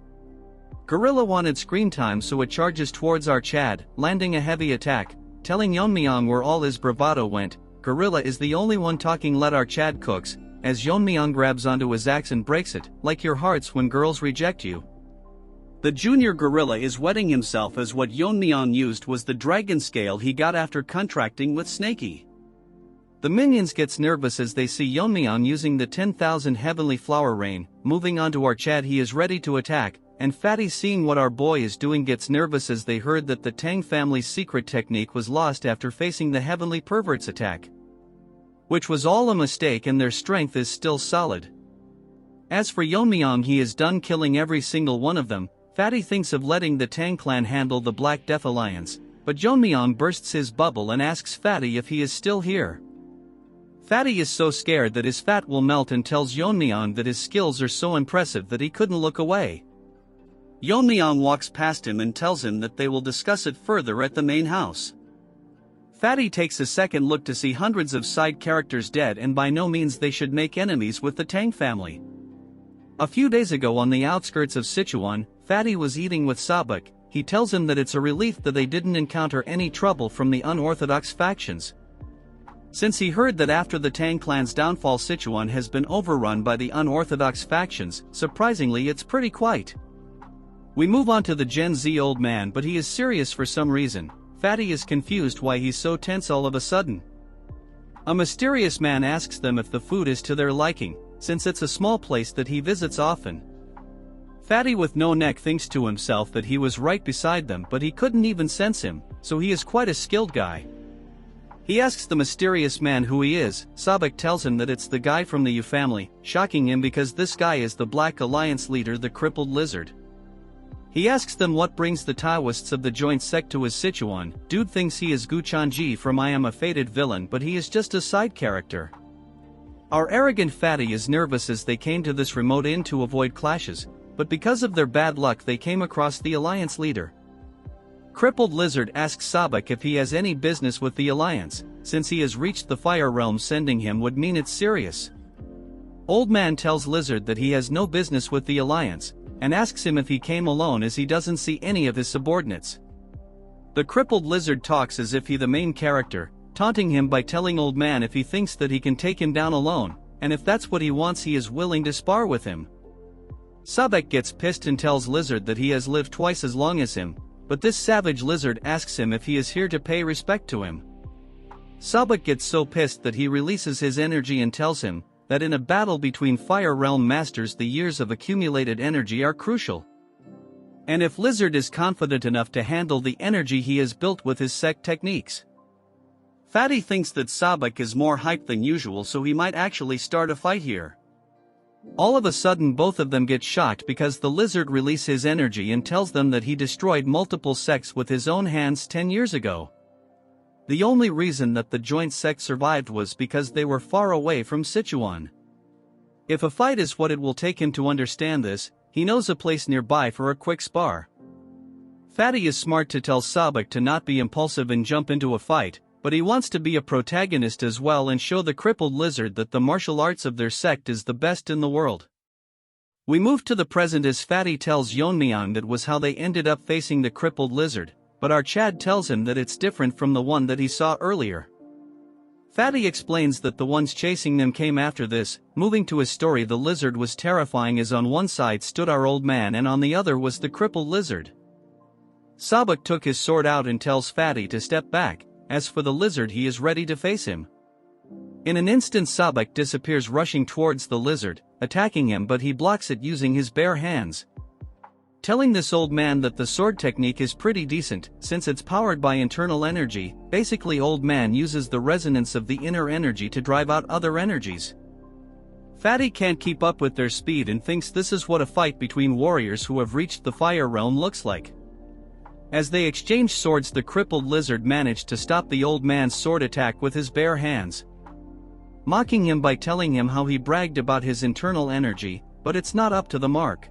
Gorilla wanted screen time, so it charges towards our Chad, landing a heavy attack, telling Yeon-myeong where all his bravado went. Gorilla is the only one talking. Let our Chad cooks, as Yeon-myeong grabs onto his axe and breaks it, like your hearts when girls reject you. The junior gorilla is wetting himself as what Yeon-myeong used was the dragon scale he got after contracting with Snaky. The minions gets nervous as they see Yeon-myeong using the 10,000 heavenly flower rain. Moving on to our Chad, he is ready to attack, and Fatty, seeing what our boy is doing, gets nervous as they heard that the Tang family's secret technique was lost after facing the heavenly pervert's attack, which was all a mistake, and their strength is still solid. As for Yeon-myeong, he is done killing every single one of them. Fatty thinks of letting the Tang clan handle the Black Death Alliance, but Yeon-myeong bursts his bubble and asks Fatty if he is still here. Fatty is so scared that his fat will melt and tells Yeon-myeong that his skills are so impressive that he couldn't look away. Yeon-myeong walks past him and tells him that they will discuss it further at the main house. Fatty takes a second look to see hundreds of side characters dead, and by no means they should make enemies with the Tang family. A few days ago on the outskirts of Sichuan, Fatty was eating with Sabak. He tells him that it's a relief that they didn't encounter any trouble from the unorthodox factions, since he heard that after the Tang clan's downfall Sichuan has been overrun by the unorthodox factions. Surprisingly, it's pretty quiet. We move on to the Gen Z old man, but he is serious for some reason. Fatty is confused why he's so tense all of a sudden. A mysterious man asks them if the food is to their liking, since it's a small place that he visits often. Fatty with no neck thinks to himself that he was right beside them, but he couldn't even sense him, so he is quite a skilled guy. He asks the mysterious man who he is. Sabak tells him that it's the guy from the Yu family, shocking him because this guy is the Black Alliance leader, the crippled lizard. He asks them what brings the Taoists of the joint sect to his Sichuan. Dude thinks he is Gu Chanji from I Am a Fated Villain, but he is just a side character. Our arrogant Fatty is nervous as they came to this remote inn to avoid clashes, but because of their bad luck they came across the Alliance leader. Crippled Lizard asks Sabak if he has any business with the Alliance, since he has reached the Fire Realm. Sending him would mean it's serious. Old Man tells Lizard that he has no business with the Alliance, and asks him if he came alone as he doesn't see any of his subordinates. The crippled Lizard talks as if he the main character, taunting him by telling Old Man if he thinks that he can take him down alone, and if that's what he wants he is willing to spar with him. Sabak gets pissed and tells Lizard that he has lived twice as long as him, but this savage lizard asks him if he is here to pay respect to him. Sabak gets so pissed that he releases his energy and tells him that in a battle between Fire Realm masters the years of accumulated energy are crucial. And if Lizard is confident enough to handle the energy he has built with his sect techniques. Fatty thinks that Sabak is more hyped than usual, so he might actually start a fight here. All of a sudden both of them get shocked because the lizard releases his energy and tells them that he destroyed multiple sects with his own hands 10 years ago. The only reason that the joint sect survived was because they were far away from Sichuan. If a fight is what it will take him to understand this, he knows a place nearby for a quick spar. Fatty is smart to tell Sabak to not be impulsive and jump into a fight, but he wants to be a protagonist as well and show the crippled lizard that the martial arts of their sect is the best in the world. We move to the present as Fatty tells Yeon-myeong that was how they ended up facing the crippled lizard, but our Chad tells him that it's different from the one that he saw earlier. Fatty explains that the ones chasing them came after this. Moving to his story, the lizard was terrifying as on one side stood our old man and on the other was the crippled lizard. Sabak took his sword out and tells Fatty to step back. As for the lizard, he is ready to face him. In an instant Sabak disappears, rushing towards the lizard, attacking him, but he blocks it using his bare hands. Telling this old man that the sword technique is pretty decent, since it's powered by internal energy. Basically, old man uses the resonance of the inner energy to drive out other energies. Fatty can't keep up with their speed and thinks this is what a fight between warriors who have reached the fire realm looks like. As they exchange swords, the crippled lizard managed to stop the old man's sword attack with his bare hands, mocking him by telling him how he bragged about his internal energy, but it's not up to the mark.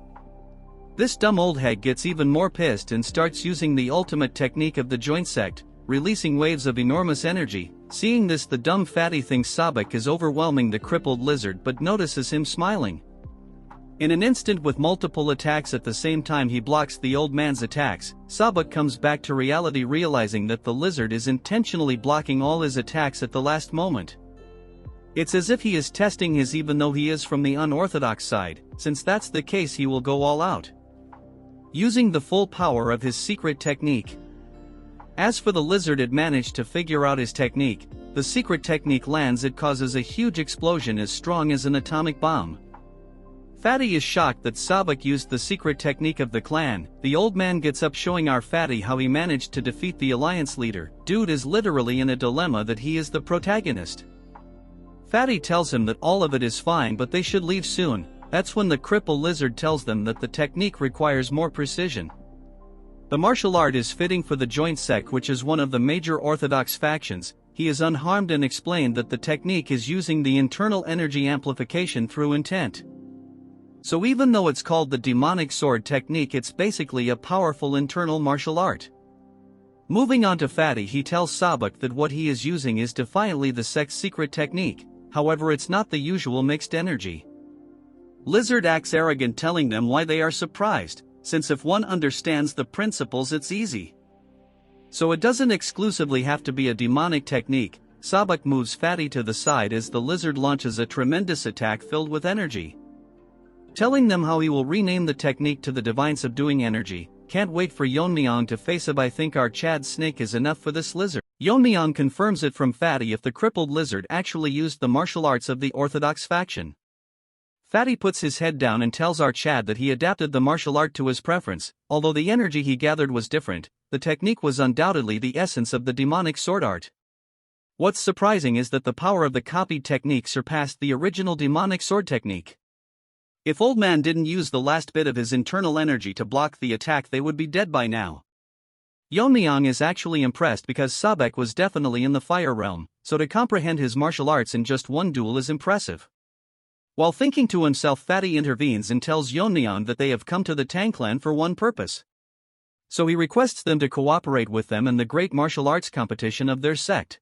This dumb old hag gets even more pissed and starts using the ultimate technique of the joint sect, releasing waves of enormous energy. Seeing this, the dumb Fatty thinks Sabak is overwhelming the crippled lizard but notices him smiling. In an instant, with multiple attacks at the same time, he blocks the old man's attacks. Sabak comes back to reality, realizing that the lizard is intentionally blocking all his attacks at the last moment. It's as if he is testing his, even though he is from the unorthodox side. Since that's the case, he will go all out, using the full power of his secret technique. As for the lizard, it managed to figure out his technique. The secret technique lands, it causes a huge explosion as strong as an atomic bomb. Fatty is shocked that Sabak used the secret technique of the clan. The old man gets up, showing our Fatty how he managed to defeat the alliance leader. Dude is literally in a dilemma that he is the protagonist. Fatty tells him that all of it is fine but they should leave soon. That's when the crippled lizard tells them that the technique requires more precision. The martial art is fitting for the joint sect, which is one of the major orthodox factions. He is unharmed and explained that the technique is using the internal energy amplification through intent. So even though it's called the demonic sword technique, it's basically a powerful internal martial art. Moving on to Fatty, he tells Sabak that what he is using is defiantly the sect's secret technique. However, it's not the usual mixed energy. Lizard acts arrogant, telling them why they are surprised, since if one understands the principles it's easy. So it doesn't exclusively have to be a demonic technique. Sabak moves Fatty to the side as the lizard launches a tremendous attack filled with energy, telling them how he will rename the technique to the divine subduing energy. Can't wait for Yeon-myeong to face up. I think our Chad snake is enough for this lizard. Yeon-myeong confirms it from Fatty if the crippled lizard actually used the martial arts of the orthodox faction. Fatty puts his head down and tells our Chad that he adapted the martial art to his preference. Although the energy he gathered was different, the technique was undoubtedly the essence of the demonic sword art. What's surprising is that the power of the copied technique surpassed the original demonic sword technique. If old man didn't use the last bit of his internal energy to block the attack, they would be dead by now. Yeon-myeong is actually impressed because Sabak was definitely in the fire realm, so to comprehend his martial arts in just one duel is impressive. While thinking to himself, Fatty intervenes and tells Yeon-myeong that they have come to the Tang clan for one purpose. So he requests them to cooperate with them in the great martial arts competition of their sect.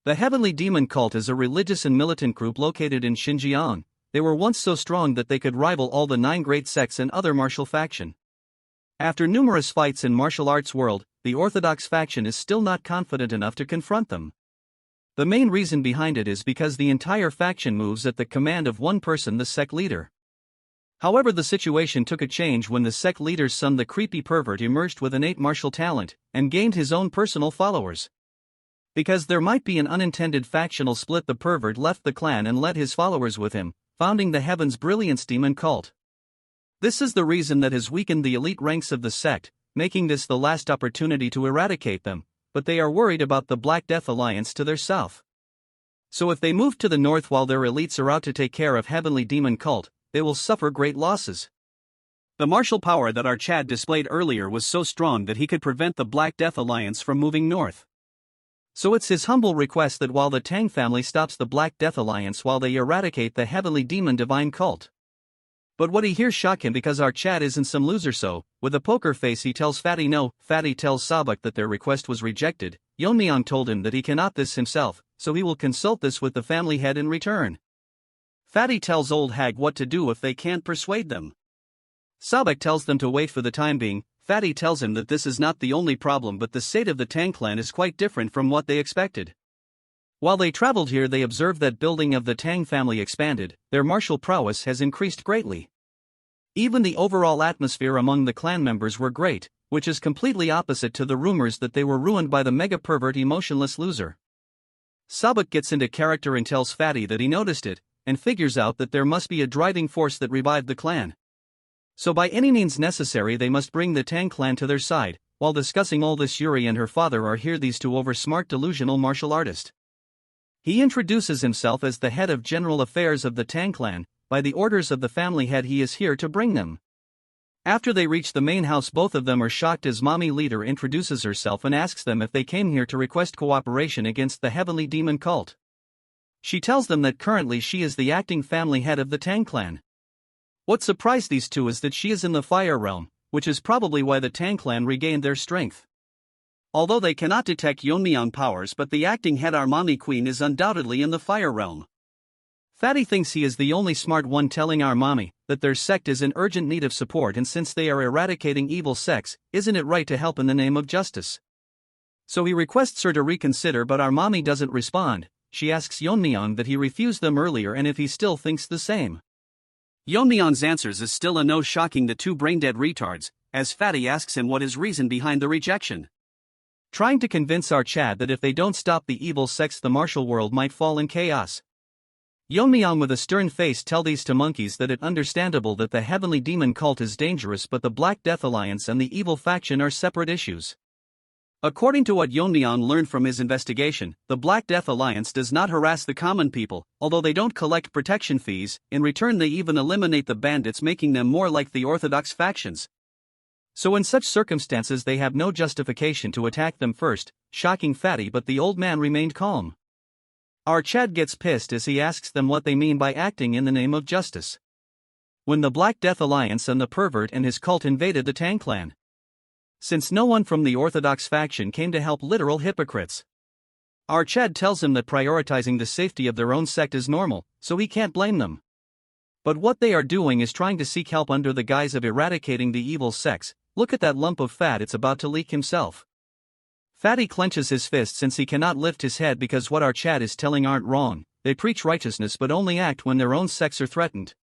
The Heavenly Demon Cult is a religious and militant group located in Xinjiang. They were once so strong that they could rival all the 9 great sects and other martial faction. After numerous fights in martial arts world, the orthodox faction is still not confident enough to confront them. The main reason behind it is because the entire faction moves at the command of one person, the sect leader. However, the situation took a change when the sect leader's son, the creepy pervert, emerged with innate martial talent and gained his own personal followers. Because there might be an unintended factional split, the pervert left the clan and led his followers with him, founding the Heaven's Brilliance Demon Cult. This is the reason that has weakened the elite ranks of the sect, making this the last opportunity to eradicate them, but they are worried about the Black Death Alliance to their south. So if they move to the north while their elites are out to take care of Heavenly Demon Cult, they will suffer great losses. The martial power that our Chad displayed earlier was so strong that he could prevent the Black Death Alliance from moving north. So it's his humble request that while the Tang family stops the Black Death Alliance while they eradicate the Heavenly Demon Divine Cult. But what he hears shock him because our Chad isn't some loser, so, with a poker face, he tells Fatty no. Fatty tells Sabak that their request was rejected. Yeon-myeong told him that he cannot this himself, so he will consult this with the family head in return. Fatty tells old hag what to do if they can't persuade them. Sabak tells them to wait for the time being. Fatty tells him that this is not the only problem, but the state of the Tang clan is quite different from what they expected. While they traveled here, they observed that building of the Tang family expanded, their martial prowess has increased greatly. Even the overall atmosphere among the clan members were great, which is completely opposite to the rumors that they were ruined by the mega pervert emotionless loser. Sabuk gets into character and tells Fatty that he noticed it, and figures out that there must be a driving force that revived the clan. So by any means necessary they must bring the Tang clan to their side. While discussing all this, Yuri and her father are here, these two over-smart delusional martial artist. He introduces himself as the head of general affairs of the Tang clan. By the orders of the family head he is here to bring them. After they reach the main house, both of them are shocked as mommy leader introduces herself and asks them if they came here to request cooperation against the heavenly demon cult. She tells them that currently she is the acting family head of the Tang clan. What surprised these two is that she is in the fire realm, which is probably why the Tang clan regained their strength. Although they cannot detect Yeon-myeong powers, but the acting head, our mommy queen, is undoubtedly in the fire realm. Fatty thinks he is the only smart one, telling our mommy that their sect is in urgent need of support, and since they are eradicating evil sects, isn't it right to help in the name of justice? So he requests her to reconsider, but our mommy doesn't respond. She asks Yeon-myeong that he refused them earlier and if he still thinks the same. Yeon-myeong's answers is still a no, shocking the two brain-dead retards, as Fatty asks him what his reason behind the rejection. Trying to convince our Chad that if they don't stop the evil sects, the martial world might fall in chaos. Yeon-myeong with a stern face tell these two monkeys that it's understandable that the heavenly demon cult is dangerous, but the Black Death Alliance and the evil faction are separate issues. According to what Yeon-myeong learned from his investigation, the Black Death Alliance does not harass the common people, although they don't collect protection fees. In return they even eliminate the bandits, making them more like the orthodox factions. So in such circumstances they have no justification to attack them first, shocking Fatty, but the old man remained calm. Our Chad gets pissed as he asks them what they mean by acting in the name of justice. When the Black Death Alliance and the pervert and his cult invaded the Tang clan. Since no one from the orthodox faction came to help, literal hypocrites. Our Chad tells him that prioritizing the safety of their own sect is normal, so he can't blame them. But what they are doing is trying to seek help under the guise of eradicating the evil sects. Look at that lump of fat, it's about to leak himself. Fatty clenches his fist since he cannot lift his head because what our Chad is telling aren't wrong. They preach righteousness but only act when their own sects are threatened.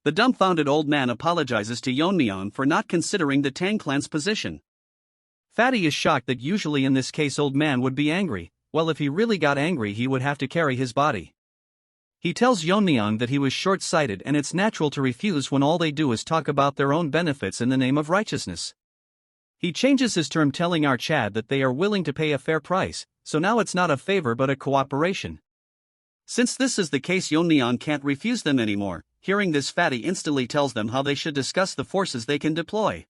The dumbfounded old man apologizes to Yeon-myeong for not considering the Tang clan's position. Fatty is shocked that usually in this case old man would be angry. Well, if he really got angry he would have to carry his body. He tells Yeon-myeong that he was short-sighted and it's natural to refuse when all they do is talk about their own benefits in the name of righteousness. He changes his term, telling our Chad that they are willing to pay a fair price, so now it's not a favor but a cooperation. Since this is the case, Yeon-myeong can't refuse them anymore. Hearing this, Fatty instantly tells them how they should discuss the forces they can deploy.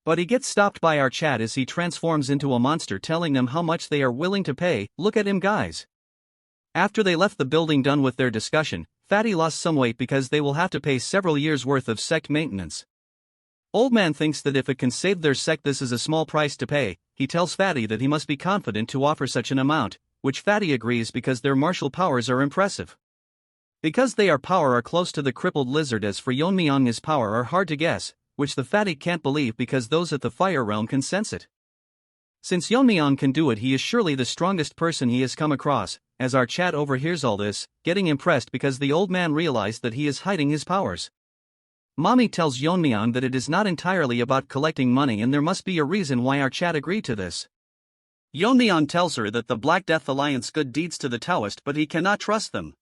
But he gets stopped by our Chad as he transforms into a monster, telling them how much they are willing to pay. Look at him, guys. After they left the building done with their discussion, Fatty lost some weight because they will have to pay several years' worth of sect maintenance. Old man thinks that if it can save their sect this is a small price to pay. He tells Fatty that he must be confident to offer such an amount, which Fatty agrees because their martial powers are impressive. Because they are close to the crippled lizard. As for Yeon-myeong, his power are hard to guess, which the Fatty can't believe because those at the fire realm can sense it. Since Yeon-myeong can do it, he is surely the strongest person he has come across. As our Chad overhears all this, getting impressed because the old man realized that he is hiding his powers. Mommy tells Yeon-myeong that it is not entirely about collecting money and there must be a reason why our Chad agreed to this. Yeon-myeong tells her that the Black Death Alliance good deeds to the Taoist, but he cannot trust them.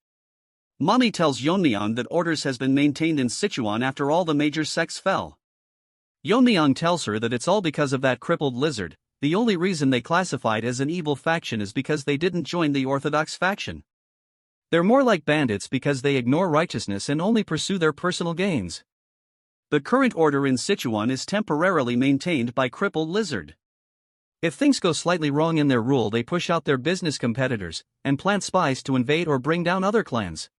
Mommy tells Yeon-myeong that orders has been maintained in Sichuan after all the major sects fell. Yeon-myeong tells her that it's all because of that crippled lizard. The only reason they classified as an evil faction is because they didn't join the orthodox faction. They're more like bandits because they ignore righteousness and only pursue their personal gains. The current order in Sichuan is temporarily maintained by crippled lizard. If things go slightly wrong in their rule, they push out their business competitors and plant spies to invade or bring down other clans.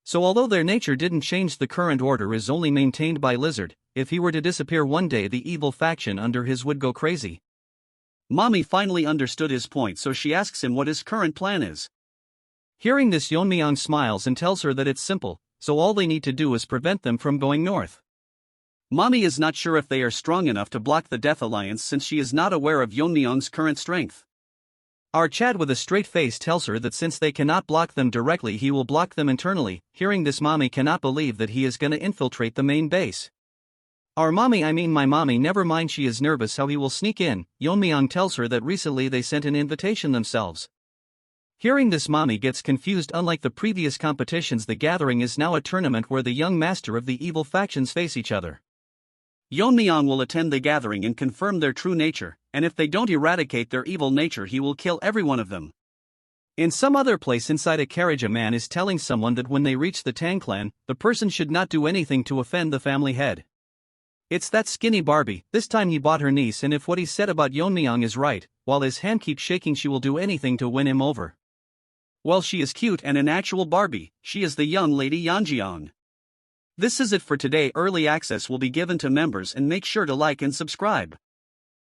So although their nature didn't change, the current order is only maintained by lizard. If he were to disappear one day, the evil faction under his would go crazy. Mommy finally understood his point, so she asks him what his current plan is. Hearing this, Yeon-myeong smiles and tells her that it's simple, so all they need to do is prevent them from going north. Mommy is not sure if they are strong enough to block the Death Alliance since she is not aware of Yeon-myeong's current strength. Our Chad with a straight face tells her that since they cannot block them directly, he will block them internally. Hearing this, mommy cannot believe that he is gonna infiltrate the main base. Our mommy, I mean my mommy, never mind, she is nervous how he will sneak in. Yeon-myeong tells her that recently they sent an invitation themselves. Hearing this, mommy gets confused. Unlike the previous competitions, the gathering is now a tournament where the young master of the evil factions face each other. Yeon-myeong will attend the gathering and confirm their true nature, and if they don't eradicate their evil nature, he will kill every one of them. In some other place inside a carriage, a man is telling someone that when they reach the Tang clan, the person should not do anything to offend the family head. It's that skinny Barbie. This time he bought her niece, and if what he said about Yeon-myeong is right, while his hand keeps shaking, she will do anything to win him over. Well, she is cute and an actual Barbie. She is the young lady Yeonjeong. This is it for today. Early access will be given to members, and make sure to like and subscribe.